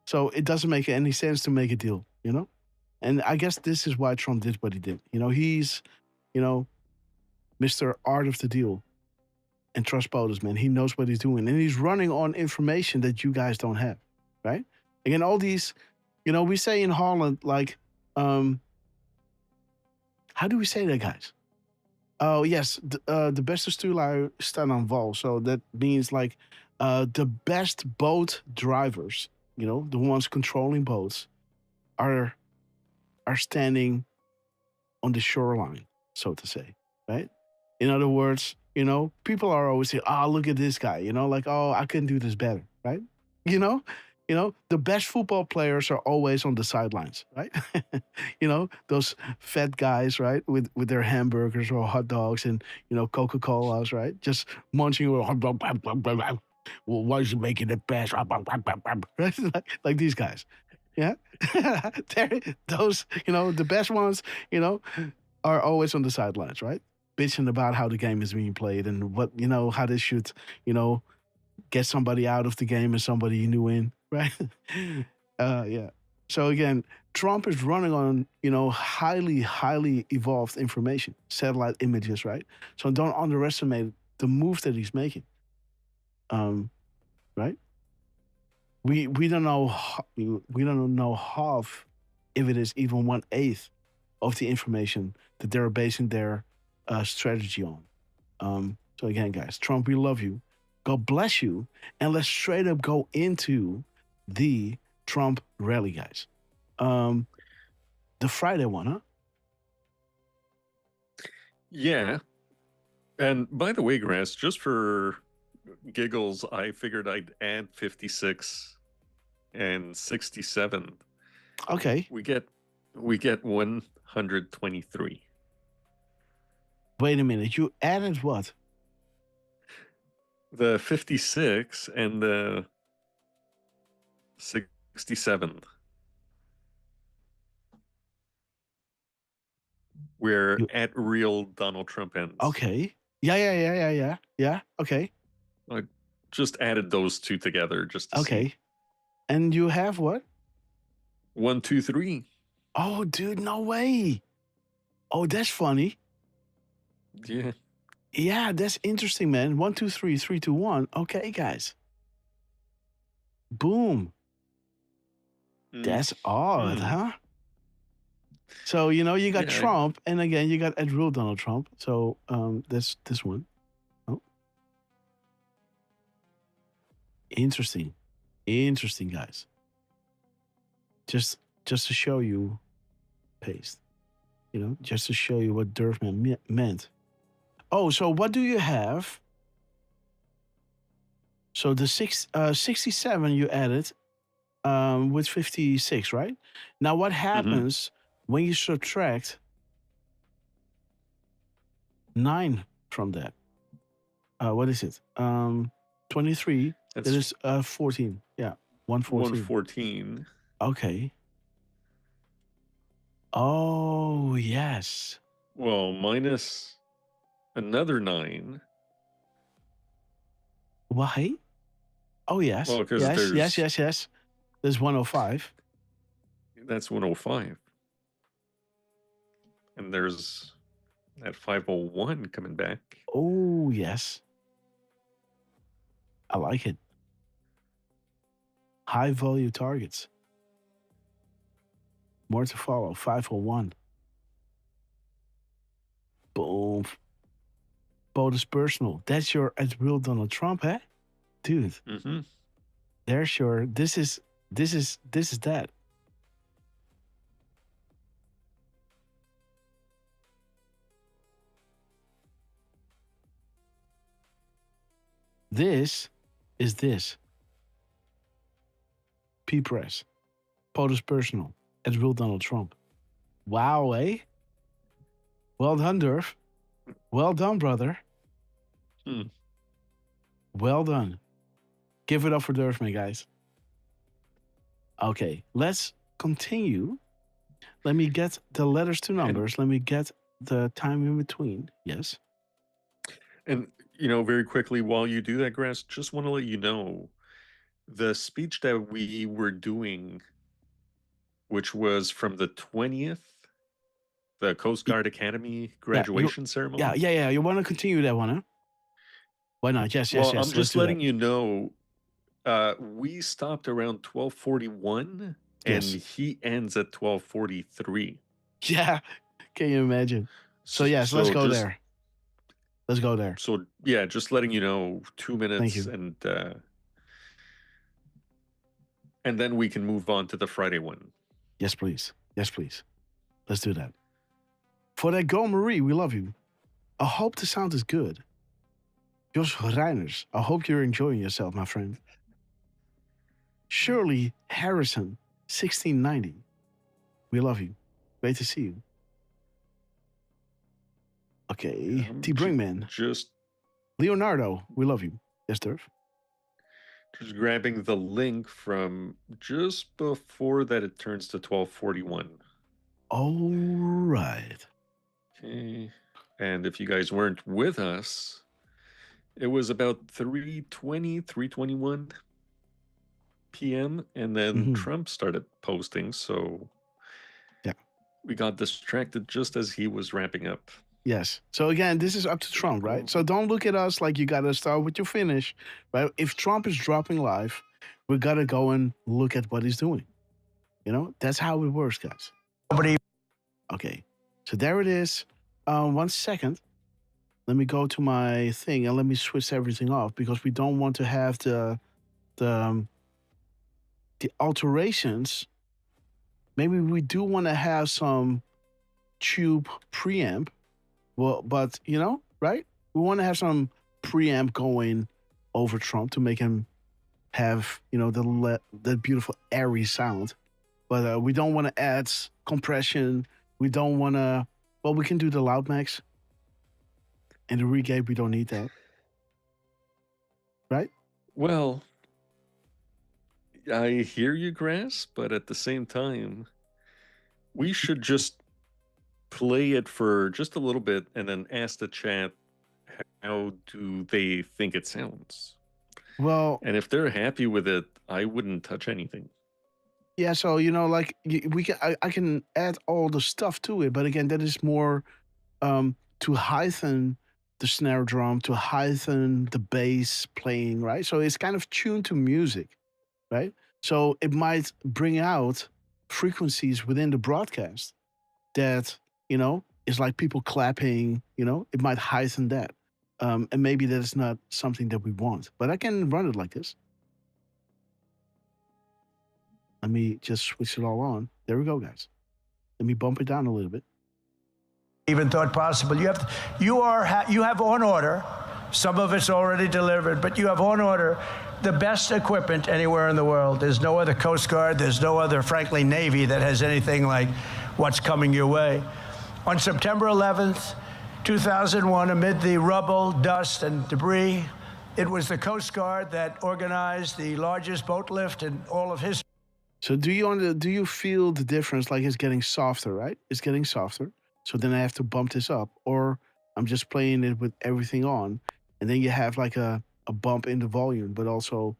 So it doesn't make any sense to make a deal, And I guess this is why Trump did what he did. He's, Mr. Art of the Deal. And trust POTUS, man. He knows what he's doing. And he's running on information that you guys don't have, right? Again, all these, we say in Holland, like, how do we say that, guys? Oh, yes. The beste stuurlui staan aan wal. So that means like the best boat drivers, the ones controlling boats, are standing on the shoreline, so to say, right? In other words, people are always saying, oh, look at this guy, like, oh, I couldn't do this better, right? The best football players are always on the sidelines, right? Those fat guys, right, with their hamburgers or hot dogs and, Coca-Colas, right? Just munching. Well, why is he making it pass? Right? Like these guys. Yeah. Those, the best ones, are always on the sidelines, right? Bitching about how the game is being played and what, how they should, get somebody out of the game and somebody new in, right? Yeah. So again, Trump is running on, highly, highly evolved information, satellite images, right? So don't underestimate the moves that he's making. Right? We don't know half, if it is even 1/8 of the information that they're basing their strategy on. So again, guys, Trump, we love you. God bless you. And let's straight up go into the Trump rally, guys. The Friday one, huh? Yeah. And by the way, Grass, just for giggles, I figured I'd add 56 and 67. Okay. We get 123. Wait a minute. You added what? The 56 and the 67. where at real Donald Trump ends. Okay. Yeah. Okay. I just added those two together just to see. And you have what? 1, 2, 3. Oh, dude, no way. Oh, that's funny. Yeah. Yeah, that's interesting, man. 1, 2, 3, 3, 2, 1. Okay, guys. Boom. That's odd, huh? So, you know, you got Trump, and again, you got at real Donald Trump. So, this one. Oh. Interesting, guys. Just to show you, paste. You know, just to show you what Derf meant. Oh, so what do you have? So the 67 you added with 56, right? Now what happens when you subtract 9 from that? What is it? 23. That is 14. Yeah, 114. 114. Okay. Oh, yes. Well, minus another 9. Why? Oh, yes. Well, yes. There's 105. That's 105. And there's that 501 coming back. Oh, yes. I like it. High value targets. More to follow. 501. Boom. Bonus personal. That's your at real Donald Trump, eh? Dude. There's your this is that. This is this. P-Press. POTUS Personal. At real Donald Trump. Wow, eh? Well done, Derf. Well done, brother. Well done. Give it up for Derf, man, guys. Okay, let's continue. Let me get the letters to numbers. Let me get the time in between. Yes. And, you know, very quickly, while you do that, Grass, just want to let you know, the speech that we were doing, which was from the 20th, the Coast Guard Academy graduation ceremony. Yeah. You want to continue that one, huh? Why not? Yes. I'm just letting you know, we stopped around 12:41, and he ends at 12:43. Yeah. Can you imagine? So yes, let's go there. Let's go there. So yeah, just letting you know, 2 minutes. Thank you. And then we can move on to the Friday one. Yes, please. Let's do that. For that Go Marie, we love you. I hope the sound is good. Jos Reiners, I hope you're enjoying yourself, my friend. Shirley Harrison, 1690. We love you. Great to see you. Okay, T. Brinkman. Just Leonardo, we love you. Yes, Derf. Just grabbing the link from just before that it turns to 12:41. All right. Okay. And if you guys weren't with us, it was about 3:21 p.m. and then Trump started posting, so we got distracted just as he was wrapping up. Yes. So again, this is up to Trump, right? So don't look at us like you got to start with your finish, right? If Trump is dropping live, we got to go and look at what he's doing. You know, that's how it works, guys. Okay. So there it is. 1 second. Let me go to my thing and let me switch everything off because we don't want to have the alterations. Maybe we do want to have some tube preamp. Well, but, you know, right? We want to have some preamp going over Trump to make him have, you know, the beautiful airy sound. But we don't want to add compression. We don't want to, well, we can do the loud max. And the regate, we don't need that. Right? Well, I hear you, Grass, but at the same time, we should just play it for just a little bit and then ask the chat how do they think it sounds. Well, and if they're happy with it, I wouldn't touch anything. Yeah, so like I can add all the stuff to it, but again, that is more to heighten the snare drum, to heighten the bass playing, right? So it's kind of tuned to music, right? So it might bring out frequencies within the broadcast that is like people clapping. It might heighten that, and maybe that is not something that we want. But I can run it like this. Let me just switch it all on. There we go, guys. Let me bump it down a little bit. Even thought possible. You have on order. Some of it's already delivered, but you have on order the best equipment anywhere in the world. There's no other Coast Guard. There's no other, frankly, Navy that has anything like what's coming your way. On September 11th, 2001, amid the rubble, dust, and debris, it was the Coast Guard that organized the largest boat lift in all of history. So do you feel the difference? Like it's getting softer, right? It's getting softer. So then I have to bump this up, or I'm just playing it with everything on, and then you have like a bump in the volume, but also,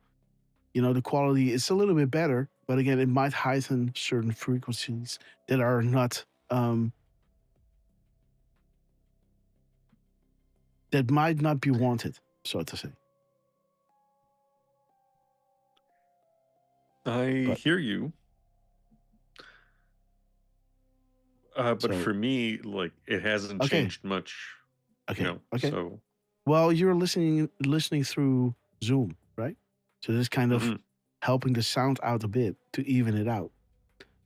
the quality is a little bit better. But again, it might heighten certain frequencies that are not that might not be wanted, so to say. I hear you. But for me, like, it hasn't changed much. Okay. So Well, you're listening through Zoom, right? So this is kind of helping the sound out a bit to even it out.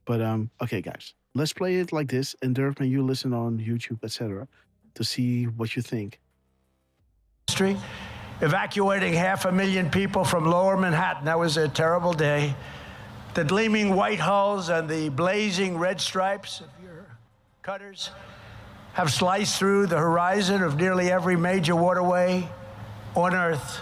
But okay, guys, let's play it like this, and Derf, you listen on YouTube, etc., to see what you think. Evacuating 500,000 people from lower Manhattan. That was a terrible day. The gleaming white hulls and the blazing red stripes of your cutters have sliced through the horizon of nearly every major waterway on Earth.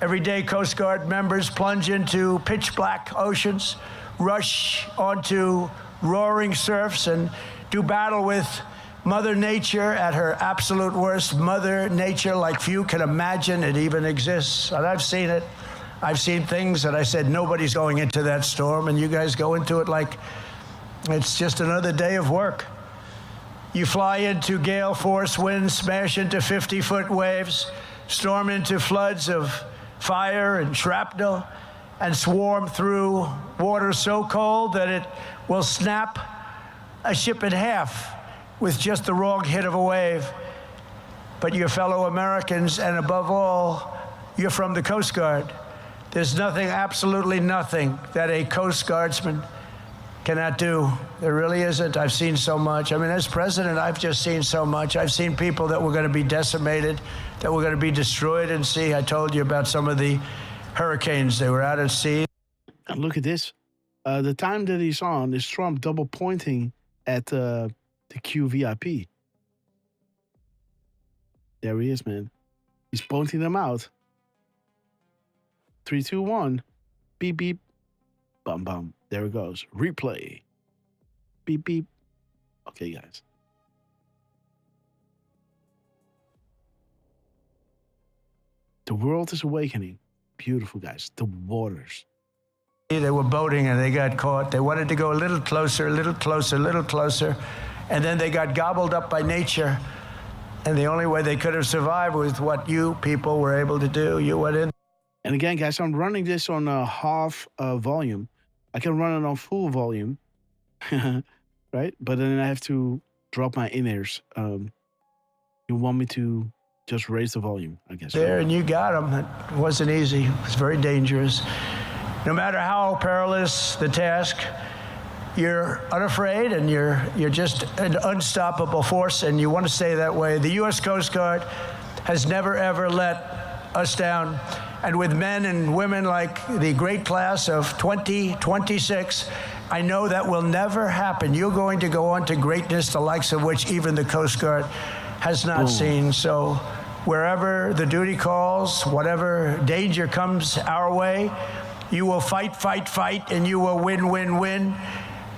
Every day, Coast Guard members plunge into pitch black oceans, rush onto roaring surfs, and do battle with Mother Nature at her absolute worst. Mother Nature like few can imagine it even exists. And I've seen it. I've seen things that I said, nobody's going into that storm, and you guys go into it like it's just another day of work. You fly into gale force winds, smash into 50-foot waves, storm into floods of fire and shrapnel, and swarm through water so cold that it will snap a ship in half with just the wrong hit of a wave. But your fellow Americans, and above all, you're from the Coast Guard. There's nothing, absolutely nothing, that a Coast Guardsman cannot do. There really isn't. I've seen so much. I mean, as president, I've just seen so much. I've seen people that were going to be decimated, that were going to be destroyed at sea. I told you about some of the hurricanes. They were out at sea. And look at this. The time that he's on is Trump double pointing at the QVIP. There he is, man. He's pointing them out. 3, 2, 1. Beep, beep. Bum, bum. There it goes. Replay. Beep, beep. Okay, guys. The world is awakening. Beautiful, guys. The waters. They were boating and they got caught. They wanted to go a little closer, a little closer, a little closer. And then they got gobbled up by nature. And the only way they could have survived was what you people were able to do. You went in. And again, guys, I'm running this on half volume. I can run it on full volume, right? But then I have to drop my in-ears. You want me to just raise the volume, I guess. There, and you got them. It wasn't easy. It was very dangerous. No matter how perilous the task, you're unafraid and you're just an unstoppable force, and you want to stay that way. The U.S. Coast Guard has never, ever let us down. And with men and women like the great class of 2026, I know that will never happen. You're going to go on to greatness, the likes of which even the Coast Guard has not seen. So wherever the duty calls, whatever danger comes our way, you will fight, fight, fight, and you will win, win, win.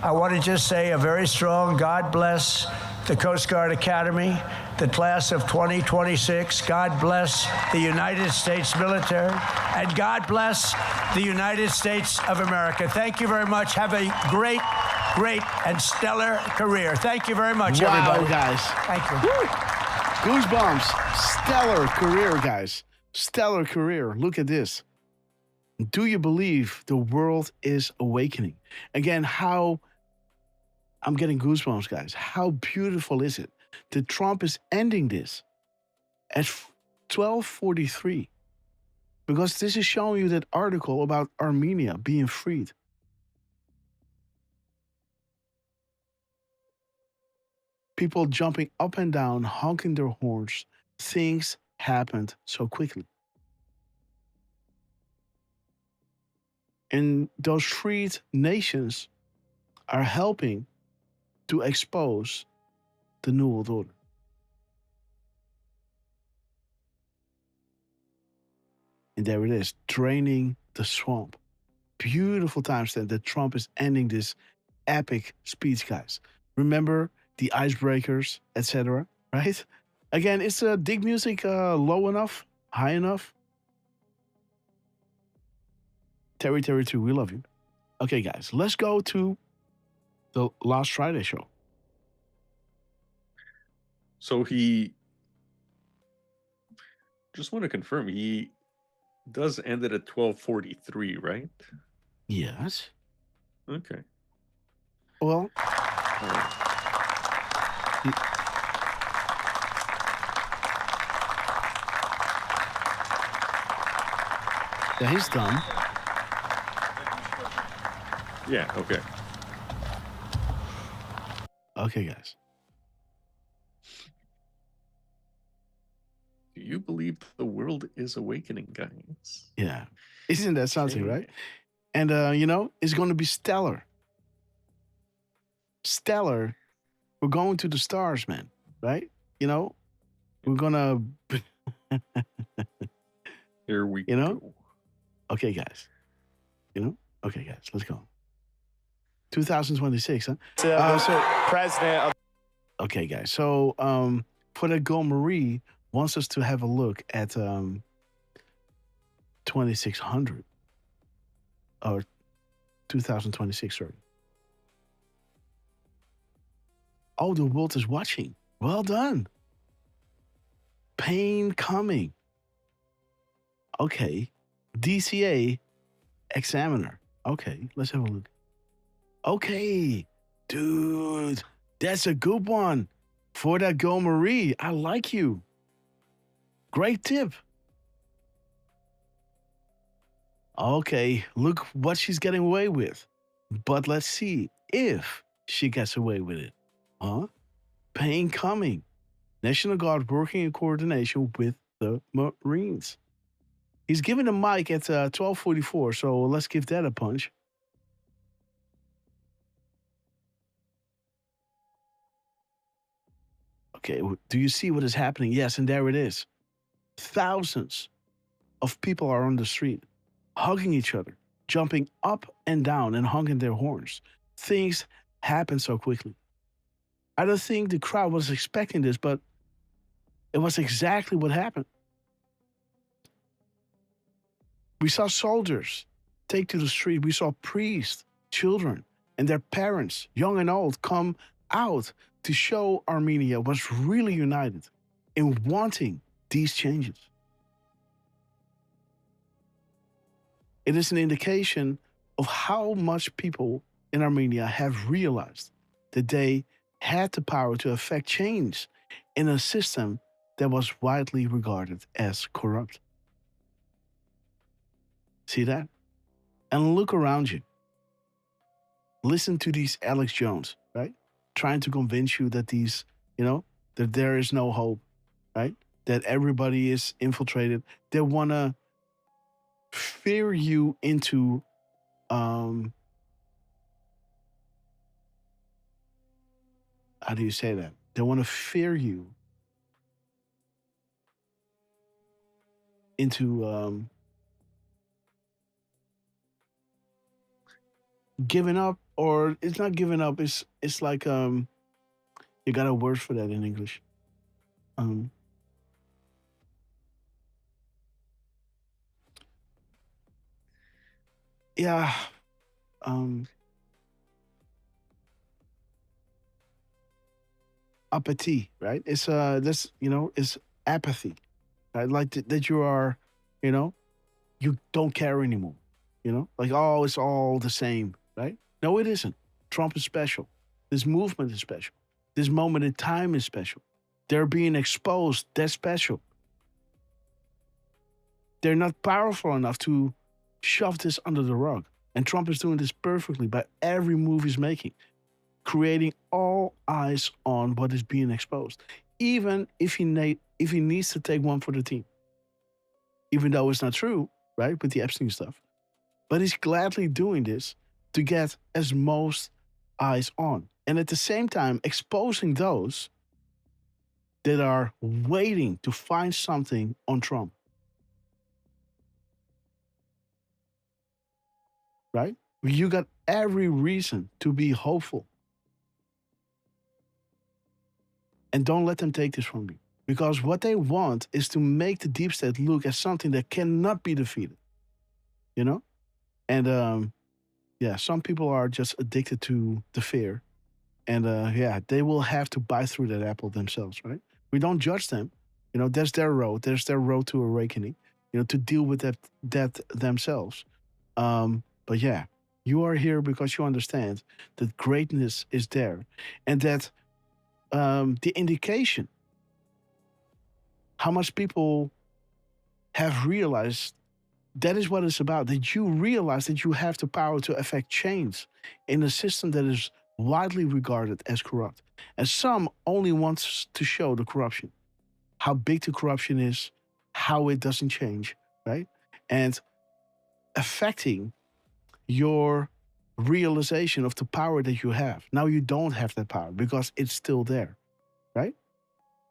I want to just say a very strong God bless the Coast Guard Academy, the class of 2026. God bless the United States military, and God bless the United States of America. Thank you very much. Have a great, great, and stellar career. Thank you very much, everybody. Wow, guys. Thank you. Goosebumps. Stellar career, guys. Stellar career. Look at this. Do you believe the world is awakening? Again, I'm getting goosebumps, guys. How beautiful is it that Trump is ending this at 12:43? Because this is showing you that article about Armenia being freed. People jumping up and down, honking their horns. Things happened so quickly. And those freed nations are helping to expose the New World Order. And there it is, draining the swamp. Beautiful timestamp that Trump is ending this epic speech, guys. Remember the icebreakers, etc., right? Again, is the dig music low enough, high enough? Terry 2, we love you. Okay, guys, let's go to the last Friday show. So just want to confirm, he does end it at 12:43, right? Yes. Okay. Well, yeah, he's done. Yeah, okay. Okay, guys. Do you believe the world is awakening, guys? Yeah. Isn't that something, right? And, it's going to be stellar. Stellar. We're going to the stars, man, right? We're going to... Here we go. Okay, guys. Okay, guys, let's go. 2026, huh? President of... Okay, guys. So, for that goal, Marie wants us to have a look at 2600 or 2026, sorry. Oh, the world is watching. Well done. Pain coming. Okay. DCA Examiner. Okay, let's have a look. Okay, dude, that's a good one for that Go Marie. I like you. Great tip. Okay, look what she's getting away with. But let's see if she gets away with it. Huh? Pain coming. National Guard working in coordination with the Marines. He's giving the mic at 12:44, so let's give that a punch. Okay, do you see what is happening? Yes, and there it is. Thousands of people are on the street, hugging each other, jumping up and down and honking their horns. Things happen so quickly. I don't think the crowd was expecting this, but it was exactly what happened. We saw soldiers take to the street. We saw priests, children, and their parents, young and old, come out to show Armenia was really united in wanting these changes. It is an indication of how much people in Armenia have realized that they had the power to affect change in a system that was widely regarded as corrupt. See that? And look around you. Listen to these Alex Jones, right? Trying to convince you that that there is no hope, right? That everybody is infiltrated. They want to fear you into how do you say that? They want to fear you into giving up, or it's not giving up, it's like You got a word for that in English. Yeah. Apathy, right? It's this, it's apathy, right? Like that you are, you know, you don't care anymore. Like, oh, it's all the same, right? No, it isn't. Trump is special. This movement is special. This moment in time is special. They're being exposed. They're special. They're not powerful enough to shove this under the rug. And Trump is doing this perfectly by every move he's making, creating all eyes on what is being exposed, even if he needs to take one for the team. Even though it's not true, right, with the Epstein stuff. But he's gladly doing this to get as most eyes on. And at the same time, exposing those that are waiting to find something on Trump. Right? You got every reason to be hopeful. And don't let them take this from you. Because what they want is to make the deep state look as something that cannot be defeated. And yeah, some people are just addicted to the fear. And yeah, they will have to bite through that apple themselves, right? We don't judge them. That's their road. There's their road to awakening, to deal with that themselves. But yeah, you are here because you understand that greatness is there. And that the indication how much people have realized that is what it's about, that you realize that you have the power to affect change in a system that is widely regarded as corrupt. And some only want to show the corruption, how big the corruption is, how it doesn't change, right? And affecting your realization of the power that you have. Now you don't have that power because it's still there, right?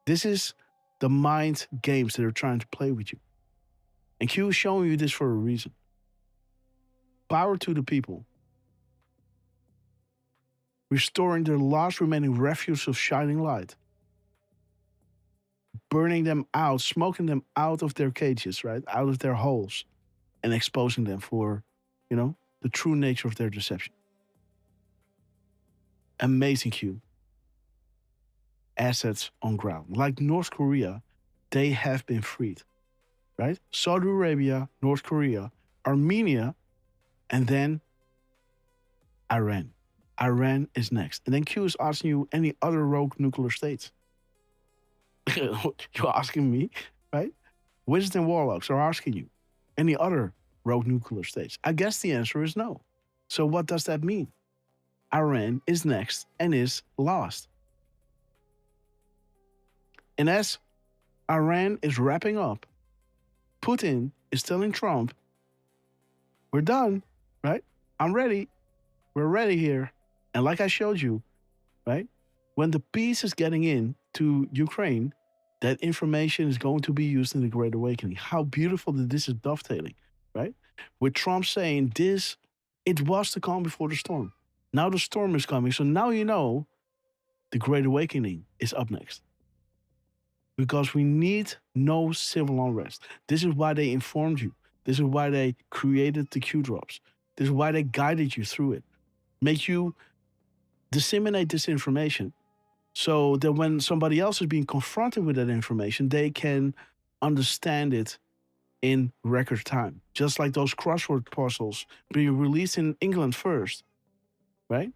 This is the mind games that are trying to play with you. And Q is showing you this for a reason. Power to the people. Restoring their last remaining refuge of shining light. Burning them out, smoking them out of their cages, right? Out of their holes. And exposing them for, the true nature of their deception. Amazing Q. Assets on ground. Like North Korea, they have been freed. Right? Saudi Arabia, North Korea, Armenia, and then Iran. Iran is next. And then Q is asking you any other rogue nuclear states. You're asking me, right? Wizards and Warlocks are asking you any other rogue nuclear states. I guess the answer is no. So what does that mean? Iran is next and is lost. And as Iran is wrapping up, Putin is telling Trump, we're done, right? I'm ready. We're ready here. And like I showed you, right? When the peace is getting in to Ukraine, that information is going to be used in the Great Awakening. How beautiful that this is dovetailing, right? With Trump saying this, it was the calm before the storm. Now the storm is coming. So now you know the Great Awakening is up next. Because we need no civil unrest. This is why they informed you. This is why they created the Q drops. This is why they guided you through it. Make you disseminate this information so that when somebody else is being confronted with that information, they can understand it in record time. Just like those crossword puzzles being released in England first, right?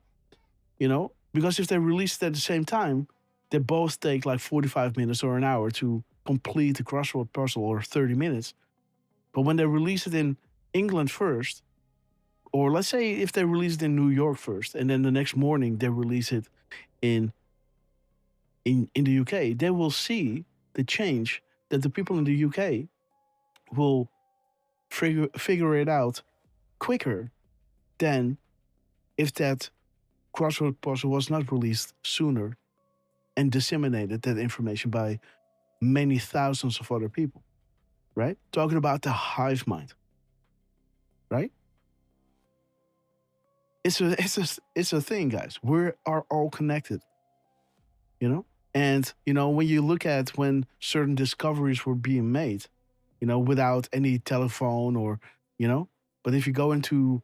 Because if they release it at the same time, they both take like 45 minutes or an hour to complete the crossword puzzle, or 30 minutes. But when they release it in England first, or let's say if they release it in New York first, and then the next morning they release it in the UK, they will see the change that the people in the UK will figure it out quicker than if that crossword puzzle was not released sooner and disseminated that information by many thousands of other people, right? Talking about the hive mind, right? It's a thing, guys. We are all connected. you know? And, when you look at when certain discoveries were being made, without any telephone or, but if you go into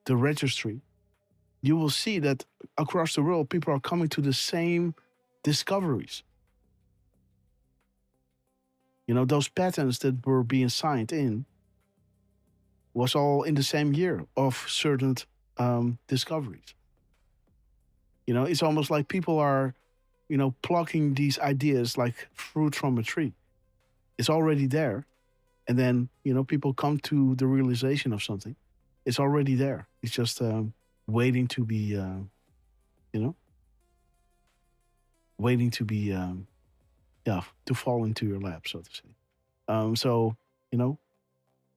the registry, you will see that across the world, people are coming to the same discoveries. Those patents that were being signed in was all in the same year of certain discoveries. It's almost like people are, plucking these ideas like fruit from a tree. It's already there. And then, people come to the realization of something. It's already there. It's just waiting to be, waiting to be, to fall into your lap, so to say. So,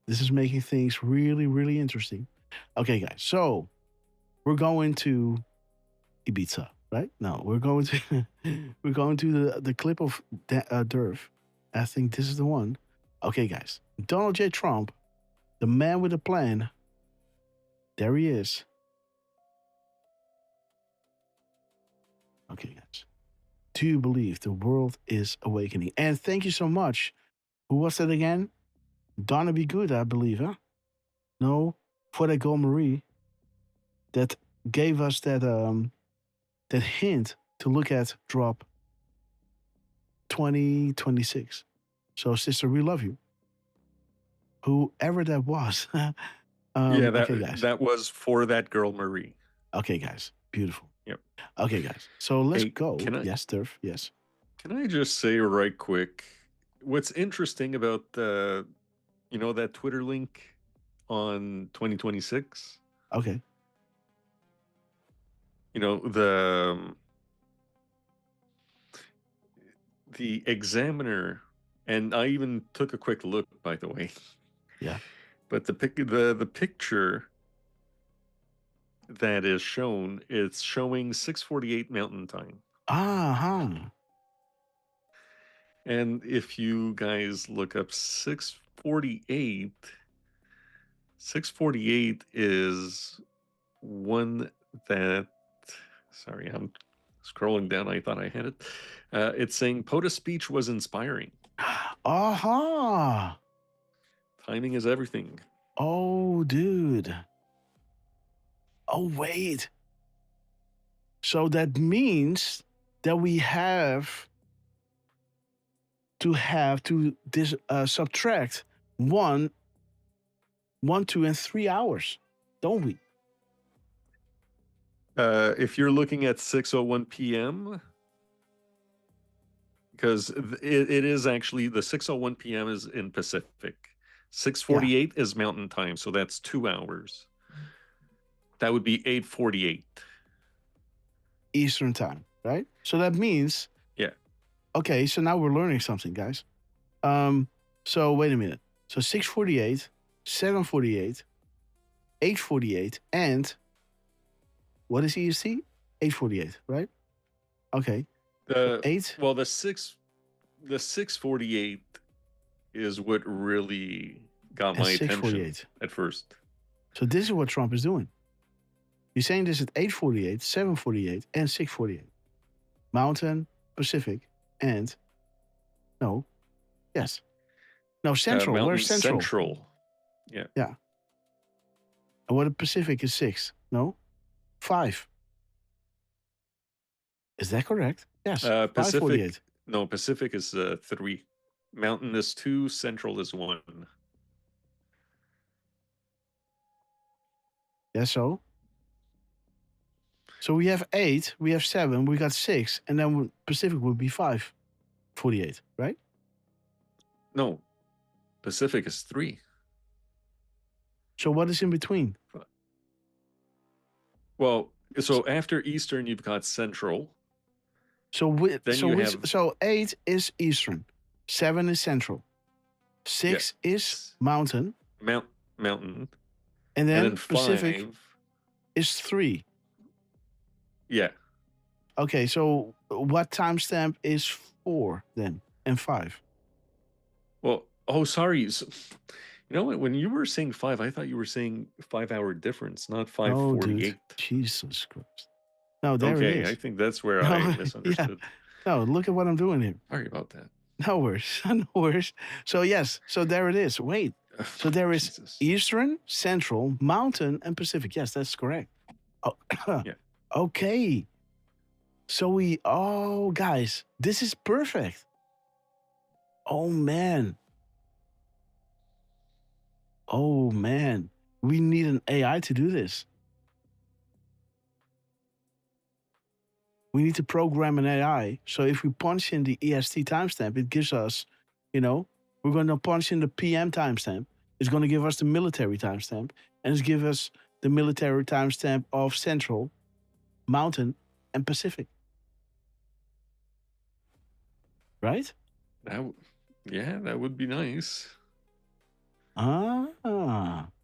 this is making things really, really interesting. Okay, guys. So we're going to Ibiza, right? No, we're going to the clip of Derf. I think this is the one. Okay, guys. Donald J. Trump, the man with a plan. There he is. Okay, guys. Do you believe the world is awakening? And thank you so much. Who was that again? Donna Be Good, I believe, huh? No, for that girl Marie that gave us that hint to look at drop 2026. So, sister, we love you. Whoever that was. Okay, guys. that was for that girl Marie. Okay, guys. Beautiful. Yep. Okay, guys. So let's go. Yes, Derf. Yes. Can I just say right quick, what's interesting about that Twitter link on 2026? Okay. The Examiner, and I even took a quick look, by the way. Yeah. But the picture that is shown, it's showing 6:48 Mountain Time. And if you guys look up 6:48, 6:48 is one that, sorry, I'm scrolling down. I thought I had it. It's saying POTUS speech was inspiring. Timing is everything. Oh, dude. Oh, wait. So that means that we have to subtract 1, 2, and 3 hours, don't we? If you're looking at 6:01 p.m., because it is actually the 6:01 p.m. is in Pacific. 6:48 is Mountain Time, so that's 2 hours. That would be 8:48 Eastern Time, right? So that means, okay, so now we're learning something, guys. So wait a minute. So 6:48, 7:48, 8:48, and what is EST? 8:48, right? Okay. The 8. Well, the 6:48 is what really got my attention at first. So this is what Trump is doing. He's saying this at 8:48, 7:48, and 6:48. Mountain, Pacific, and Central. Where's Central? Central. Yeah. Yeah. And what the Pacific is 6? No, 5. Is that correct? Yes. Pacific. 5:48. No, Pacific is 3. Mountain is 2. Central is 1. Yeah. So we have 8, we have 7, we got 6, and then Pacific would be 5:48, right? No, Pacific is 3. So what is in between? Well, so after Eastern, you've got Central. So 8 is Eastern, 7 is Central, 6 is Mountain. Mountain. And then 5 Pacific is 3. Yeah. Okay, so what timestamp is 4 then, and 5? Well, sorry. So, you know what? When you were saying 5, I thought you were saying 5-hour difference, not 5:48. Jesus Christ. No, there it Okay, is. I think that's where I misunderstood. No, look at what I'm doing here. Sorry about that. No worries. No worries. So, yes. So, there it is. Wait. So, there is Jesus. Eastern, Central, Mountain, and Pacific. Yes, that's correct. Oh, Yeah. okay. So, guys, this is perfect. Oh, man. Oh, man. We need an AI to do this. We need to program an AI. So if we punch in the EST timestamp, it gives us, we're going to punch in the PM timestamp. It's going to give us the military timestamp. And it's give us the military timestamp of Central, Mountain, and Pacific. Right? That would be nice.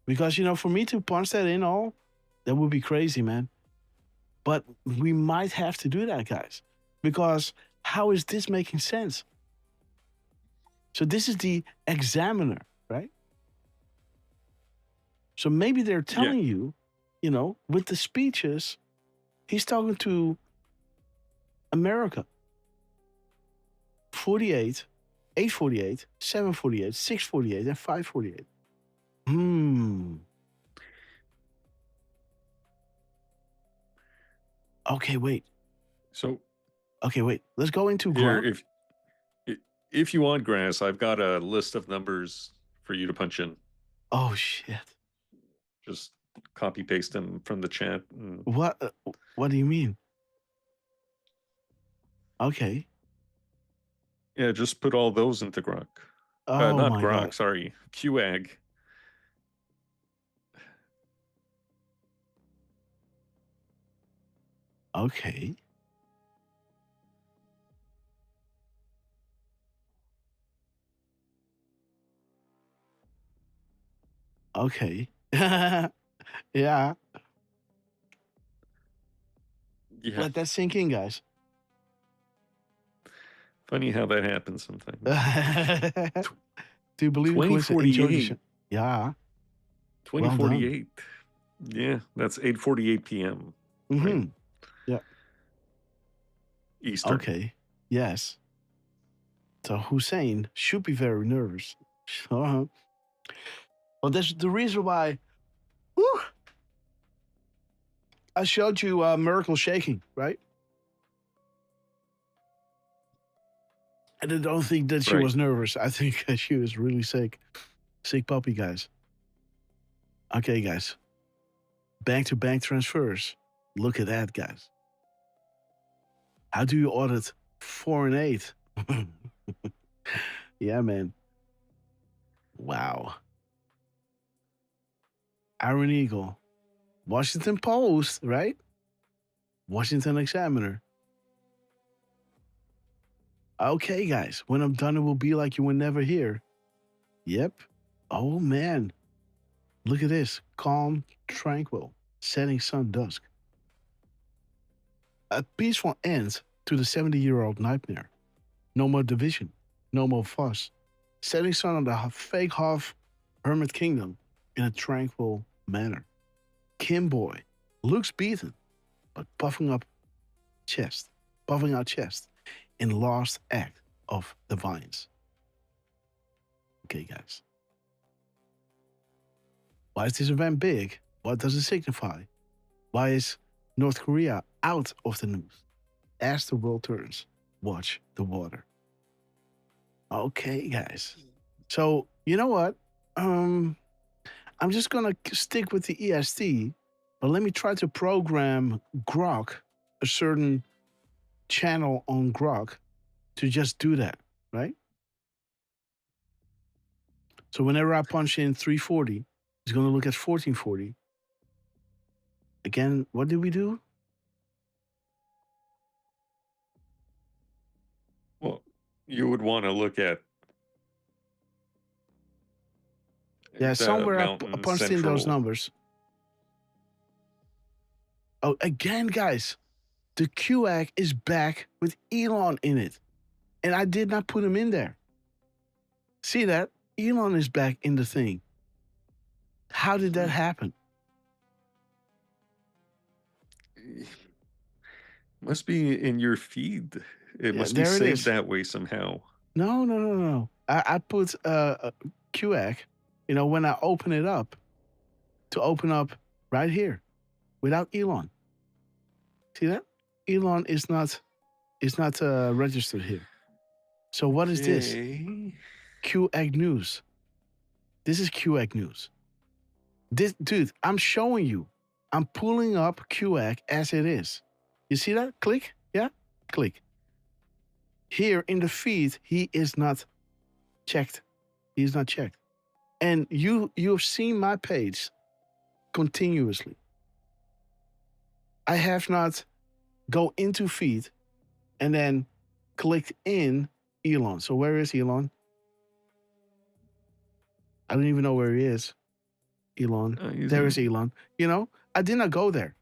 Because, for me to punch that in all, that would be crazy, man. But we might have to do that, guys. Because how is this making sense? So this is the examiner, right? So maybe they're telling you, with the speeches, he's talking to America. 48, 848, 748, 648, and 548. Okay, wait. So. Okay, wait. Let's go into here. Grok. If you want, Grass, I've got a list of numbers for you to punch in. Oh shit! Just copy paste them from the chat. What do you mean? Okay. Yeah, just put all those into Grok. Oh not my Grok, God. sorry. QAG. Okay. Okay. Yeah. Let that sink in, guys. Funny how that happens sometimes. Do you believe 2048? Yeah. 2048. Yeah, that's 8:48 p.m. Right? Yeah. Eastern. Okay. Yes. So Hussein should be very nervous. Well, that's the reason why I showed you Miracle shaking, right? And I don't think that she was nervous. I think she was really sick. Sick puppy, guys. Okay, guys. Bank-to-bank transfers. Look at that, guys. How do you audit 4 and 8? Yeah, man. Wow. Iron Eagle. Washington Post, right? Washington Examiner. Okay, guys. When I'm done, it will be like you were never here. Yep. Oh, man. Look at this. Calm, tranquil, setting sun dusk. A peaceful end to the 70-year-old nightmare. No more division. No more fuss. Setting sun on the fake half hermit kingdom in a tranquil manner. Kimboy looks beaten, but puffing out chest in last act of the vines. Okay, guys. Why is this event big? What does it signify? Why is North Korea out of the news? As the world turns, watch the water. Okay, guys. So, you know what? I'm just going to stick with the EST, but let me try to program Grok, a certain channel on Grok, to just do that, right? So whenever I punch in 340, it's going to look at 1440. Again, what did we do? Well, you would want to look at somewhere I punched in those numbers. Oh, again, guys, the QAG is back with Elon in it. And I did not put him in there. See that? Elon is back in the thing. How did that happen? Must be in your feed. It Yeah, must be there it saved is. that way somehow. No. I put QX, when I open it up, to open up right here without Elon. See that? Elon is not registered here. So what is this? Okay. QX News. This is QX News. This dude, I'm showing you. I'm pulling up QX as it is. You see that? Click. Yeah? Click. Here in the feed, he is not checked. He's not checked. And you've seen my page continuously. I have not go into feed and then clicked in Elon. So where is Elon? I don't even know where he is. Elon. There is Elon. I did not go there.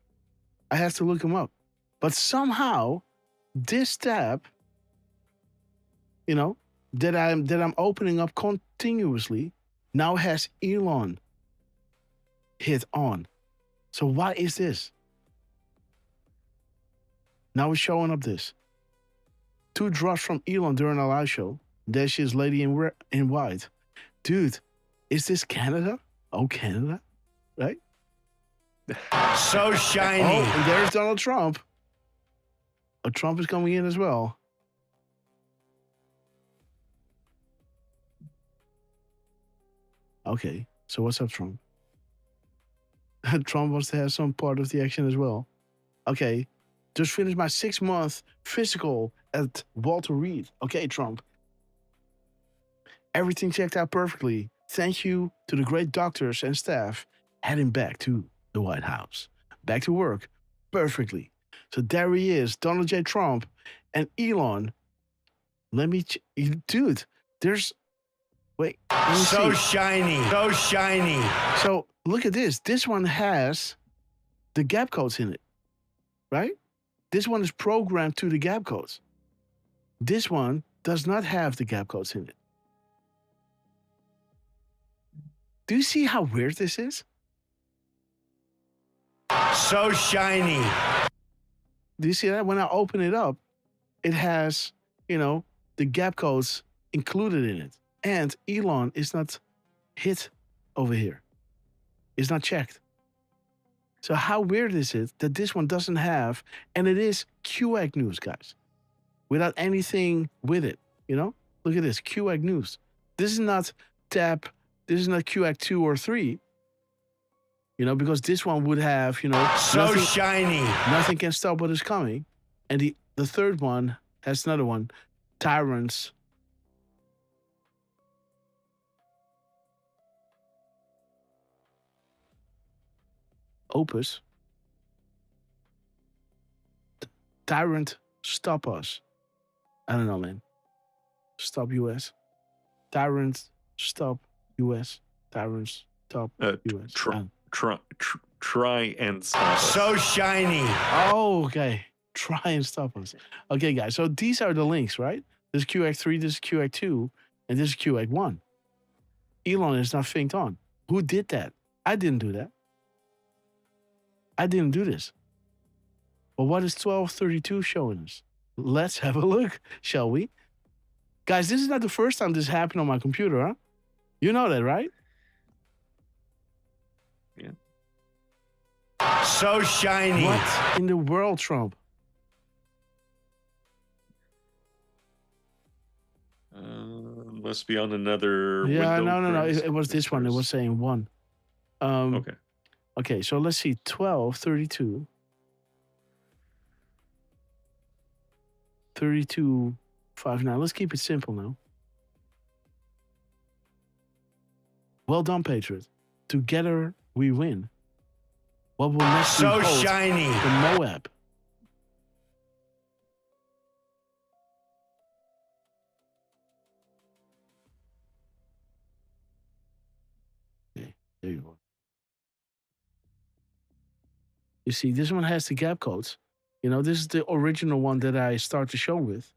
I have to look him up. But somehow, this tab, that I'm opening up continuously, now has Elon hit on. So what is this? Now it's showing up this. 2 drops from Elon during a live show. There she is, lady in white. Dude, is this Canada? Oh, Canada, right? So shiny. Oh, and there's Donald Trump. Oh, Trump is coming in as well. Okay, so what's up, Trump? Trump wants to have some part of the action as well. Okay, just finished my 6-month physical at Walter Reed. Okay, Trump. Everything checked out perfectly. Thank you to the great doctors and staff. Heading back to the White House. Back to work perfectly. So there he is, Donald J. Trump and Elon. Let me, dude, there's, wait. So shiny. So shiny. So look at this. This one has the gap codes in it, right? This one is programmed to the gap codes. This one does not have the gap codes in it. Do you see how weird this is? So shiny. Do you see that? When I open it up, it has, the gap codes included in it. And Elon is not hit over here. It's not checked. So how weird is it that this one doesn't have, and it is QX News, guys, without anything with it, Look at this, QX News. This is not tab, this is not QX 2 or 3, because this one would have, so nothing, shiny. Nothing can stop what is coming. And the third one has another one, Tyrants. Opus. Tyrant, stop us. I don't know, man. Stop US. Tyrant, stop US. Tyrants, stop US. Try and stop us. So shiny. Oh, okay. Try and stop us. Okay, guys. So these are the links, right? This is QX3, this is QX2, and this is QX1. Elon is not synced on. Who did that? I didn't do that. I didn't do this. But what is 1232 showing us? Let's have a look, shall we? Guys, this is not the first time this happened on my computer, huh? You know that, right? Yeah. So shiny. What in the world, Trump? Must be on another Yeah, window. no. It was this one. It was saying 1. Okay. Okay, so let's see. 1232. 3259. Let's keep it simple now. Well done, Patriot. Together we win. What will next so be shiny. The Moab. Okay, there you go. You see, this one has the gap codes. This is the original one that I start the show with.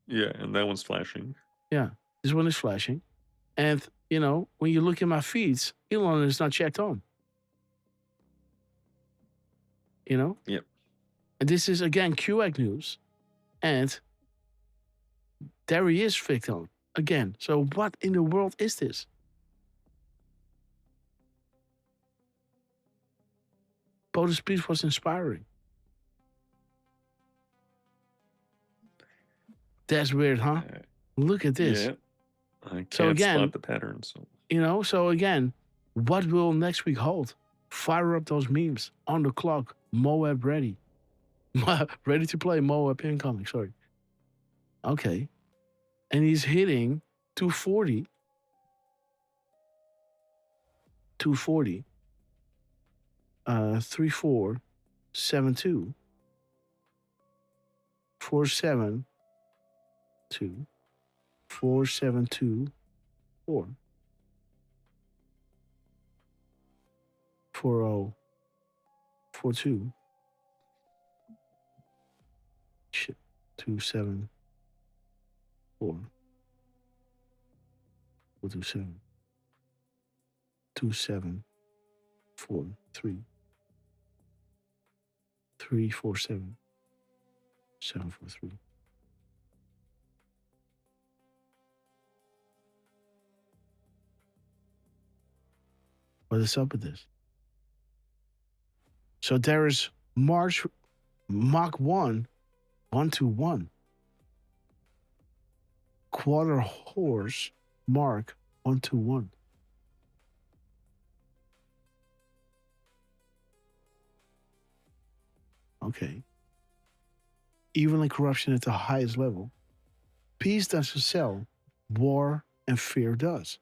Yeah, and that one's flashing. Yeah, this one is flashing. And, when you look at my feeds, Elon is not checked on. Yep. And this is, again, QAC News. And there he is, Victor, again. So what in the world is this? Bo's speech was inspiring. That's weird, huh? Look at this. Yeah. I can't So again, spot the pattern. So so again, what will next week hold? Fire up those memes on the clock. Moab ready. Ready to play. Moab incoming. Sorry. Okay. And he's hitting 240. 240. 3472. 472. 4724. 4042. Shit. 274. 427. 2743. 347. 743. What is up with this? So there is March Mach 1, 121. Quarter horse Mark 121. Okay. Evil and corruption at the highest level. Peace doesn't sell. War and fear does.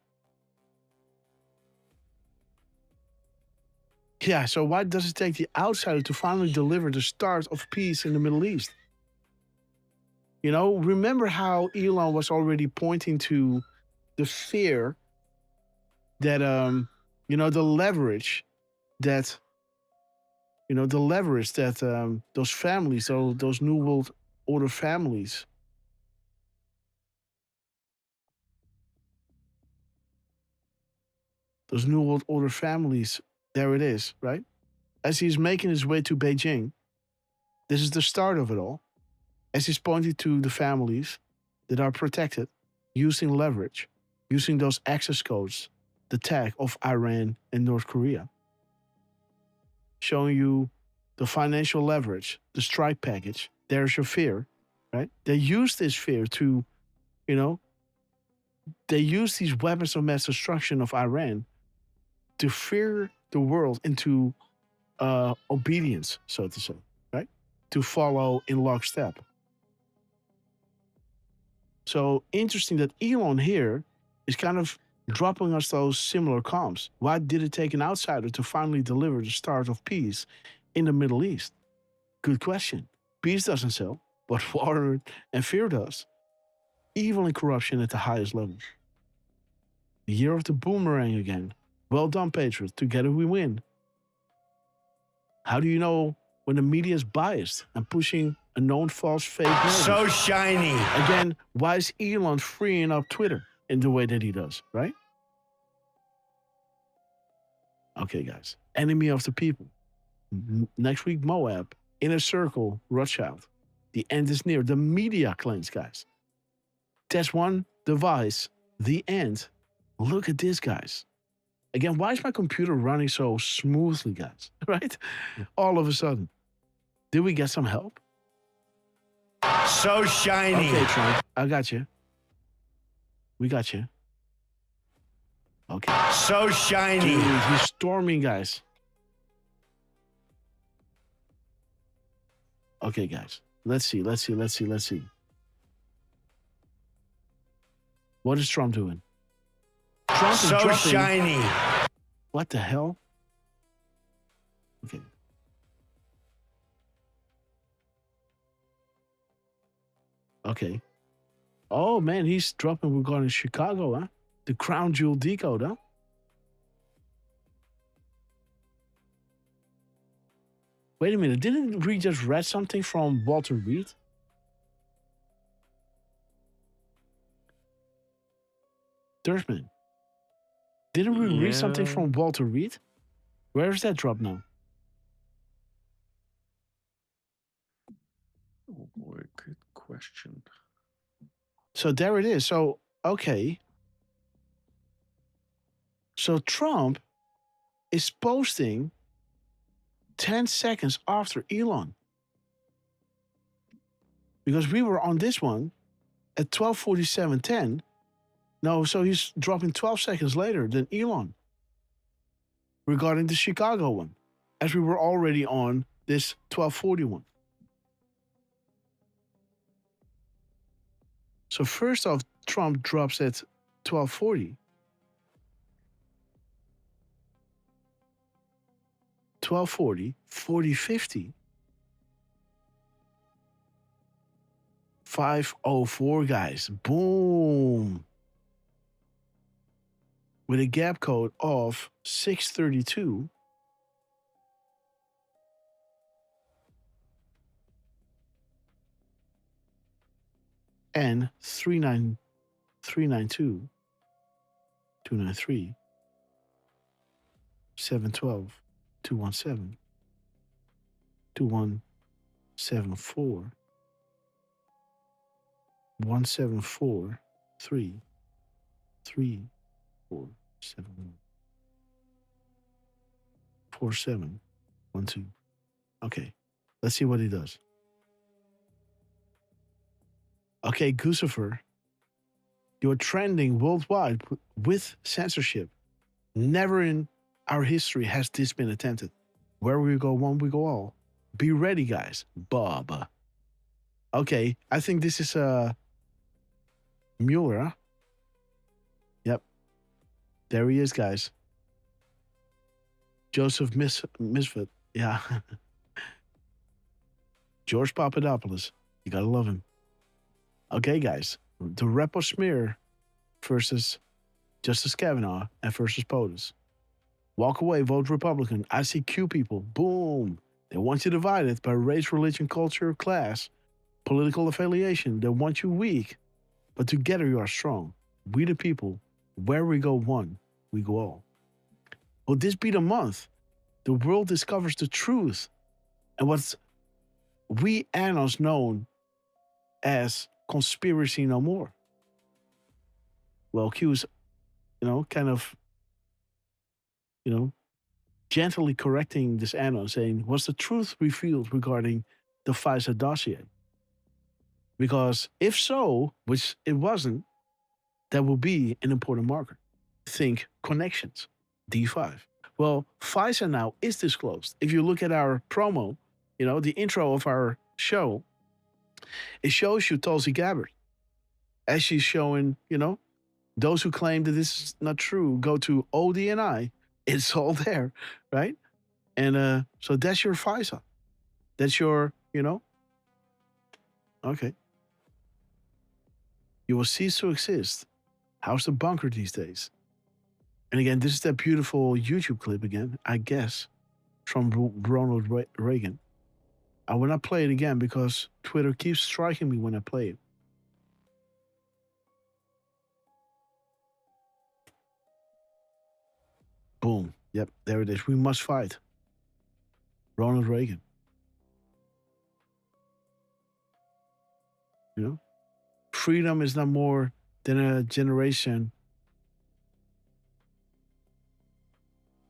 Yeah, so why does it take the outsider to finally deliver the start of peace in the Middle East? You know, remember how Elon was already pointing to the fear that, the leverage that, those families, those New World Order families, there it is, right? As he's making his way to Beijing, this is the start of it all. As he's pointing to the families that are protected, using leverage, using those access codes, the tag of Iran and North Korea. Showing you the financial leverage, the strike package. There's your fear, right? They use this fear to, they use these weapons of mass destruction of Iran to fear the world into obedience, so to say, right? To follow in lockstep. So interesting that Elon here is kind of dropping us those similar comms. Why did it take an outsider to finally deliver the start of peace in the Middle East? Good question. Peace doesn't sell, but war and fear does. Evil and corruption at the highest level. The year of the boomerang again. Well done, Patriots. Together we win. How do you know when the media is biased and pushing a known false fake narrative? So shiny. Again, why is Elon freeing up Twitter in the way that he does, right? Okay, guys. Enemy of the people. Next week, Moab. Inner Circle, Rothschild. The end is near. The media claims, guys. Test one device. The end. Look at this, guys. Again, why is my computer running so smoothly, guys? Right? All of a sudden. Did we get some help? So shiny. Okay, Trump. I got you. We got you. Okay. So shiny. Dude, he's storming, guys. Okay, guys. Let's see. What is Trump doing? Trump is so dropping. shiny. What the hell? Okay. Okay. Oh, man, he's dropping regarding Chicago, huh? The crown jewel Decode, huh? Wait a minute. Didn't we just read something from Walter Reed? Derfman. Didn't we read something from Walter Reed? Where is that drop now? question. So there it is. So, okay. So Trump is posting 10 seconds after Elon. Because we were on this one at 12:47:10. No, so he's dropping 12 seconds later than Elon regarding the Chicago one, as we were already on this 12:41. So first off, Trump drops at 12:40. 12:40, 40:50. 5:04, guys. Boom. With a gap code of 632. And 392, 293, 712, 217, 2174, 174, 3, 3, 4, 7, 4, 7, 1, 2. Okay, let's see what he does. Okay, Grasshopper, you're trending worldwide with censorship. Never in our history has this been attempted. Where we go one, we go all. Be ready, guys. Bob. Okay, I think this is Mueller, huh? Yep. There he is, guys. Joseph Misfit. Yeah. George Papadopoulos. You gotta love him. Okay, guys. The Repo Smear versus Justice Kavanaugh and versus POTUS. Walk away, vote Republican. I see Q people. Boom. They want you divided by race, religion, culture, class, political affiliation. They want you weak, but together you are strong. We the people, where we go one, we go all. Will this be the month the world discovers the truth and what's we annals known as conspiracy no more? Well, Q's, kind of, gently correcting this anno, saying, was the truth revealed regarding the FISA dossier? Because if so, which it wasn't, that will be an important marker. Think connections, D5. Well, FISA now is disclosed. If you look at our promo, the intro of our show, it shows you Tulsi Gabbard as she's showing, those who claim that this is not true, go to ODNI. It's all there, right? And so that's your FISA. That's your, okay. You will cease to exist. How's the bunker these days? And again, this is that beautiful YouTube clip again, I guess, from Ronald Reagan. I will not play it again because Twitter keeps striking me when I play it. Boom. Yep, there it is. We must fight. Ronald Reagan. Freedom is not more than a generation.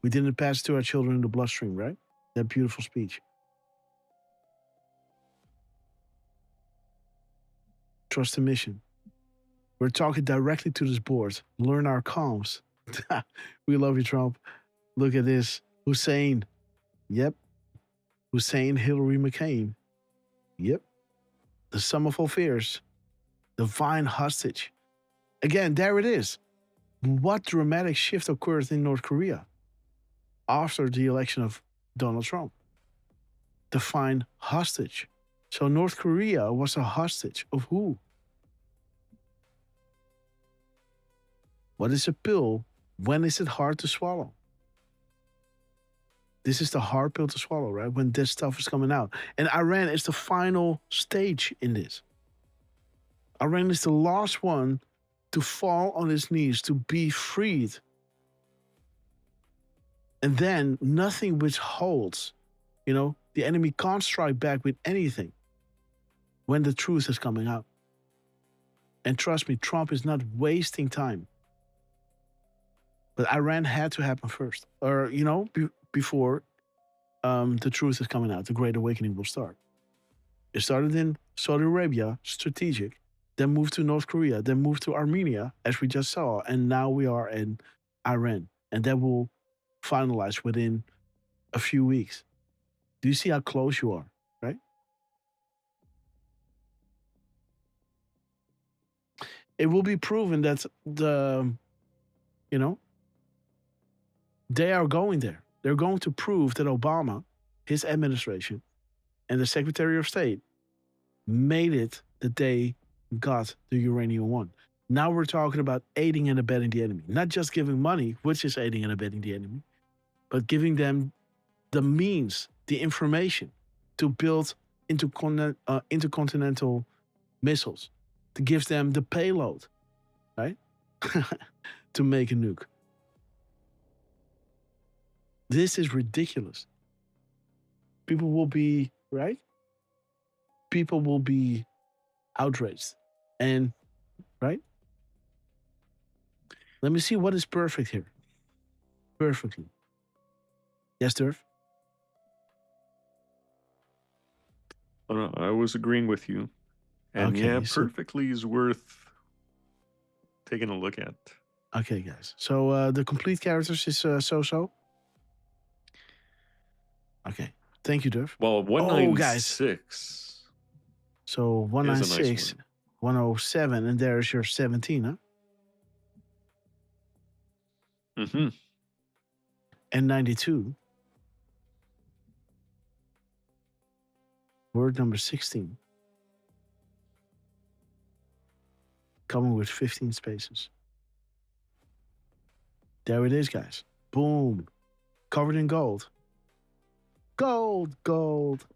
We didn't pass to our children in the bloodstream, right? That beautiful speech. Trust the mission. We're talking directly to this board. Learn our comms. We love you, Trump. Look at this. Hussein. Yep. Hussein Hillary McCain. Yep. The sum of all fears. Divine hostage. Again, there it is. What dramatic shift occurred in North Korea after the election of Donald Trump? Divine hostage. So North Korea was a hostage of who? What is a pill? When is it hard to swallow? This is the hard pill to swallow, right? When this stuff is coming out. And Iran is the final stage in this. Iran is the last one to fall on his knees, to be freed. And then nothing which holds. The enemy can't strike back with anything. when the truth is coming out. And trust me, Trump is not wasting time. But Iran had to happen first. Or, before the truth is coming out, the Great Awakening will start. It started in Saudi Arabia, strategic, then moved to North Korea, then moved to Armenia, as we just saw, and now we are in Iran. And that will finalize within a few weeks. Do you see how close you are, right? It will be proven that they are going there. They're going to prove that Obama, his administration, and the Secretary of State made it that they got the uranium one. Now we're talking about aiding and abetting the enemy. Not just giving money, which is aiding and abetting the enemy, but giving them the means, the information to build intercontinental missiles, to give them the payload, right? To make a nuke. This is ridiculous. People will be, right? People will be outraged. And, right? Let me see what is perfect here. Perfectly. Yes, Derf? Oh, no, I was agreeing with you. And Okay, yeah, so- perfectly is worth taking a look at. Okay, guys. So the complete characters is so-so. Okay. Thank you, Derf. Well, Oh, guys. 196. So is a nice 196, 107, and there's your 17, huh? Mm-hmm. And 92. Word number 16. Coming with 15 spaces. There it is, guys. Boom. Covered in gold. Gold, gold.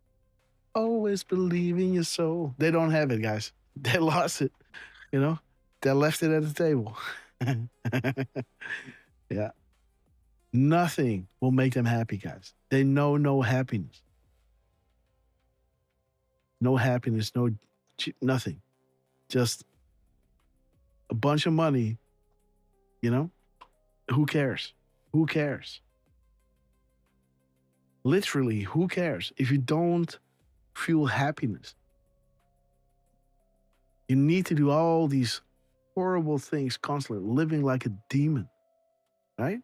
Always believe in your soul. They don't have it, guys. They lost it. They left it at the table. Yeah. Nothing will make them happy, guys. They know no happiness. No happiness, nothing. Just a bunch of money, Who cares? Who cares? Literally, who cares? If you don't feel happiness, you need to do all these horrible things constantly, living like a demon, right?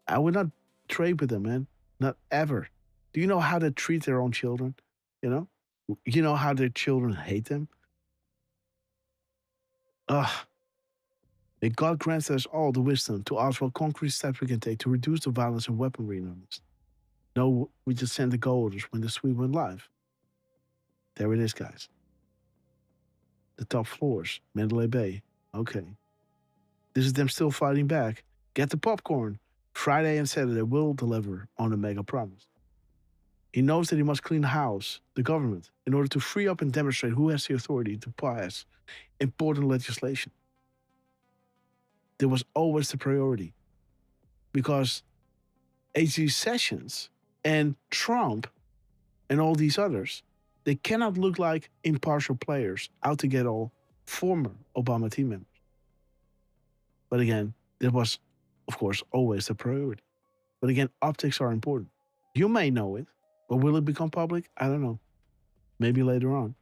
I would not trade with them, man. Not ever. Do you know how they treat their own children? You know how their children hate them? Ugh. May God grant us all the wisdom to ask what concrete steps we can take to reduce the violence and weaponry in our midst. No, we just send the go orders when the suite went live. There it is, guys. The top floors, Mandalay Bay. Okay. This is them still fighting back. Get the popcorn. Friday and Saturday will deliver on the mega promise. He knows that he must clean house, the government, in order to free up and demonstrate who has the authority to pass important legislation. There was always the priority. Because H.G. Sessions and Trump and all these others, they cannot look like impartial players out to get all former Obama team members. But again, there was, of course, always the priority. But again, optics are important. You may know it, but will it become public? I don't know. Maybe later on.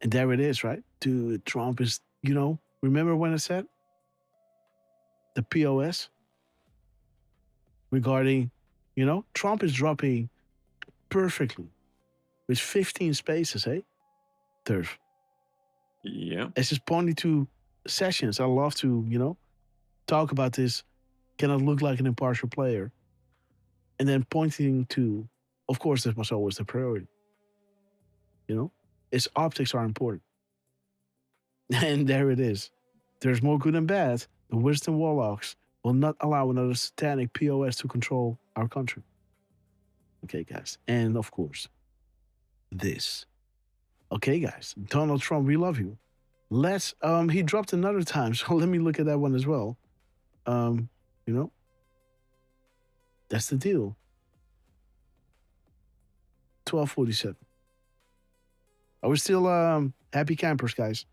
And there it is, right? Dude, Trump is, remember when I said the POS regarding, Trump is dropping perfectly with 15 spaces, eh? Derf. Yeah. It's just pointing to Sessions. I love to, talk about this. Cannot look like an impartial player. And then pointing to, of course, this was always the priority. Its optics are important. And there it is. There's more good and bad. The wisdom warlocks will not allow another satanic POS to control our country. Okay, guys. And of course, this. Okay, guys. Donald Trump, we love you. Let's, he dropped another time, so let me look at that one as well. That's the deal. 1247. Are we still happy campers, guys?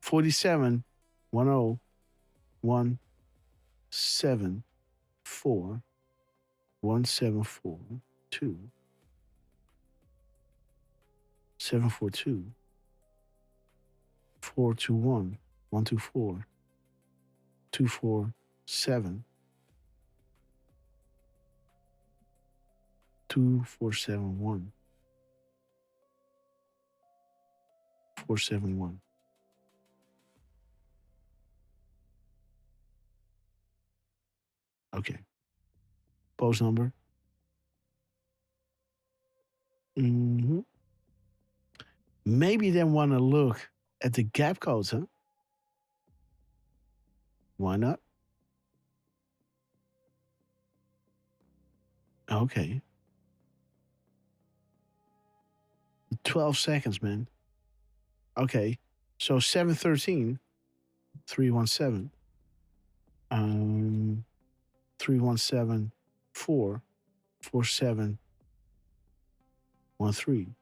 47 10 1 7 4 1 7 4 2 7 4 2 4 2 1 1 2 4 2 4 7 2 4 7 1 4 7 1. Okay. Post number. Maybe they want to look at the gap codes, huh? Why not? Okay. 12 seconds, man. Okay. So 713 317 317 4 47 13.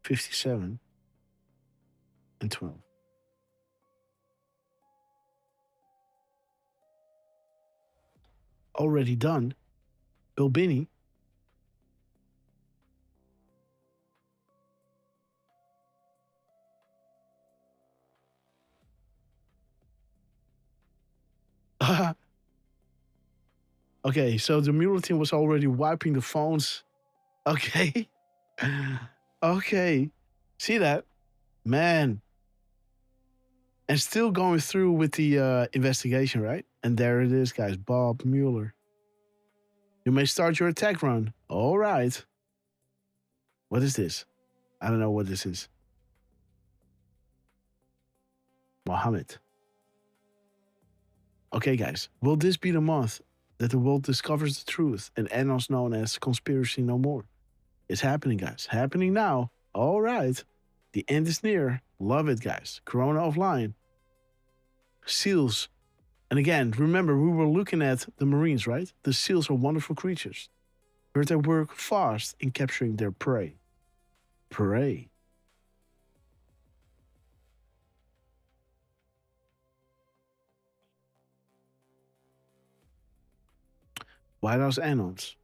$57 and 12. Already done. Bill Binney. Okay, so the mural team was already wiping the phones. Okay. Okay. See that? Man. And still going through with the investigation, right? And there it is, guys. Bob Mueller. You may start your attack run. All right. What is this? I don't know what this is. Mohammed. Okay, guys. Will this be the month that the world discovers the truth and annals known as Conspiracy No More? It's happening, guys. Happening now. All right. The end is near. Love it, guys. Corona offline. SEALs. And again, remember, we were looking at the Marines, right? The SEALs are wonderful creatures. Heard they work fast in capturing their prey. Prey. White House Annons.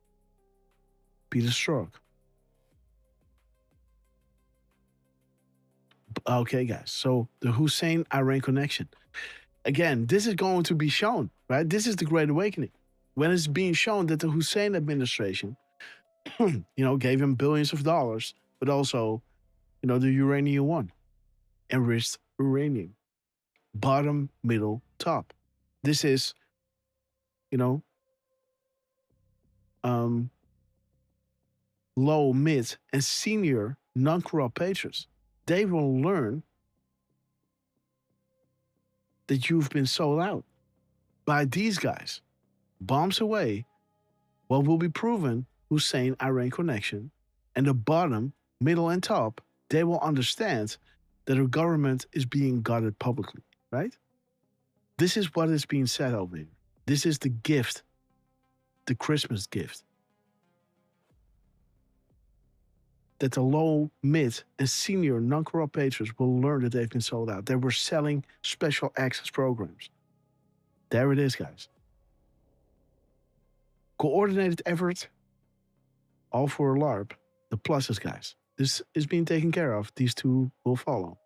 Peter Strzok. Okay, guys. So the Hussein-Iran connection. Again, this is going to be shown, right? This is the Great Awakening. When it's being shown that the Hussein administration, gave him billions of dollars, but also, the uranium one, enriched uranium, bottom, middle, top. This is, low, mid, and senior non-corrupt patrons. They will learn that you've been sold out by these guys. Bombs away, what will be proven Hussein-Iran connection, and the bottom, middle, and top, they will understand that our government is being guarded publicly, right? This is what is being said over here. This is the gift, the Christmas gift. That the low, mid, and senior non-corrupt patrons will learn that they've been sold out. They were selling special access programs. There it is, guys. Coordinated effort, all for a LARP. The pluses, guys. This is being taken care of. These two will follow.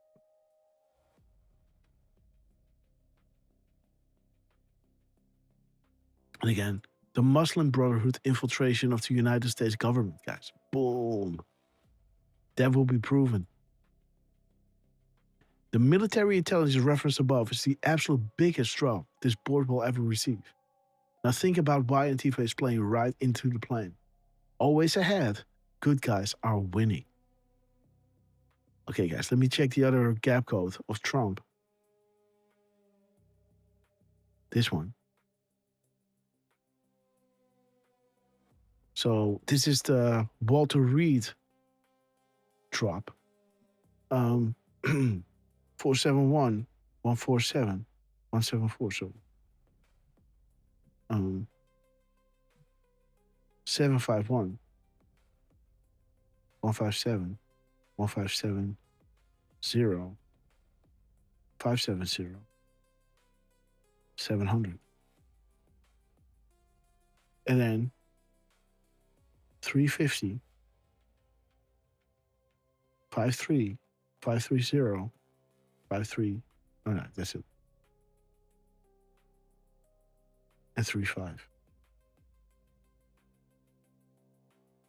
And again, the Muslim Brotherhood infiltration of the United States government, guys. Boom. That will be proven. The military intelligence referenced above is the absolute biggest drop this board will ever receive. Now think about why Antifa is playing right into the plan. Always ahead, good guys are winning. Okay, guys, let me check the other gap code of Trump. This one. So this is the Walter Reed drop. 471 147 174. So 751 157 157 0 570 700. And then 350 53 530 53. Oh no, that's it. And 35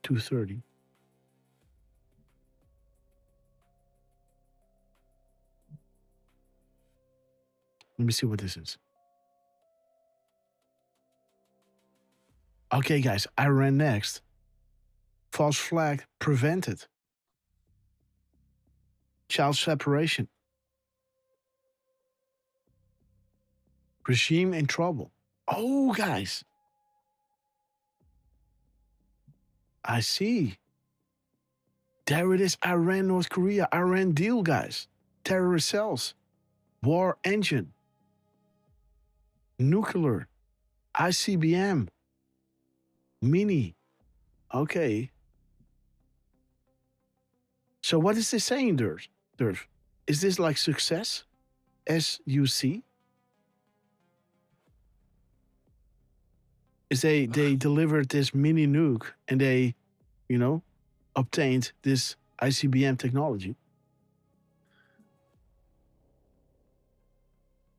230 Let me see what this is. Okay, guys, Iran next. False flag prevented. Child separation. Regime in trouble. Oh, guys. I see. There it is. Iran, North Korea. Iran deal, guys. Terrorist cells. War engine. Nuclear. ICBM. Mini. Okay. So what is this saying, Derf? Is this like success? SUC? Is they delivered this mini nuke and they, obtained this ICBM technology.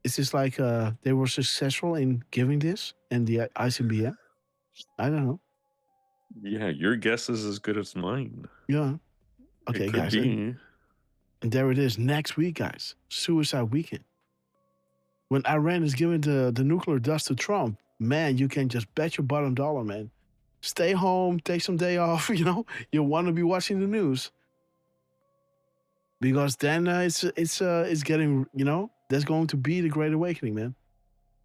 Is this like they were successful in giving this and the ICBM? I don't know. Yeah, your guess is as good as mine. Yeah. Okay, it could guys. Be. And there it is. Next week, guys. Suicide weekend. When Iran is giving the nuclear dust to Trump, man, you can just bet your bottom dollar, man. Stay home, take some day off, You want to be watching the news. Because then it's getting, that's going to be the Great Awakening, man.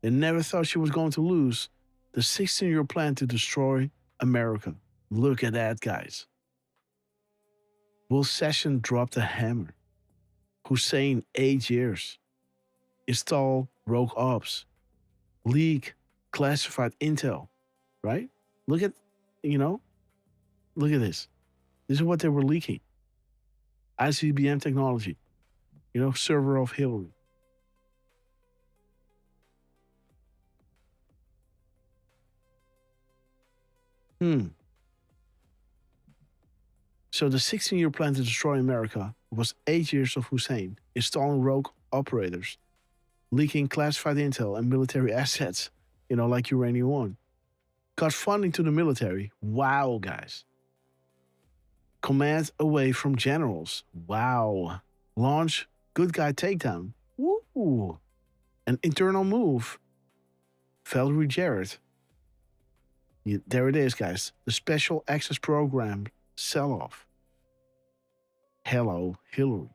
They never thought she was going to lose the 16-year plan to destroy America. Look at that, guys. Will Sessions drop the hammer? Hussein, 8 years. Install rogue ops. Leak classified intel. Right? Look at, look at this. This is what they were leaking. ICBM technology. Server of Hillary. So the 16-year plan to destroy America was 8 years of Hussein installing rogue operators, leaking classified intel and military assets, like Uranium One. Cut funding to the military. Wow, guys. Command away from generals. Wow. Launch good guy takedown. Woo. An internal move. Valerie Jarrett. There it is, guys. The special access program sell-off. Hello, Hillary.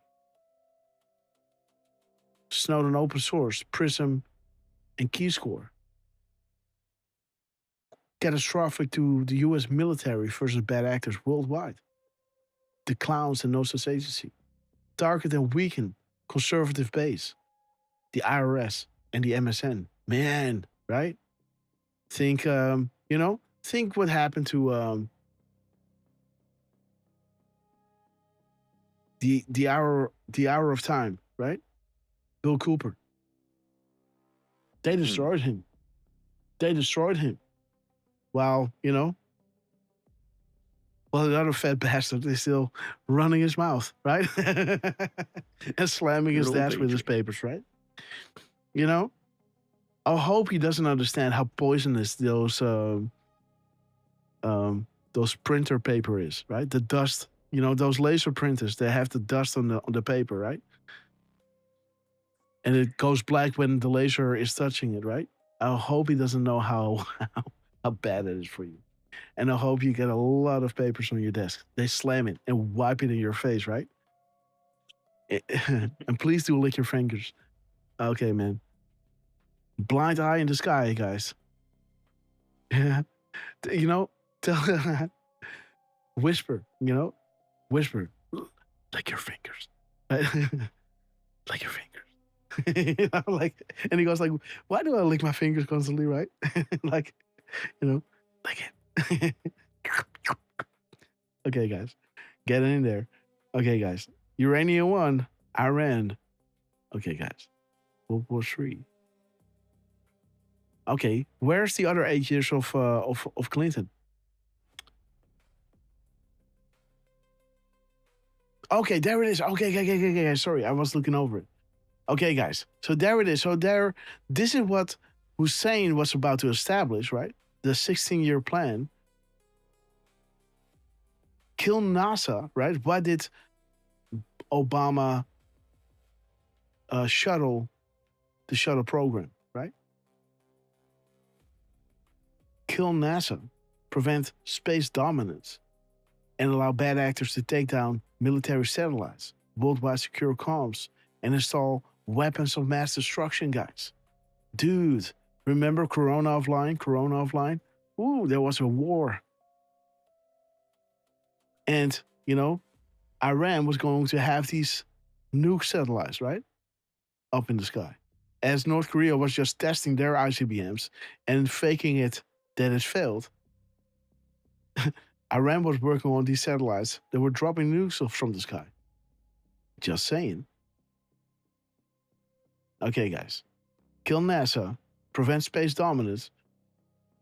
Snowden open source, Prism, and Keyscore. Catastrophic to the U.S. military versus bad actors worldwide. The clowns and no such agency. Target and weaken conservative base. The IRS and the MSN. Man, right? Think, think what happened to the hour of time, right? Bill Cooper. They destroyed him. While, the other fat bastard is still running his mouth, right? And slamming his desk with his papers, right? I hope he doesn't understand how poisonous those printer paper is, right? The dust, those laser printers, they have the dust on the paper, right? And it goes black when the laser is touching it, right? I hope he doesn't know how bad it is for you. And I hope you get a lot of papers on your desk. They slam it and wipe it in your face, right? And please do lick your fingers. Okay, man. Blind eye in the sky, guys. Tell whisper, whisper. Lick your fingers. lick your fingers. You know, like, and he goes like, why do I lick my fingers constantly, right? Like, you know, lick it. Okay, guys, get in there. Okay, guys, Uranium 1, Iran. Okay, guys, World War 3. Okay, where's the other 8 years of Clinton? Okay, there it is. Okay. Sorry, I was looking over it. Okay, guys. So there it is. So this is what Hussein was about to establish, right? The 16-year plan. Kill NASA, right? Why did Obama shuttle the shuttle program, right? Kill NASA, prevent space dominance, and allow bad actors to take down military satellites, worldwide secure comms, and install weapons of mass destruction, guys. Dude, remember Corona offline? Ooh, there was a war. And, you know, Iran was going to have these nuke satellites, right? Up in the sky. As North Korea was just testing their ICBMs and faking it that it failed, Iran was working on these satellites that were dropping nukes from the sky. Just saying. Okay, guys. Kill NASA, prevent space dominance.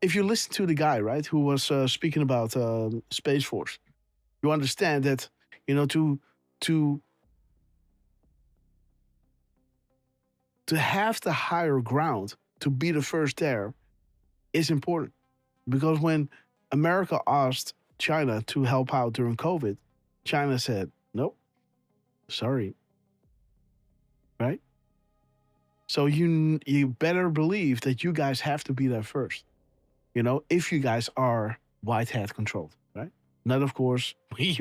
If you listen to the guy, right, who was speaking about Space Force, you understand that, you know, to have the higher ground, to be the first there, is important. Because when America asked China to help out during COVID, China said, nope, sorry. Right? So you better believe that you guys have to be there first. You know, if you guys are white hat controlled, right? Not, of course, it's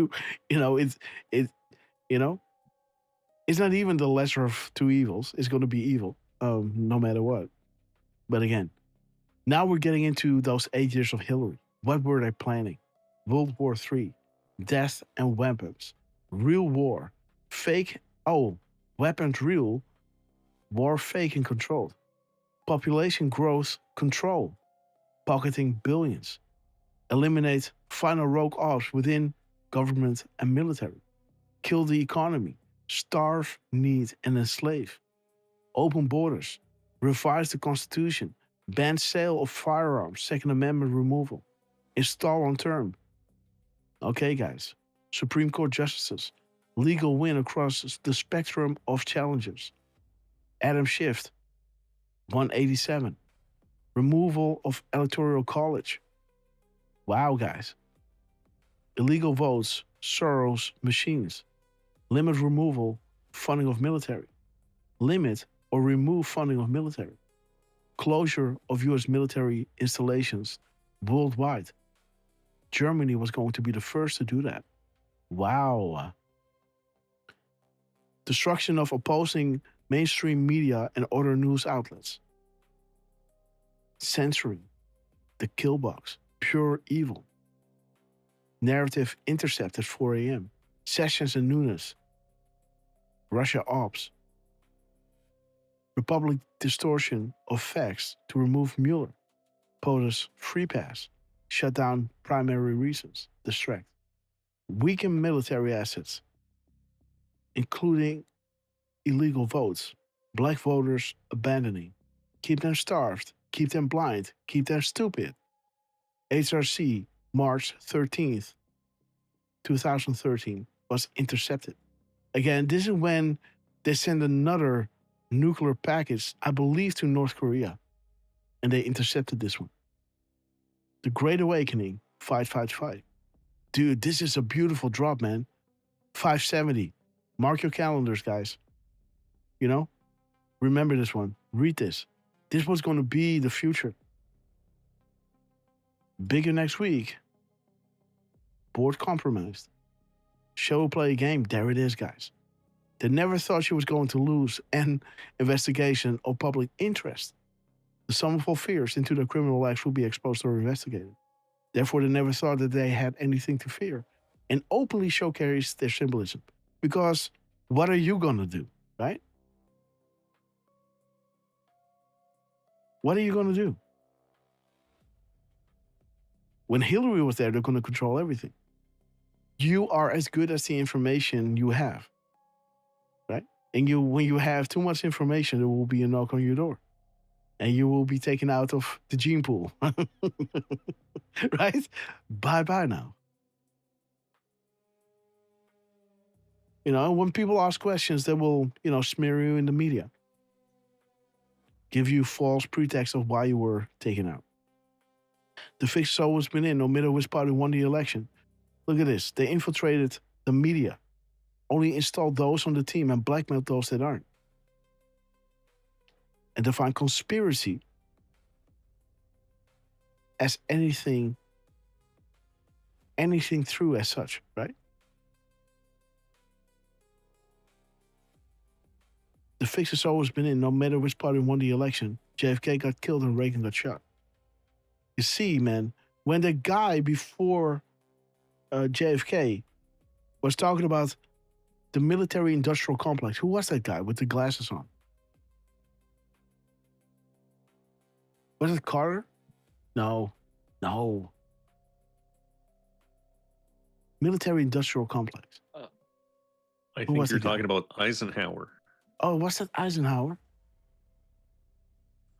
not even the lesser of two evils. It's going to be evil, no matter what. But again, now we're getting into those 8 years of Hillary. What were they planning? World War III, death and weapons, real war, fake, weapons real, war fake and controlled, population growth control, pocketing billions, eliminate final rogue ops within government and military, kill the economy, starve, need, and enslave, open borders, revise the Constitution, ban sale of firearms, Second Amendment removal, install on term. Okay, guys, Supreme Court justices, legal win across the spectrum of challenges. Adam Schiff, 187. Removal of Electoral College. Wow, guys. Illegal votes, Soros machines. Limit removal, funding of military. Limit or remove funding of military. Closure of U.S. military installations worldwide. Germany was going to be the first to do that. Wow. Destruction of opposing mainstream media and other news outlets. Censoring. The kill box. Pure evil. Narrative intercept at 4 a.m. Sessions and Nunes. Russia ops. Republic distortion of facts to remove Mueller. POTUS free pass. Shut down primary reasons. Distract. Weaken military assets, including illegal votes. Black voters abandoning. Keep them starved. Keep them blind. Keep them stupid. HRC, March 13th, 2013, was intercepted. Again, this is when they send another nuclear package, I believe, to North Korea. And they intercepted this one. The Great Awakening, fight, fight, fight. Dude, this is a beautiful drop, man. 570. Mark your calendars, guys. You know? Remember this one. Read this. This was going to be the future. Bigger next week. Board compromised. Show, play, game. There it is, guys. They never thought she was going to lose an investigation of public interest. The sum of all fears into their criminal acts will be exposed or investigated. Therefore, they never thought that they had anything to fear and openly showcased their symbolism. Because what are you going to do, right? What are you going to do? When Hillary was there, they're going to control everything. You are as good as the information you have, right? And when you have too much information, there will be a knock on your door. And you will be taken out of the gene pool. Right? Bye-bye now. You know, when people ask questions, they will, smear you in the media. Give you false pretext of why you were taken out. The fix has always been in, no matter which party won the election. Look at this. They infiltrated the media. Only installed those on the team and blackmailed those that aren't. And define conspiracy as anything true as such, right? The fix has always been in, no matter which party won the election. JFK got killed and Reagan got shot. You see, man, when the guy before JFK was talking about the military-industrial complex, who was that guy with the glasses on? Was it Carter? No. Military-industrial complex. I think you're talking about Eisenhower. Oh, was that Eisenhower?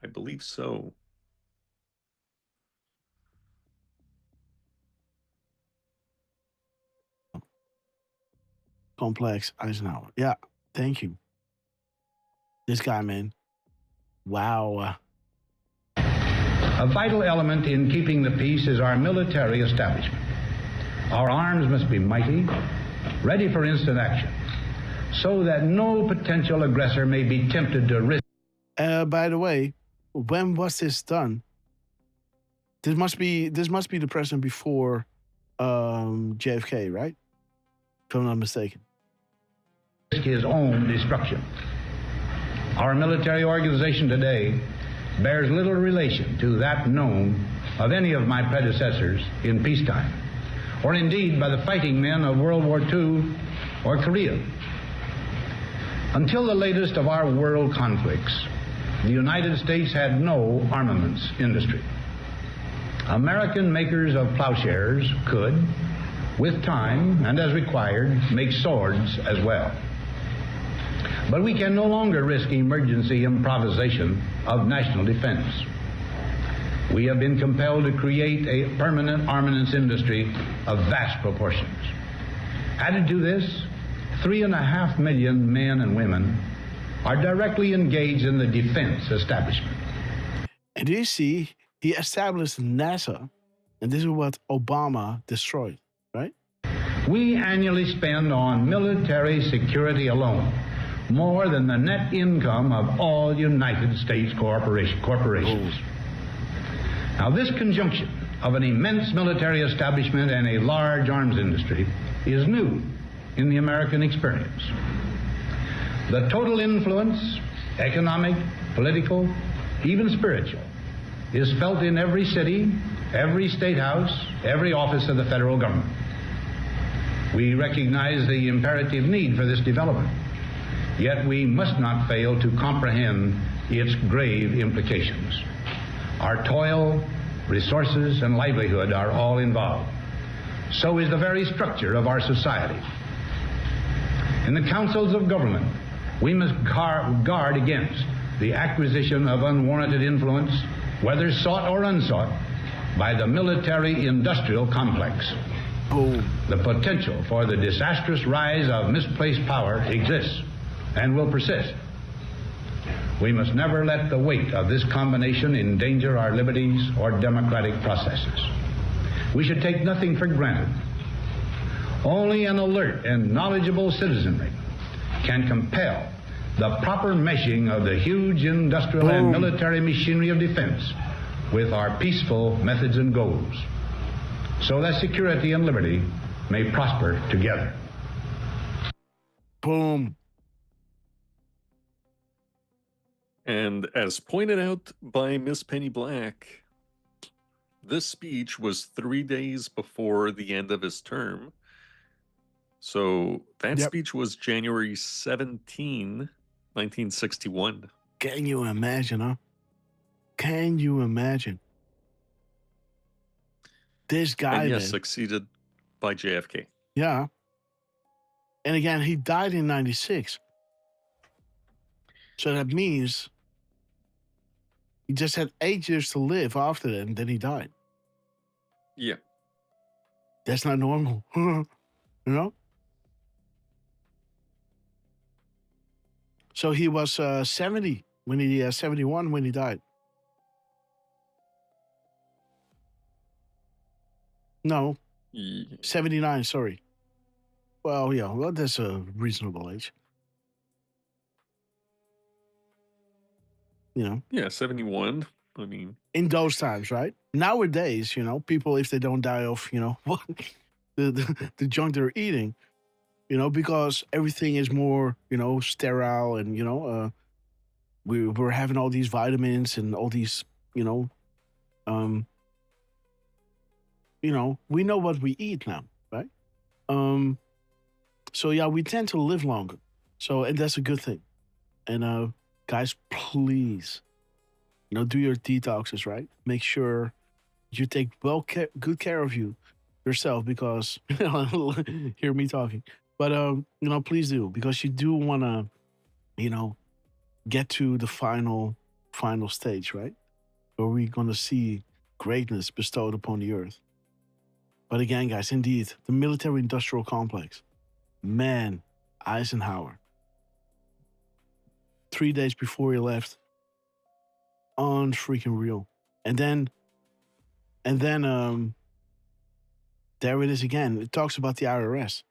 I believe so. Complex Eisenhower. Yeah, thank you. This guy, man. Wow. A vital element in keeping the peace is our military establishment. Our arms must be mighty, ready for instant action, so that no potential aggressor may be tempted to risk. By the way, when was this done? This must be the president before JFK, right? If I'm not mistaken. His own destruction. Our military organization today bears little relation to that known of any of my predecessors in peacetime, or indeed by the fighting men of World War II or Korea. Until the latest of our world conflicts, the United States had no armaments industry. American makers of plowshares could, with time and as required, make swords as well. But we can no longer risk emergency improvisation of national defense. We have been compelled to create a permanent armaments industry of vast proportions. Added to this, 3.5 million men and women are directly engaged in the defense establishment. And do you see, he established NASA, and this is what Obama destroyed, right? We annually spend on military security alone more than the net income of all United States corporations. Now, this conjunction of an immense military establishment and a large arms industry is new in the American experience. The total influence, economic, political, even spiritual, is felt in every city, every state house, every office of the federal government. We recognize the imperative need for this development, yet we must not fail to comprehend its grave implications. Our toil, resources, and livelihood are all involved. So is the very structure of our society. In the councils of government, we must guard against the acquisition of unwarranted influence, whether sought or unsought, by the military-industrial complex. The potential for the disastrous rise of misplaced power exists and will persist. We must never let the weight of this combination endanger our liberties or democratic processes. We should take nothing for granted. Only an alert and knowledgeable citizenry can compel the proper meshing of the huge industrial and military machinery of defense with our peaceful methods and goals, so that security and liberty may prosper together. Boom. And as pointed out by Miss Penny Black, this speech was 3 days before the end of his term. So that speech was January 17, 1961. Can you imagine, huh? Can you imagine? This guy, And yes, man. succeeded by JFK. Yeah. And again, he died in 96. So that means he just had 8 years to live after that, and then he died. Yeah. That's not normal. You know? So he was 70 when he 71 when he died. No, 79. Sorry. Well, yeah, well, that's a reasonable age. You know. Yeah, 71. I mean, in those times, right? Nowadays, you know, people, if they don't die of, you know, the junk they're eating, you know, because everything is more, you know, sterile, and, you know, we're having all these vitamins and all these, you know, we know what we eat now, right? So yeah, we tend to live longer. So, and that's a good thing. And guys, please, you know, do your detoxes, right? Make sure you take good care of yourself, because hear me talking. But you know, please do, because you do want to, you know, get to the final stage, right? Where we're gonna see greatness bestowed upon the earth. But again, guys, indeed, the military-industrial complex. Man, Eisenhower. 3 days before he left. Unfreaking real. And then there it is again. It talks about the IRS.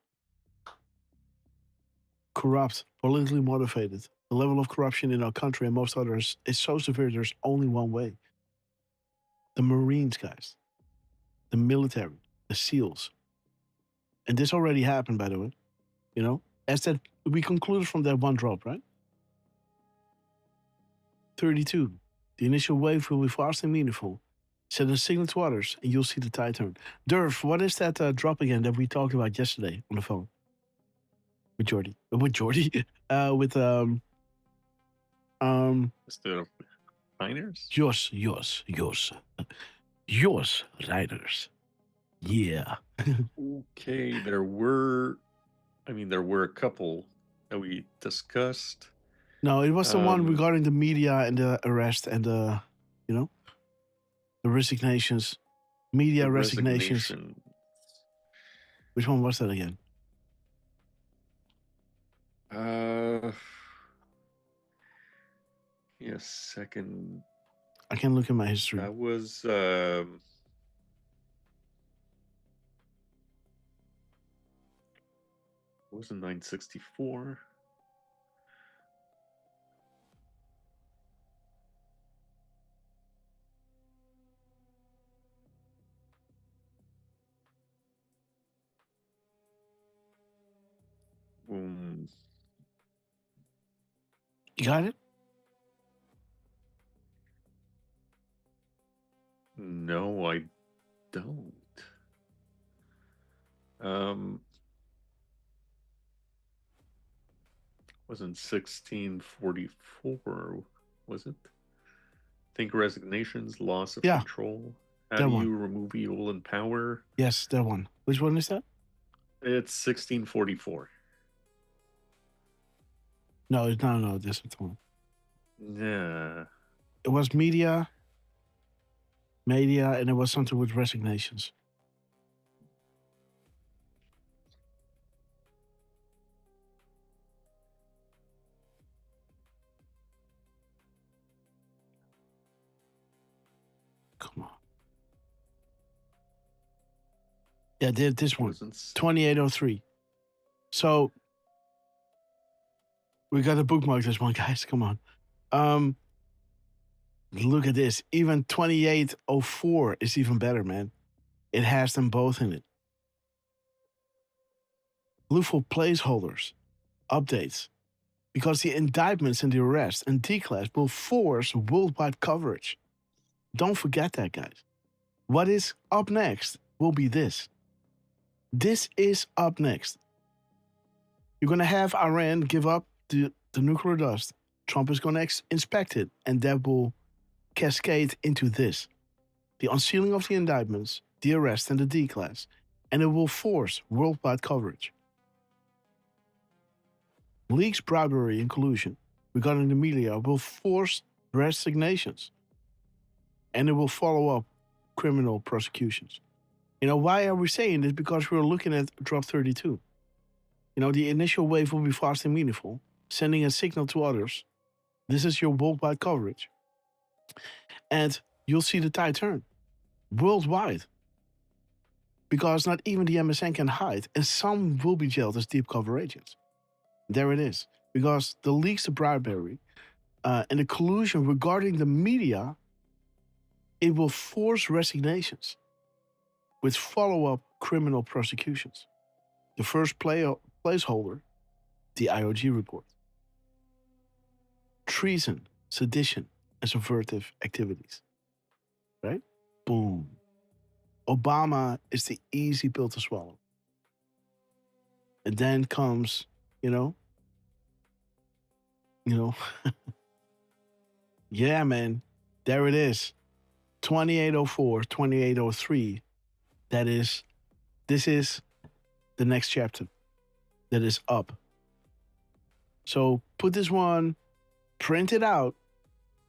Corrupt, politically motivated. The level of corruption in our country and most others is so severe, there's only one way. The Marines, guys. The military. The SEALs. And this already happened, by the way. You know? As that we concluded from that one drop, right? 32. The initial wave will be fast and meaningful. Send a signal to others, and you'll see the tide turn. Derf, what is that drop again that we talked about yesterday on the phone? With Jordy. With Jordy? With Mr. Miners? Yours Riders. Yeah. Okay, there were a couple that we discussed. No, it was the one regarding the media and the arrest and the, you know, the resignations. Media resignations. Which one was that again? Yeah, second. I can look at my history. That was wasn't 964. You got it? No, I don't. Wasn't 1644, was it? Think resignations, loss of control. How do you remove evil and power? Yes, that one. Which one is that? It's 1644. No, this is the one. Yeah. It was media, and it was something with resignations. Come on. Yeah, this one. 2803. So we got to bookmark this one, guys. Come on. Look at this. Even 2804 is even better, man. It has them both in it. Look for placeholders, updates, because the indictments and the arrest and declass will force worldwide coverage. Don't forget that, guys. What is up next will be this. This is up next. You're going to have Iran give up the nuclear dust. Trump is going to inspect it, and that will cascade into this: the unsealing of the indictments, the arrest, and the D-class, and it will force worldwide coverage. Leaks, bribery, and collusion regarding the media will force resignations, and it will follow up criminal prosecutions. Why are we saying this? Because we're looking at Drop 32. The initial wave will be fast and meaningful, sending a signal to others. This is your worldwide coverage. And you'll see the tide turn worldwide. Because not even the MSN can hide, and some will be jailed as deep cover agents. There it is. Because the leaks, the bribery, and the collusion regarding the media, it will force resignations with follow-up criminal prosecutions. The first placeholder, the IOG report. Treason, sedition, and subversive activities. Right? Boom. Obama is the easy pill to swallow. And then comes, yeah, man, there it is. 2804, 2803. This is the next chapter that is up. So put this one, print it out,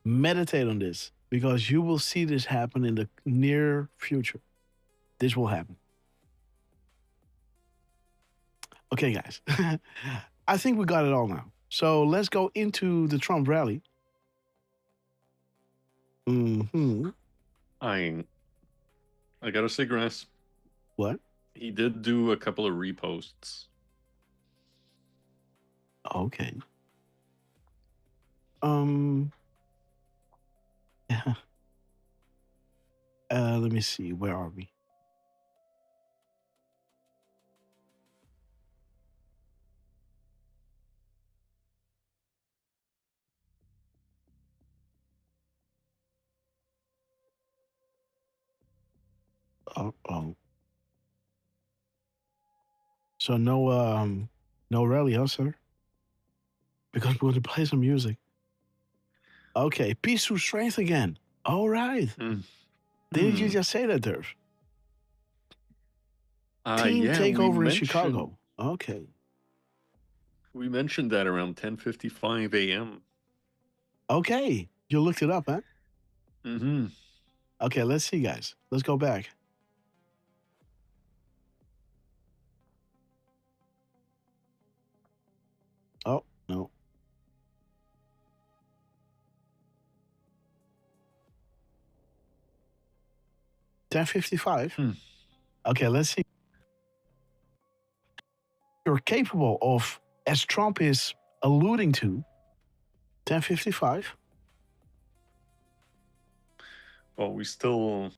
meditate on this, because you will see this happen in the near future. This will happen. Okay, guys. I think we got it all now. So let's go into the Trump rally. I gotta say, Grass. What? He did do a couple of reposts. Okay. Let me see. Where are we? Oh. So no rally, huh, sir? Because we're going to play some music. Okay, peace through strength again. All right. Didn't you just say that, Derf? Team takeover in Chicago. Okay. We mentioned that around 10:55 a.m. Okay, you looked it up, huh? Mm-hmm. Okay, let's see, guys. Let's go back. Oh, no. $10.55? Okay, let's see. You're capable of, as Trump is alluding to, $10.55? Well, we still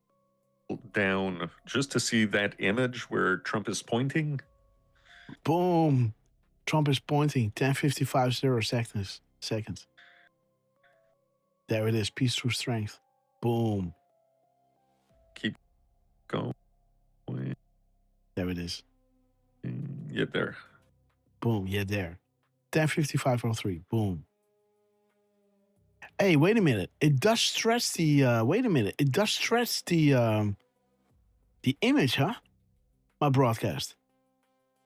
down just to see that image where Trump is pointing. Boom. Trump is pointing. 10.55 seconds. There it is. Peace through strength. Boom. Keep going. There it is. Yeah, there. Boom. Yeah, there. 10.55.03. Boom. Hey, wait a minute. It does stretch the. Wait a minute. It does stretch the image, huh? My broadcast.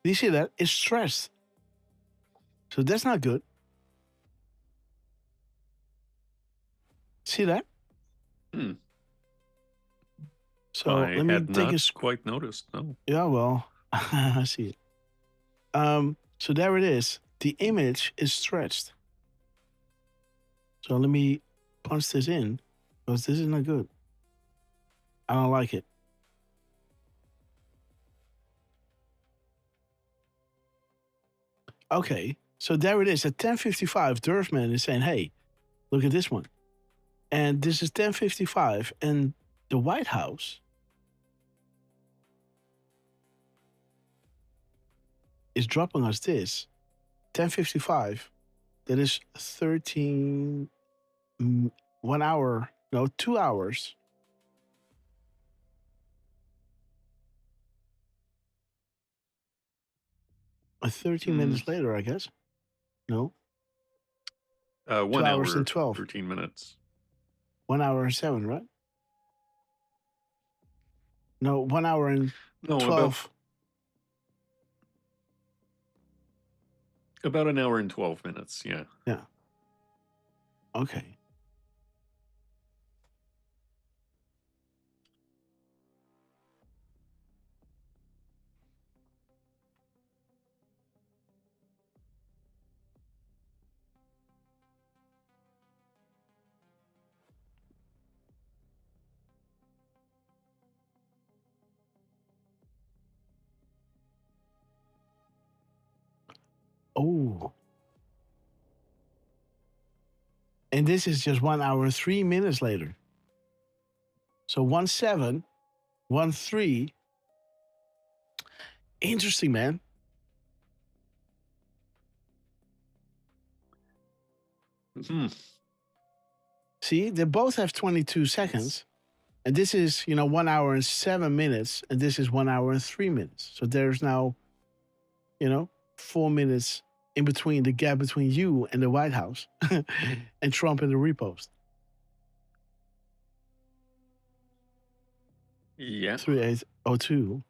Do you see that? It's stretched. So that's not good. See that? So I let me had take not quite noticed. No. Yeah, well, I see it. So there it is. The image is stretched. So let me punch this in, because this is not good. I don't like it. Okay, so there it is. At 10:55, Derfman is saying, hey, look at this one. And this is 10:55, and the White House is dropping us this. 10:55, that is 1 hour, no, 2 hours. Or 13 minutes later, I guess. No? 1 2 hour hours and 12. 13 minutes. 1 hour and 7, right? No, 1 hour and 12. About an hour and 12 minutes, yeah. Yeah. Okay. Oh. And this is just 1 hour and 3 minutes later. So 1-7, 1-3. Interesting, man. See, they both have 22 seconds. And this is, 1 hour and 7 minutes. And this is 1 hour and 3 minutes. So there's now, 4 minutes in between, the gap between you and the White House and Trump in the repost. Yeah. 3802.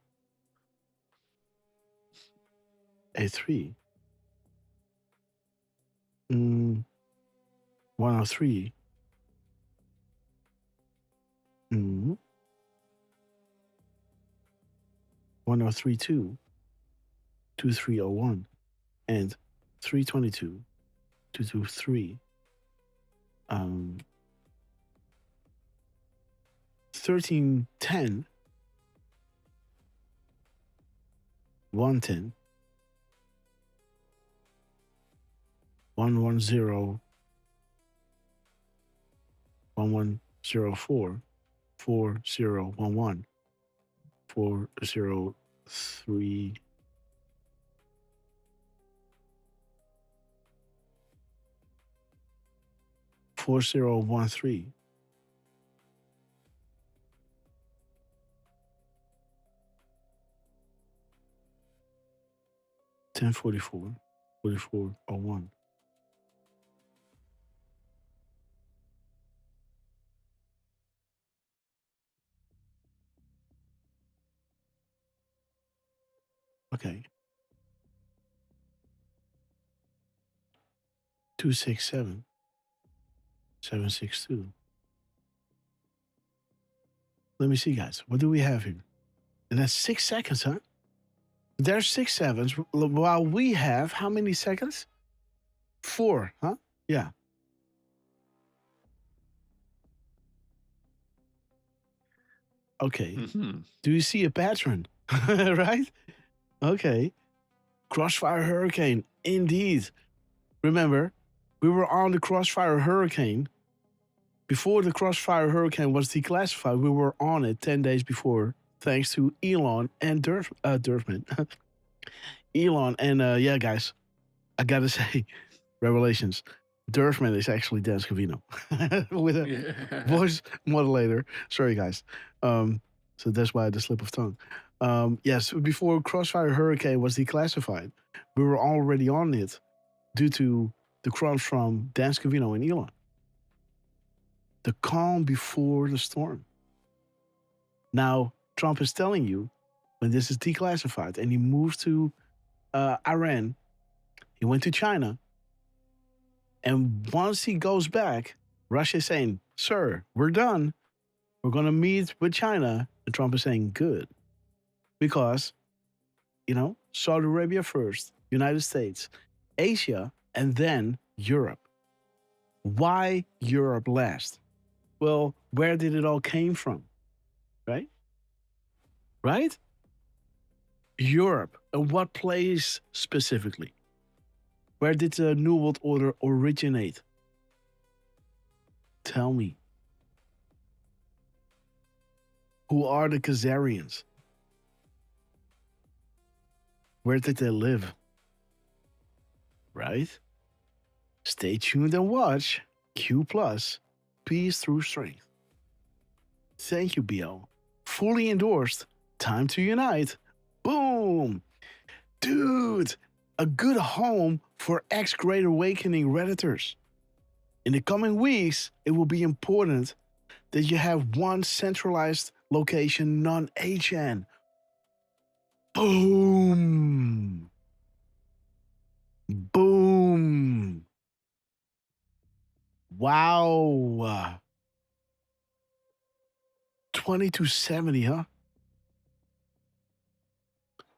83. 103. 1032. 2301. And 322. 223. 1310. 110. 110. 1104. 4011. 403. 4013. 1044. 4401. Okay. 267. 762. Let me see, guys. What do we have here? And that's 6 seconds, huh? There's 6 sevens, while we have how many seconds? 4, huh? Yeah. Okay. Do you see a pattern? Right? Okay. Crossfire Hurricane. Indeed. Remember, we were on the Crossfire Hurricane. Before the Crossfire Hurricane was declassified, we were on it 10 days before, thanks to Elon and Derfman. Elon and, yeah, guys, I gotta say, revelations. Derfman is actually Dan Scavino with a voice modulator. Sorry, guys. So that's why the slip of tongue. Yes, before Crossfire Hurricane was declassified, we were already on it due to the crumbs from Dan Scavino and Elon. The calm before the storm. Now, Trump is telling you when this is declassified and he moves to Iran, he went to China, and once he goes back, Russia is saying, sir, we're done. We're going to meet with China. And Trump is saying, good. Because, Saudi Arabia first, United States, Asia, and then Europe. Why Europe last? Well, where did it all came from? Right? Right? Europe. And what place specifically? Where did the New World Order originate? Tell me. Who are the Khazarians? Where did they live? Right? Stay tuned and watch Q+, Peace Through Strength. Thank you, BL. Fully endorsed. Time to unite. Boom. Dude, a good home for ex-Great Awakening Redditors. In the coming weeks, it will be important that you have one centralized location, non-HN. Boom. Boom. Wow. 2270, huh?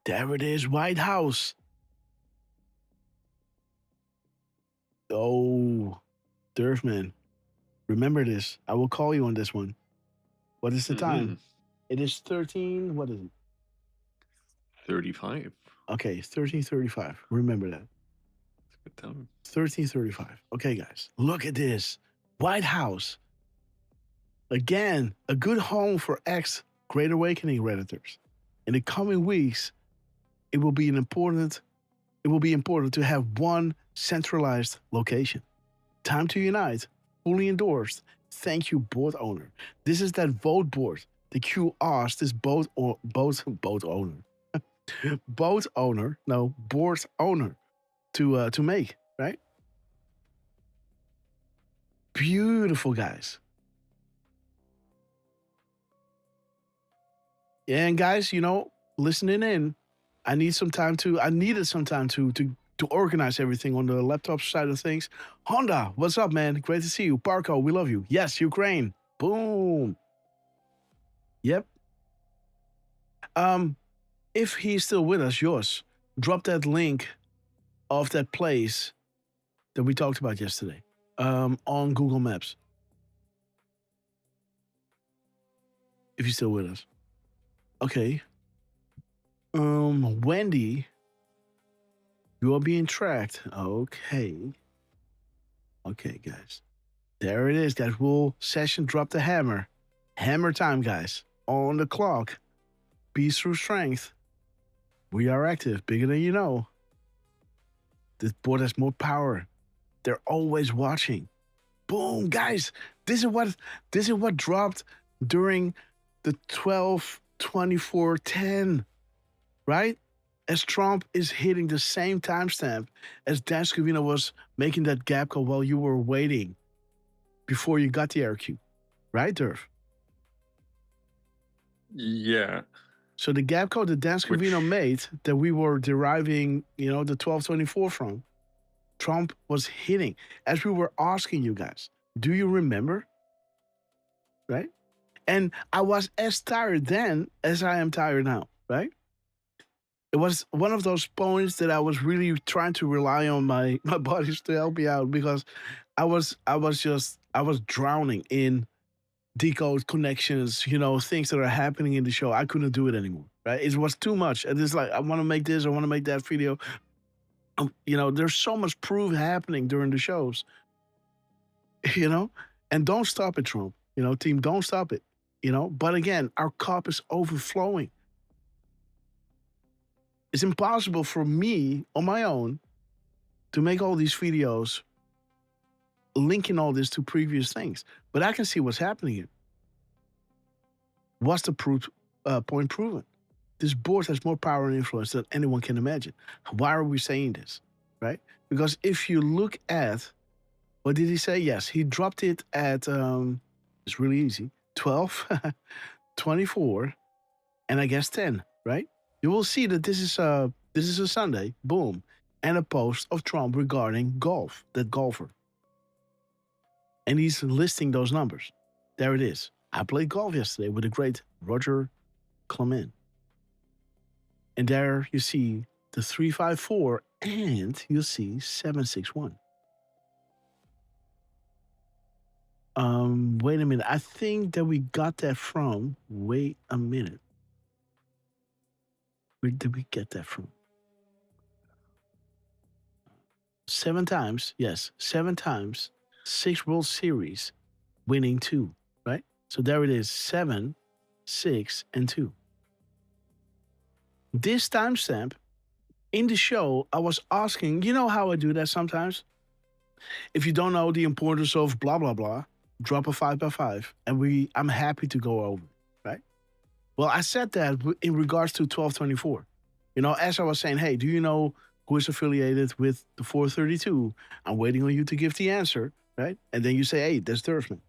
There it is, White House. Oh, Derfman, remember this. I will call you on this one. What is the time? It is 13, what is it? 35. Okay, 13:35. Remember that. Good time. 13:35. Okay, guys, look at this. White House. Again, a good home for ex-Great Awakening Redditors. In the coming weeks, it will be important to have one centralized location. Time to unite. Fully endorsed. Thank you, board owner. This is that vote board. The Q asked this boat owner. Board owner to make, right? Beautiful, guys. And guys, listening in, I needed some time to organize everything on the laptop side of things. Honda, what's up, man? Great to see you. Parko, we love you. Yes, Ukraine. Boom. Yep. If he's still with us, yours, drop that link of that place that we talked about yesterday on Google Maps. If you're still with us. Okay. Wendy, you are being tracked. Okay. Okay, guys. There it is, guys. Will session drop the hammer. Hammer time, guys. On the clock. Peace through strength. We are active, bigger than you know. This board has more power. They're always watching. Boom, guys. This is what dropped during the 12/24/10, right? As Trump is hitting the same timestamp as Dan Scavino was making that gap call while you were waiting before you got the RQ, right, Derf? Yeah. So the gap code that Dan Scavino made that we were deriving, the 12/24 from, Trump was hitting. As we were asking you guys, do you remember? Right? And I was as tired then as I am tired now, right? It was one of those points that I was really trying to rely on my bodies to help me out because I was drowning in Decode connections, things that are happening in the show. I couldn't do it anymore, right? It was too much. And it's like, I want to make this, I want to make that video. There's so much proof happening during the shows, and don't stop it, Trump, team, don't stop it, but again, our cup is overflowing. It's impossible for me on my own to make all these videos linking all this to previous things, but I can see what's happening here. What's the point proven? This board has more power and influence than anyone can imagine. Why are we saying this, right? Because if you look at, what did he say? Yes, he dropped it at, it's really easy, 12, 24, and I guess 10, right? You will see that this is a Sunday, boom, and a post of Trump regarding golf, that golfer. And he's listing those numbers. There it is. I played golf yesterday with the great Roger Clement. And there you see the 354 and you see 761. Wait a minute. I think that we got that from, wait a minute. Where did we get that from? 7 times, yes, 7 times, 6 World Series, winning 2, right? So there it is, 7, 6, and 2. This timestamp, in the show, I was asking, you know how I do that sometimes? If you don't know the importance of blah, blah, blah, drop a 5x5, and I'm happy to go over, right? Well, I said that in regards to 12/24. As I was saying, hey, do you know who is affiliated with the 432? I'm waiting on you to give the answer, right? And then you say, hey, that's Derfman.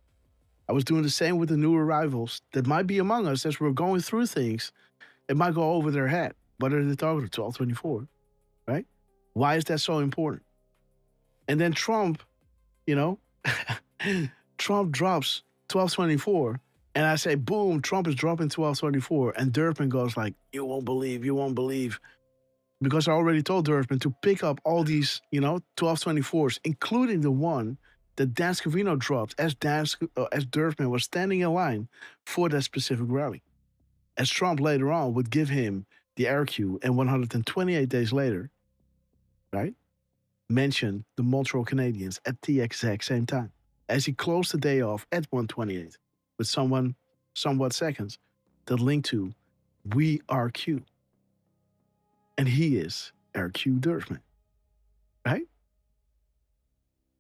I was doing the same with the new arrivals that might be among us as we're going through things. It might go over their head. What are they talking to? 1224, right? Why is that so important? And then Trump, you know, Trump drops 1224, and I say, boom, Trump is dropping 1224, and Durfman goes like, you won't believe. Because I already told Durfman to pick up all these, 1224s, including the one that Dan Scavino dropped as Durfman was standing in line for that specific rally. As Trump later on would give him the air cue, and 128 days later, right, mention the Montreal Canadiens at the exact same time, as he closed the day off at 128 with somewhat seconds that link to We Are Q. And he is RQ Durfman, right?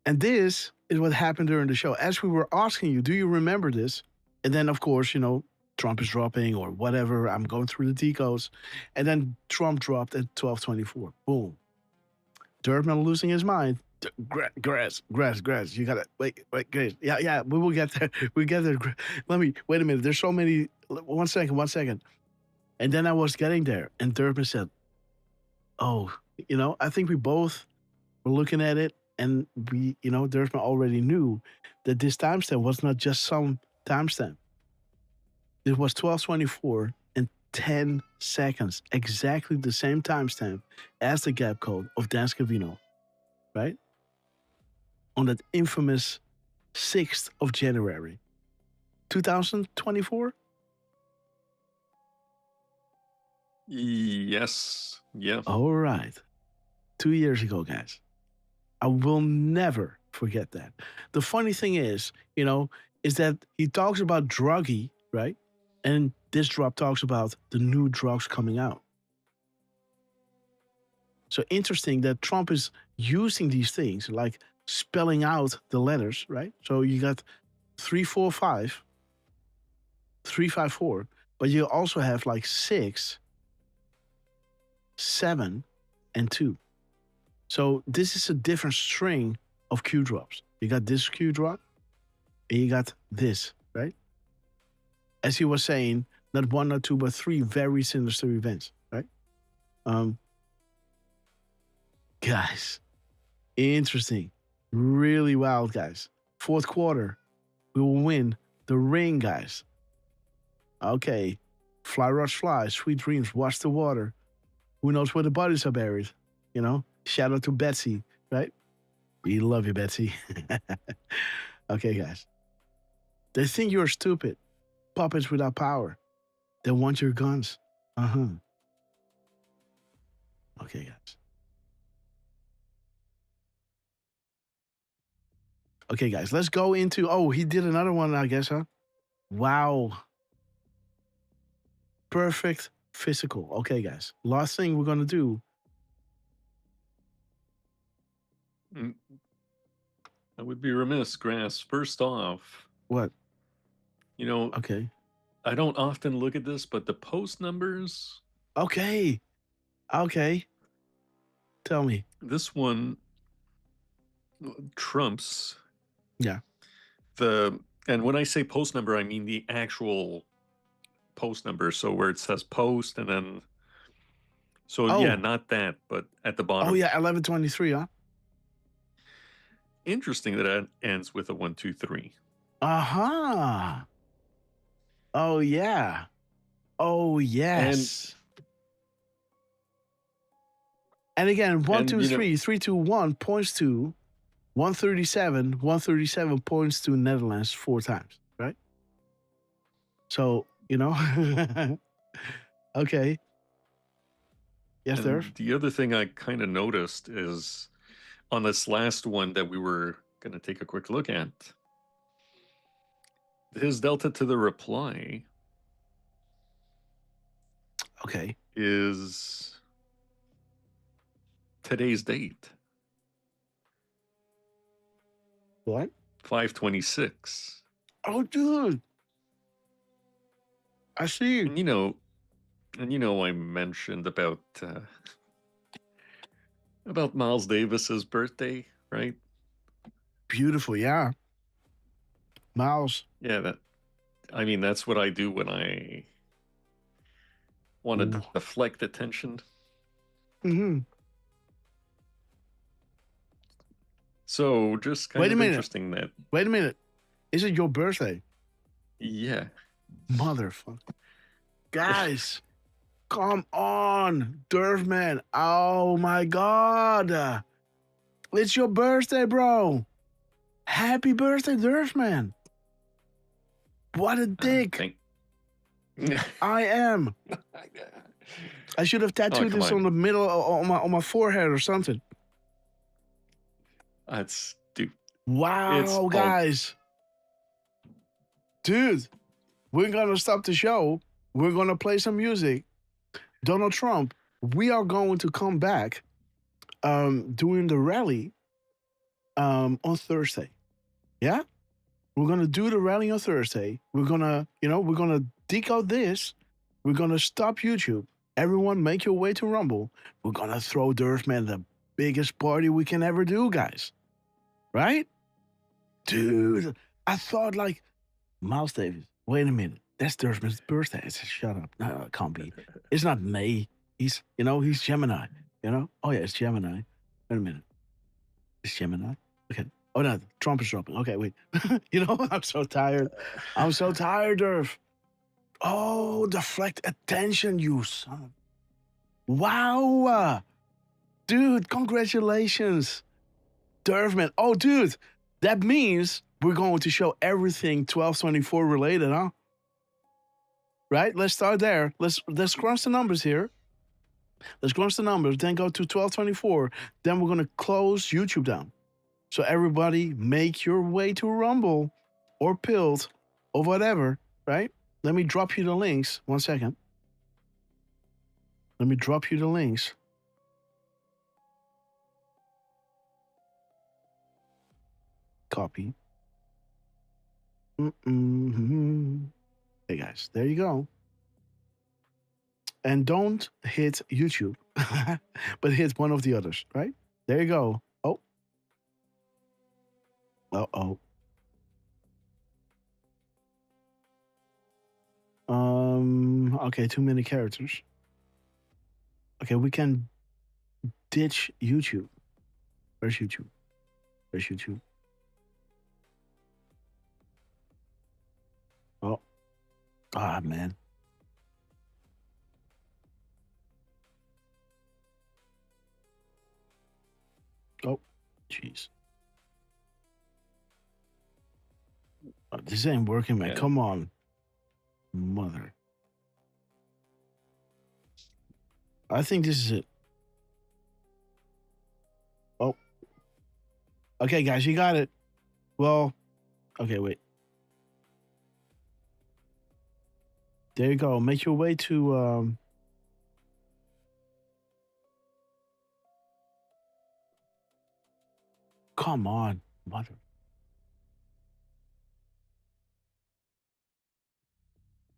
And this is what happened during the show. As we were asking you, do you remember this? And then, of course, Trump is dropping or whatever. I'm going through the decodes. And then Trump dropped at 1224. Boom. Durfman losing his mind. Grass. You got to wait, Grace. Yeah, we will get there. We get there. Wait a minute. There's so many. One second. And then I was getting there. And Durfman said, oh, I think we both were looking at it, and we, Durfman already knew that this timestamp was not just some timestamp. It was 1224 and 10 seconds, exactly the same timestamp as the gap code of Dan Scavino, right? On that infamous 6th of January, 2024? Yes. Yeah. All right. 2 years ago, guys. I will never forget that. The funny thing is that he talks about druggy, right? And this drop talks about the new drugs coming out. So interesting that Trump is using these things, like spelling out the letters, right? So you got 345, 354, but you also have like 6, 7, and 2. So this is a different string of Q drops. You got this Q drop, and you got this, right? As he was saying, not 1, not 2, but 3 very sinister events, right? Guys, interesting. Really wild, guys. Fourth quarter, we will win the ring, guys. Okay. Fly, rush, fly. Sweet dreams. Watch the water. Who knows where the bodies are buried? Shout out to Betsy, right? We love you, Betsy. Okay, guys. They think you're stupid. Puppets without power. They want your guns. Okay, guys. Okay, guys, let's go into... Oh, he did another one, I guess, huh? Wow. Perfect physical. Okay, guys. Last thing we're going to do... I would be remiss, Grass. First off... What? Okay. I don't often look at this, but the post numbers... Okay. Tell me. This one trumps... Yeah. And when I say post number, I mean the actual post number. So where it says post and then... So yeah, not that, but at the bottom. Oh yeah, 1123, huh? Interesting that it ends with a 1, 2, 3. Uh-huh. Oh yeah. Oh yes. And again, 1, 2, 3, 3, 2, 1 points to 137. 137 points to Netherlands 4 times, right? So, okay. Yes, Derf? The other thing I kind of noticed is on this last one that we were going to take a quick look at, his delta to the reply is today's date. What? 5/26. Oh, dude. I see. And I mentioned about Miles Davis's birthday, right? Beautiful, yeah. Miles. Yeah, that's what I do when I want to deflect attention. Mm-hmm. So just kind of interesting that. Wait a minute. Is it your birthday? Yeah. Motherfucker. Guys, come on. Derf, man. Oh, my God. It's your birthday, bro. Happy birthday, Derf, man. What a dick. I am. I should have tattooed this on the middle on my forehead or something. That's dude. Wow, guys. Dude, we're gonna stop the show. We're gonna play some music. Donald Trump, we are going to come back doing the rally on Thursday. Yeah? We're gonna do the rally on Thursday. We're gonna decode this. We're gonna stop YouTube. Everyone make your way to Rumble. We're gonna throw Derf, man, the biggest party we can ever do, guys. Right? Dude, I thought like, Miles Davis, wait a minute. That's Derfman's birthday. I said, shut up. No, it can't be. It's not May. He's Gemini. Oh, yeah, it's Gemini. Wait a minute. It's Gemini? Okay. Oh, no, Trump is dropping. Okay, wait. I'm so tired. I'm so tired, Derf. Oh, deflect attention, you son. Wow. Dude, congratulations. Derf, man. Oh, dude, that means we're going to show everything 1224 related, huh? Right? Let's start there. Let's crunch the numbers here. Let's crunch the numbers, then go to 1224. Then we're going to close YouTube down. So everybody make your way to Rumble or Pilled or whatever, right? Let me drop you the links. 1 second. Let me drop you the links. Copy. Hey guys, there you go. And don't hit YouTube, but hit one of the others, right? There you go. Oh. Uh-oh. Okay, too many characters. Okay, we can ditch YouTube. Where's YouTube? Where's YouTube? Oh. Ah, man. Oh, jeez. Oh, this ain't working, man. Yeah. Come on. Mother. I think this is it. Oh. Okay, guys, you got it. Well, okay, wait. There you go. Make your way to come on, mother.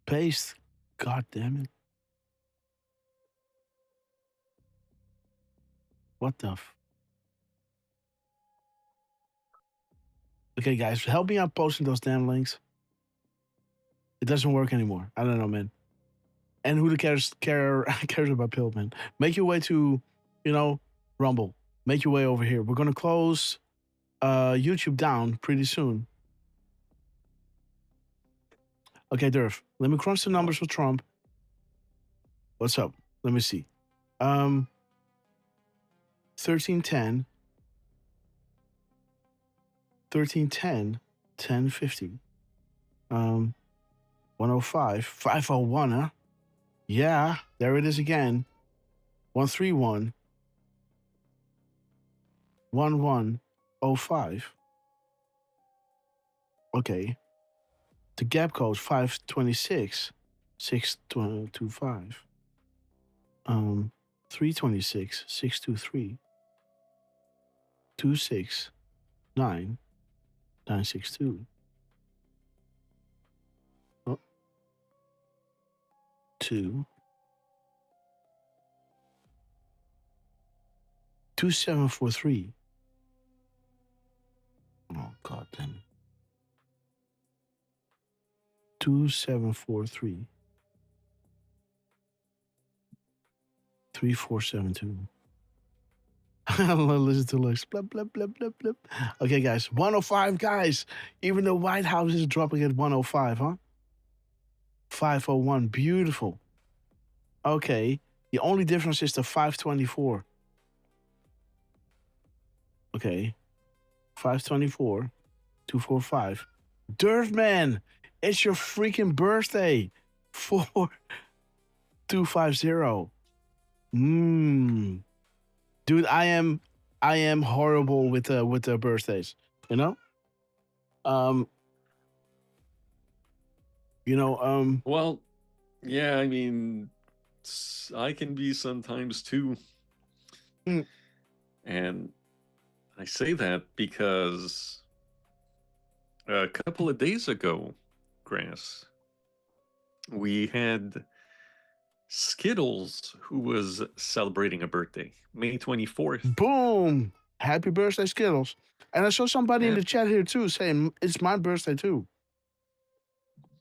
Paste. God damn it. What the Okay, guys, help me out posting those damn links. It doesn't work anymore. I don't know, man. And who cares about Pill, man? Make your way to, Rumble. Make your way over here. We're gonna close YouTube down pretty soon. Okay, Derf. Let me crunch the numbers for Trump. What's up? Let me see. 1310. 1310. 1050. 105. 501, huh? Yeah, there it is again. 131. 1105. Okay. The gap code 526 625. 326 623 269 962. Oh. 2 2743. Oh, God damn it. 2743 3472. Listen to looks. Blah, blah, blah, blah, blah. Okay, guys. 105, guys. Even the White House is dropping at 105, huh? 501. Beautiful. Okay. The only difference is the 524. Okay. 524. 245. Derf man, it's your freaking birthday. 4250. Dude, I am horrible with the birthdays. You know. Well, yeah. I mean, I can be sometimes too, and I say that because a couple of days ago, Grass, we had Skittles, who was celebrating a birthday, May 24th. Boom! Happy birthday, Skittles. And I saw somebody in the chat here too saying it's my birthday too.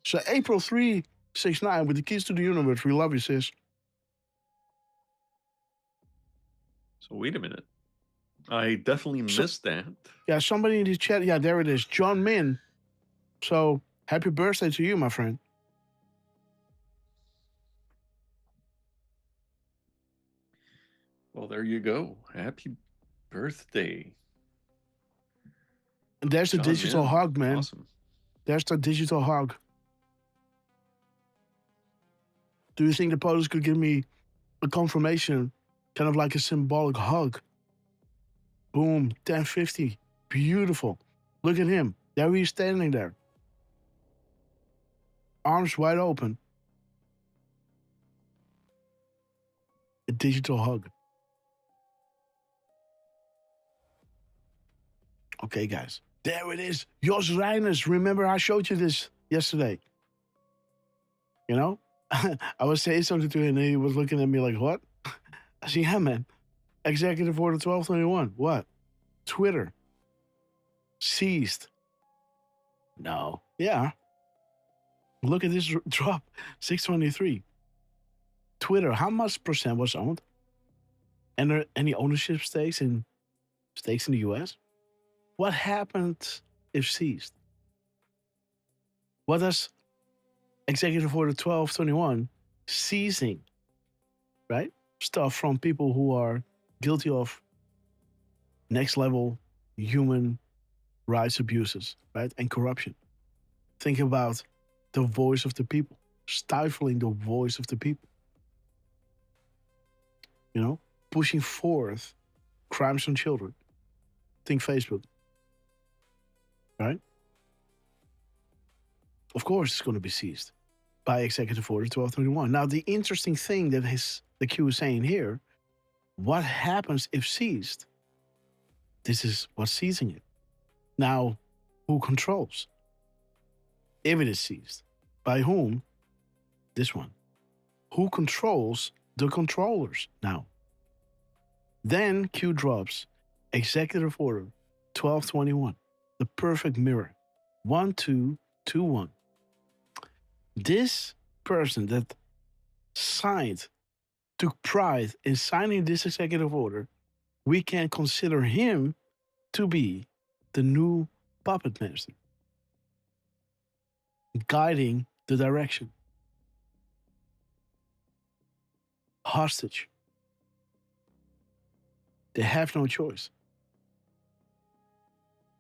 So April 369 with the keys to the universe. We love you, sis. So wait a minute. I definitely missed that. Yeah, somebody in the chat. Yeah, there it is. John Min. So happy birthday to you, my friend. Well, there you go. Happy birthday. And there's the John digital Min. hug, man. Awesome. There's the digital hug. Do you think the POTUS could give me a confirmation, kind of like a symbolic hug? Boom, 1050. Beautiful. Look at him. There he's standing there. Arms wide open. A digital hug. Okay, guys. There it is. Jos Reiners. Remember I showed you this yesterday. You know? I was saying something to him and he was looking at me like, what? I said, yeah, man. Executive Order 1221. What? Twitter. Seized. No. Yeah. Look at this drop. 623. Twitter, how much percent was owned? And are any ownership stakes in the US? What happened if seized? What does Executive Order 1221 seizing, right? Stuff from people who are guilty of next level human rights abuses, right? And corruption. Think about the voice of the people, stifling the voice of the people. You know, pushing forth crimes on children. Think Facebook, right? Of course, it's going to be seized by Executive Order 1221. Now, the interesting thing that the Q is saying here, what happens if seized? This is what's seizing it. Now, who controls? If it is seized, by whom? This one. Who controls the controllers now? Then Q drops Executive Order 1221, the perfect mirror, 1221. This person that took pride in signing this executive order, we can consider him to be the new puppet master, guiding the direction. Hostage. They have no choice.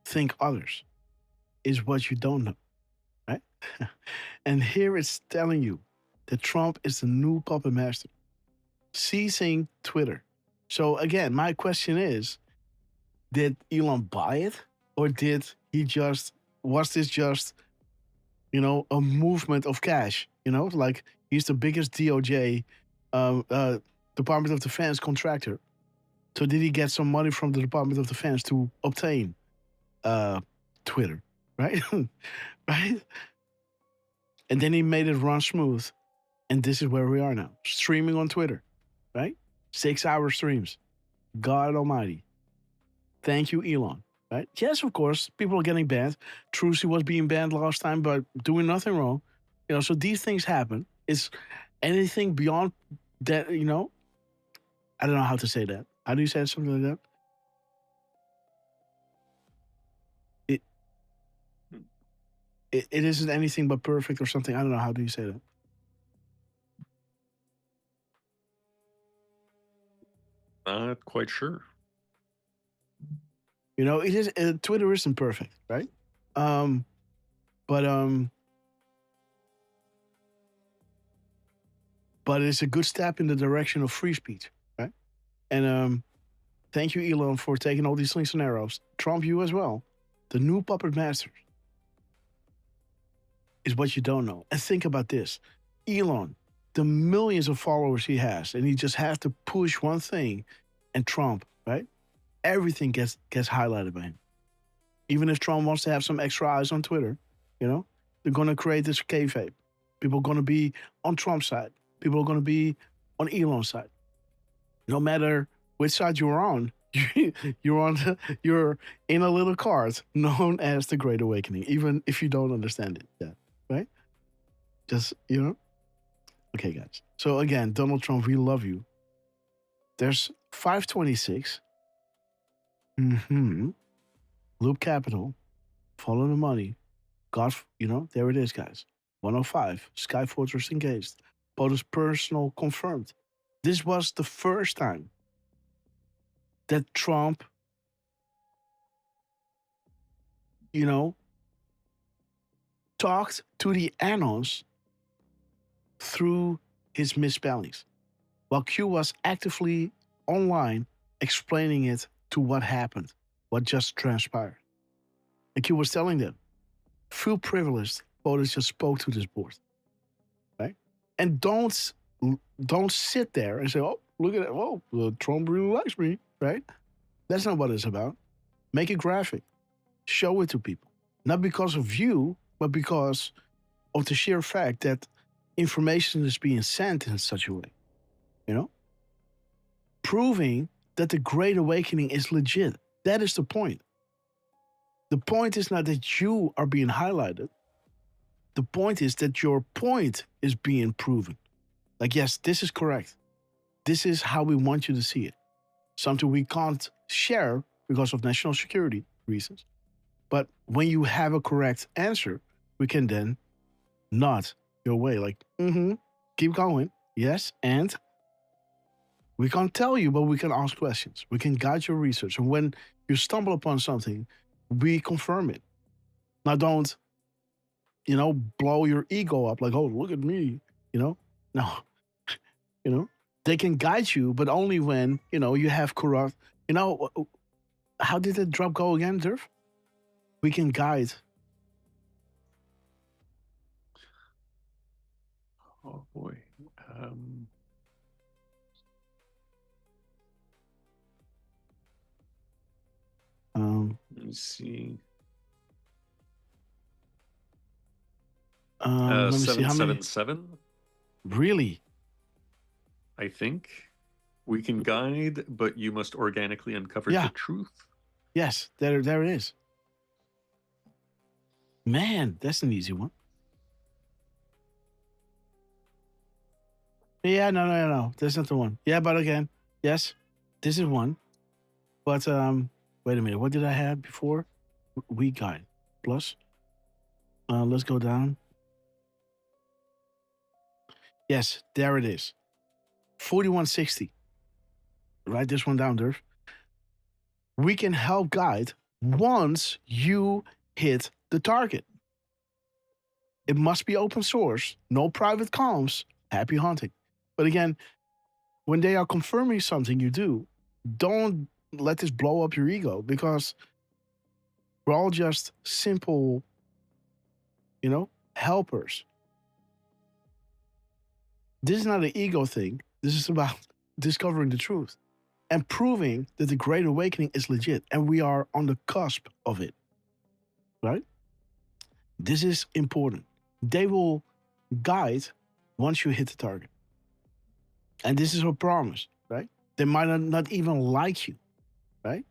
Think others is what you don't know, right? And here it's telling you that Trump is the new puppet master, seizing Twitter. So again, my question is, did Elon buy it? Or was this just, a movement of cash? Like he's the biggest DOJ, Department of Defense contractor. So did he get some money from the Department of Defense to obtain Twitter, right? Right? And then he made it run smooth. And this is where we are now, streaming on Twitter, right? 6-hour streams. God almighty. Thank you, Elon, right? Yes, of course, people are getting banned. Trucy was being banned last time, but doing nothing wrong. So these things happen. Is anything beyond that, I don't know how to say that. How do you say something like that? It isn't anything but perfect or something. I don't know. How do you say that? Not quite sure. It is. Twitter isn't perfect, right? But it's a good step in the direction of free speech, right? And thank you, Elon, for taking all these slings and arrows. Trump, you as well. The new puppet masters is what you don't know. And think about this. Elon, the millions of followers he has, and he just has to push one thing, and Trump, right? Everything gets highlighted by him. Even if Trump wants to have some extra eyes on Twitter, they're going to create this kayfabe. People are going to be on Trump's side. People are going to be on Elon's side. No matter which side you're on, you're in a little cart known as the Great Awakening, even if you don't understand it yet, right? Just, Okay, guys. So again, Donald Trump, we love you. There's 526. Loop Capital. Follow the money. God, there it is, guys. 105. Sky Fortress engaged. POTUS personal confirmed. This was the first time that Trump, talked to the Anons through his misspellings, while Q was actively online explaining it to what happened, what just transpired. And Q was telling them, feel privileged, POTUS just spoke to this board, right? And don't sit there and say, oh, look at it, whoa, Trump really likes me, right? That's not what it's about. Make it graphic. Show it to people. Not because of you, but because of the sheer fact that information is being sent in such a way, proving that the Great Awakening is legit. That is the point. The point is not that you are being highlighted. The point is that your point is being proven. Like, yes, this is correct. This is how we want you to see it. Something we can't share because of national security reasons. But when you have a correct answer, we can then nod your way, like, keep going, yes, and we can't tell you, but we can ask questions. We can guide your research. And when you stumble upon something, we confirm it. Now don't, blow your ego up like, oh, look at me, No, they can guide you, but only when, you have corrupt, how did the drop go again, Derf? We can guide. Oh boy. Let me see. Let me see how many. 777. Really? I think we can guide, but you must organically uncover the truth. Yes, there it is. Man, that's an easy one. Yeah, no. That's not the one. Yeah, but again, yes, this is one. But wait a minute. What did I have before? We guide plus. Let's go down. Yes, there it is. 4160. Write this one down, Derf. We can help guide once you hit the target. It must be open source, no private comms. Happy hunting. But again, when they are confirming something you do, don't let this blow up your ego, because we're all just simple, helpers. This is not an ego thing. This is about discovering the truth and proving that the Great Awakening is legit, and we are on the cusp of it, right? This is important. They will guide once you hit the target. And this is a promise, right? They might not even like you, right?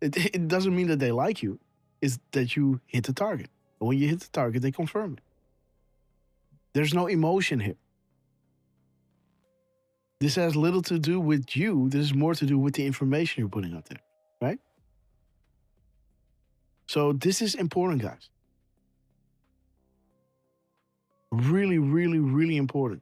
It doesn't mean that they like you. It's that you hit the target. And when you hit the target, they confirm it. There's no emotion here. This has little to do with you. This is more to do with the information you're putting out there, right? So this is important, guys. Really, really, really important.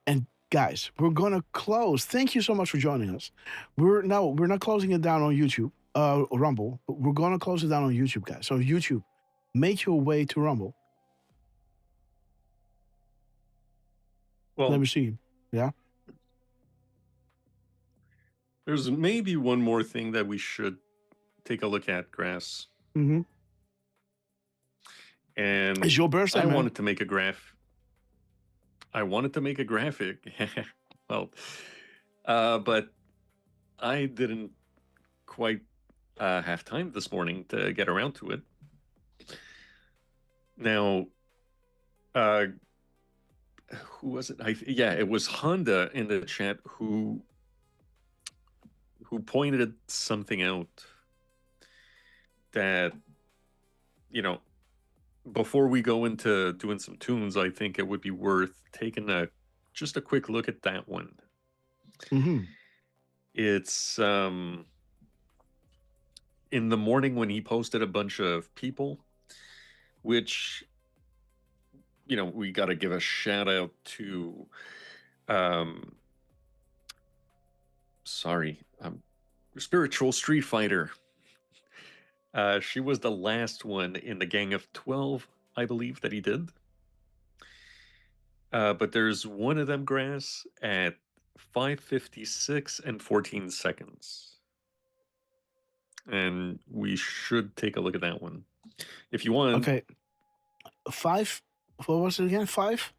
And guys, we're gonna close. Thank you so much for joining us. We're not closing it down on YouTube, Rumble, but we're gonna close it down on YouTube, guys. So YouTube, make your way to Rumble. Well, let me see. Yeah. There's maybe one more thing that we should take a look at, Grass. Mm-hmm. And it's your birthday, I man. wanted to make a graph. I wanted to make a graphic. Well, but I didn't quite have time this morning to get around to it. Now, who was it? Yeah, it was Honda in the chat who pointed something out that, you know, before we go into doing some tunes, I think it would be worth taking just a quick look at that one. Mm-hmm. It's in the morning when he posted a bunch of people, which, you know, we got to give a shout out to, Spiritual Street Fighter. She was the last one in the gang of 12, I believe, that he did. But there's one of them, Grass, at 5:56 and 14 seconds. And we should take a look at that one. If you want. Okay. 5, what was it again? 5?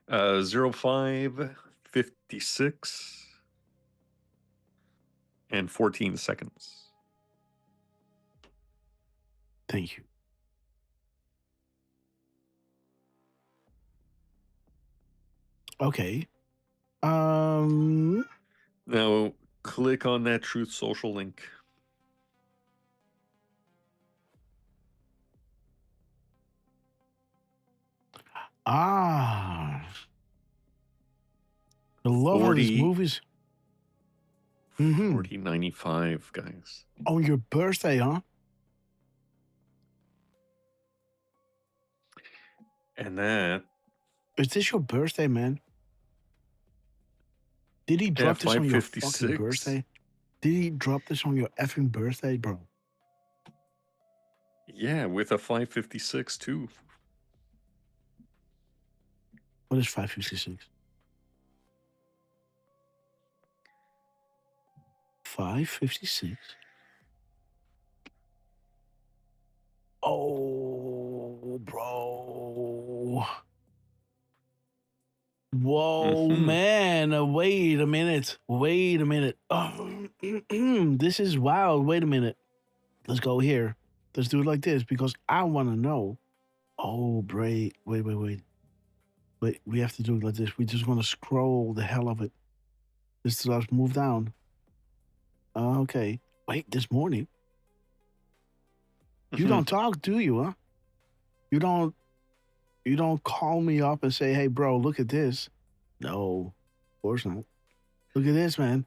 05:56 and 14 seconds. Thank you. Okay. Now click on that Truth Social link. The love of these movies. 4095, guys. On your birthday, huh? And that. Is this your birthday, man? Did he drop this on your fucking birthday? Did he drop this on your effing birthday, bro? Yeah, with a 5:56 too. What is 5:56? 5:56. Oh, bro. Whoa, man. Wait a minute. Wait a minute. Oh, this is wild. Wait a minute. Let's go here. Let's do it like this because I want to know. Oh, wait. Wait, we have to do it like this. We just want to scroll the hell of it. Let's move down. Okay. Wait, this morning. You don't talk, do you, huh? You don't call me up and say, hey, bro, look at this. No, of course not. Look at this, man.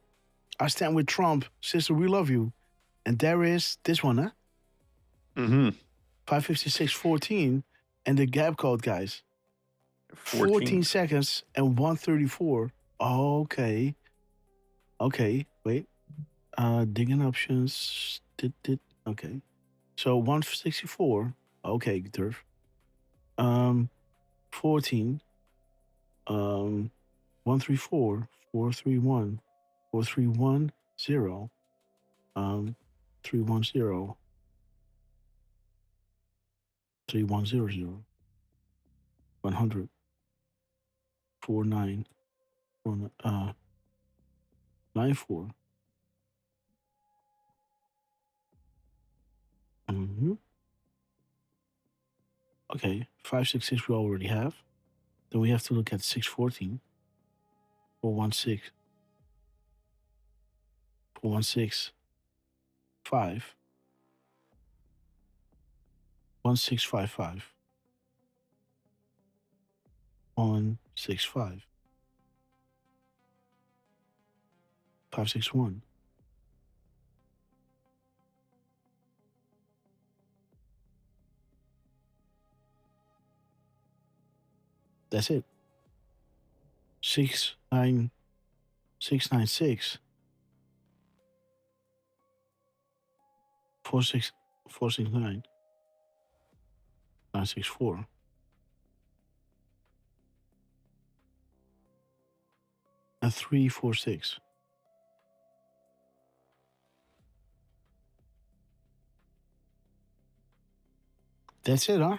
I stand with Trump. Sister, we love you. And there is this one, huh? 5:56:14. And the gap code, guys. 14 seconds and 1:34. Okay. Okay, wait. Digging options. Okay. So 164. Okay, Derf. 14. 134. 431. 431 0. 310. 3100. 100. 49. 94. Okay, 566 we already have. Then we have to look at 614. 416. 416. 5. 1655. 165. 561. That's it. 696. 469. 964. And 346. That's it, huh?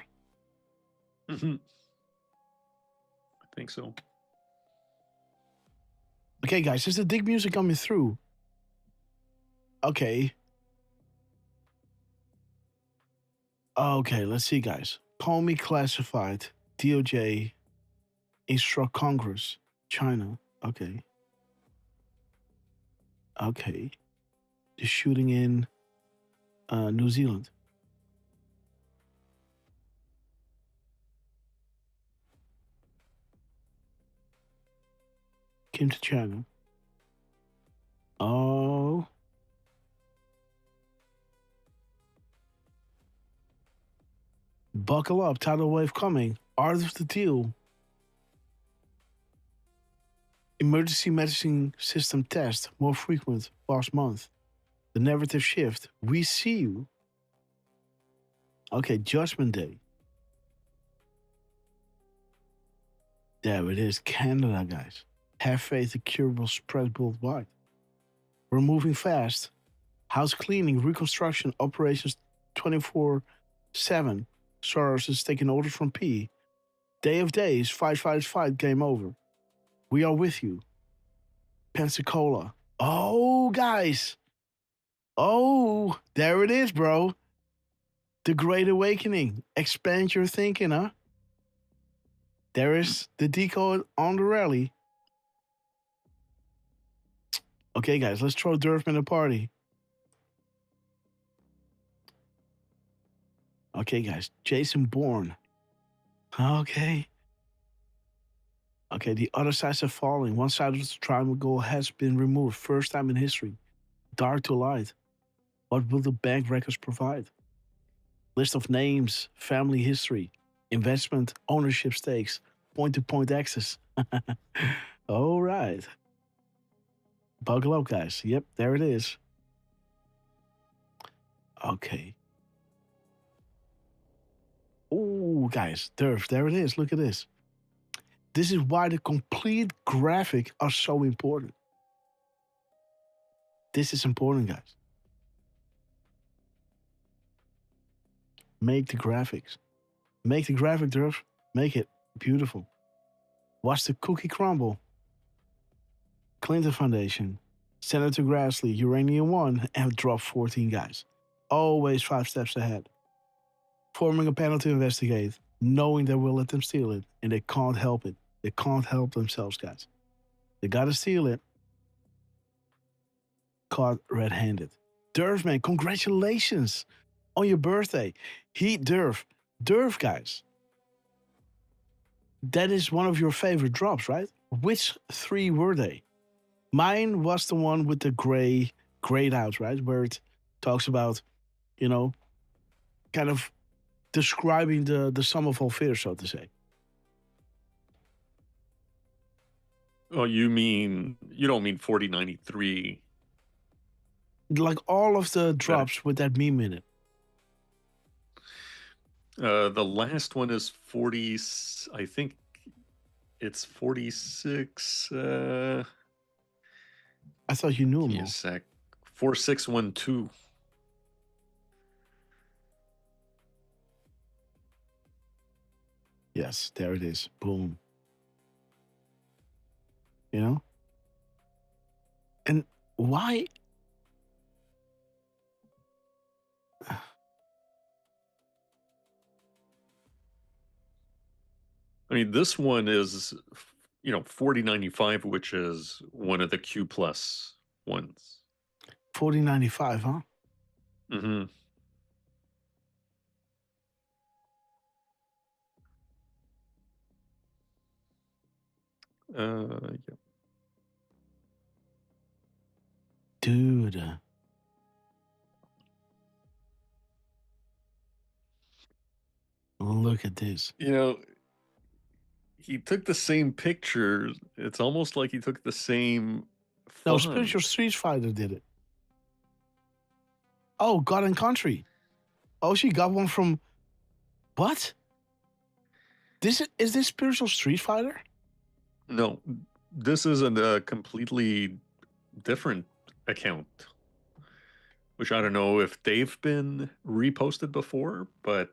Mm-hmm. I think so. Okay, guys, is the dig music coming through? Okay. Okay, let's see, guys. Comey classified. DOJ instruct Congress. China. Okay. Okay. The shooting in New Zealand. Came to China. Oh. Buckle up, tidal wave coming. Art of the deal. Emergency medicine system test, more frequent past month. The narrative shift. We see you. Okay, Judgment Day. There it is, Canada, guys. Have faith the cure will spread worldwide. We're moving fast. House cleaning, reconstruction, operations 24/7. Soros is taking orders from P. Day of days, fight, game over. We are with you. Pensacola. Oh, guys. Oh, there it is, bro. The Great Awakening. Expand your thinking, huh? There is the Decode on the rally. Okay, guys, let's throw Derf in the party. Okay, guys, Jason Bourne. Okay. Okay, the other sides are falling. One side of the triangle has been removed. First time in history. Dark to light. What will the bank records provide? List of names, family history, investment, ownership stakes, point-to-point access. All right. Buckle up, guys. Yep, there it is. Okay. Oh, guys, Derf, there it is. Look at this. This is why the complete graphic are so important. This is important, guys. Make the graphics. Make the graphic, Derf. Make it beautiful. Watch the cookie crumble. Clinton Foundation. Senator Grassley, Uranium 1, and drop 14 guys. Always 5 steps ahead. Forming a panel to investigate, knowing they will let them steal it, and they can't help it. They can't help themselves, guys. They gotta steal it. Caught red-handed. Derf, man, congratulations on your birthday. Derf, guys. That is one of your favorite drops, right? Which 3 were they? Mine was the one with the grayed out, right? Where it talks about, kind of describing the sum of all fears, so to say. Oh, you don't mean 4093? Like all of the drops with that meme in it. The last one is 40. I think it's 46. I thought you knew them all. A sec. 4612. Yes, there it is. Boom. And why? I mean, this one is, 4095, which is one of the Q plus ones. 4095, huh? Mm-hmm. Yeah. Dude. Look at this. You know, he took the same picture. It's almost like he took the same No, font. Spiritual Street Fighter did it. Oh, God and Country. Oh, she got one from... What? Is this Spiritual Street Fighter? No, this is a completely different account. Which I don't know if they've been reposted before, but...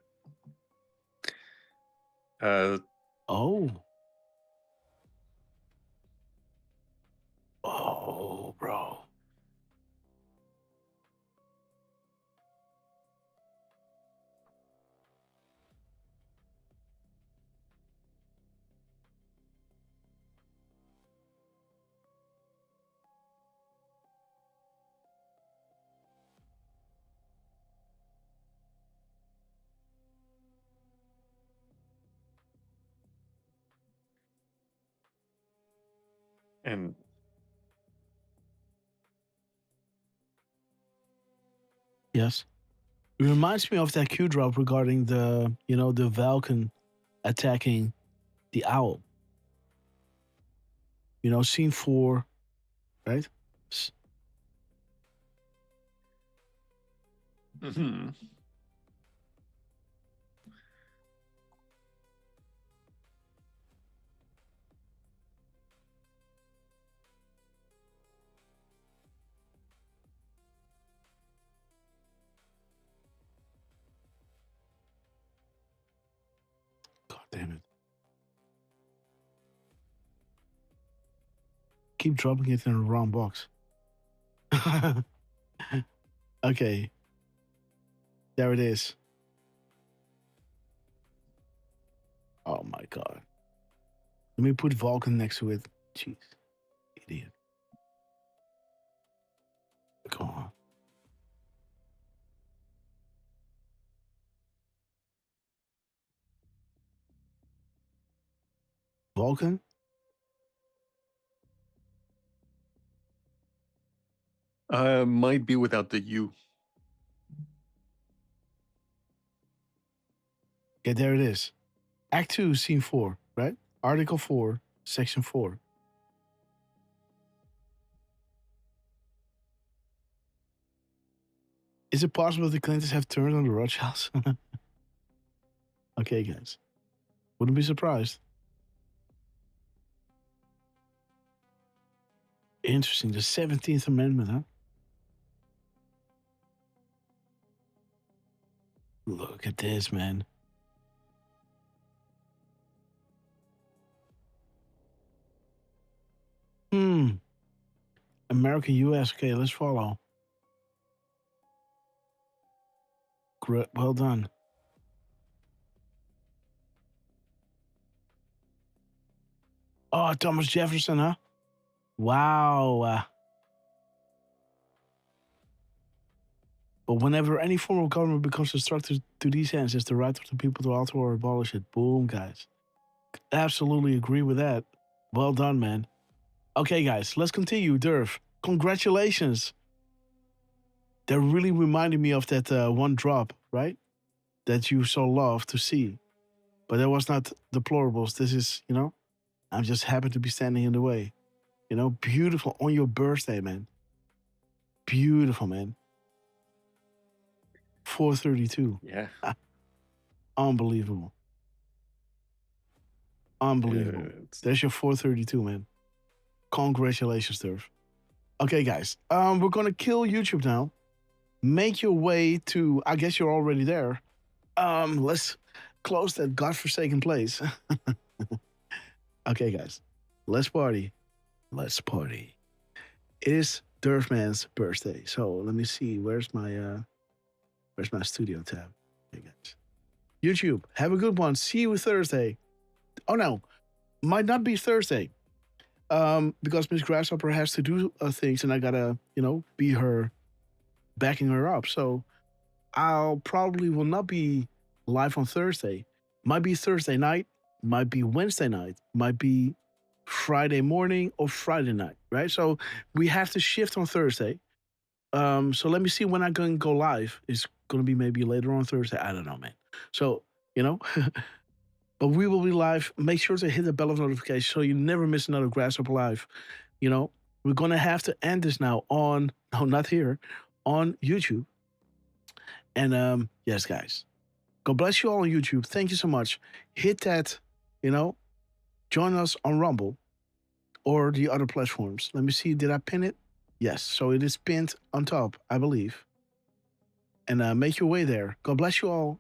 Oh. Oh, bro. And Yes. It reminds me of that Q drop regarding the, the Falcon attacking the owl. Scene 4, right? Mm-hmm. God damn it. Keep dropping it in the wrong box. Okay. There it is. Oh my God. Let me put Vulcan next to it. Jeez. Idiot. Come on. Vulcan? Might be without the U. Okay, there it is. Act 2, Scene 4, right? Article 4, Section 4. Is it possible the Clintons have turned on the Rothschilds? Okay, guys. Wouldn't be surprised. Interesting. The 17th Amendment, huh? Look at this, man. America, US. Okay, let's follow. Great. Well done. Oh, Thomas Jefferson, huh? Wow. But whenever any form of government becomes instructed to these ends, it's the right of the people to alter or abolish it. Boom, guys. Absolutely agree with that. Well done, man. Okay, guys, let's continue. Derf, congratulations. That really reminded me of that one drop, right? That you so love to see. But that was not deplorables. This is, I'm just happy to be standing in the way. Beautiful on your birthday, man. Beautiful, man. 432. Yeah. Unbelievable. Unbelievable. There's your 432, man. Congratulations, Derf. Okay, guys. We're going to kill YouTube now. Make your way to, I guess you're already there. Let's close that godforsaken place. Okay, guys. Let's party. Let's party. It is Derfman's birthday. So let me see. Where's my studio tab? Okay, guys. YouTube, have a good one. See you Thursday. Oh no, might not be Thursday. Because Miss Grasshopper has to do things, and I gotta, be her, backing her up. So I'll probably will not be live on Thursday. Might be Thursday night. Might be Wednesday night. Might be Friday morning or Friday night, right? So we have to shift on Thursday. So let me see when I'm going to go live. It's going to be maybe later on Thursday. I don't know, man. So, but we will be live. Make sure to hit the bell of notification so you never miss another Grasshopper Live. We're going to have to end this now on YouTube. And yes, guys, God bless you all on YouTube. Thank you so much. Hit that, join us on Rumble or the other platforms. Let me see. Did I pin it? Yes. So it is pinned on top, I believe. And make your way there. God bless you all.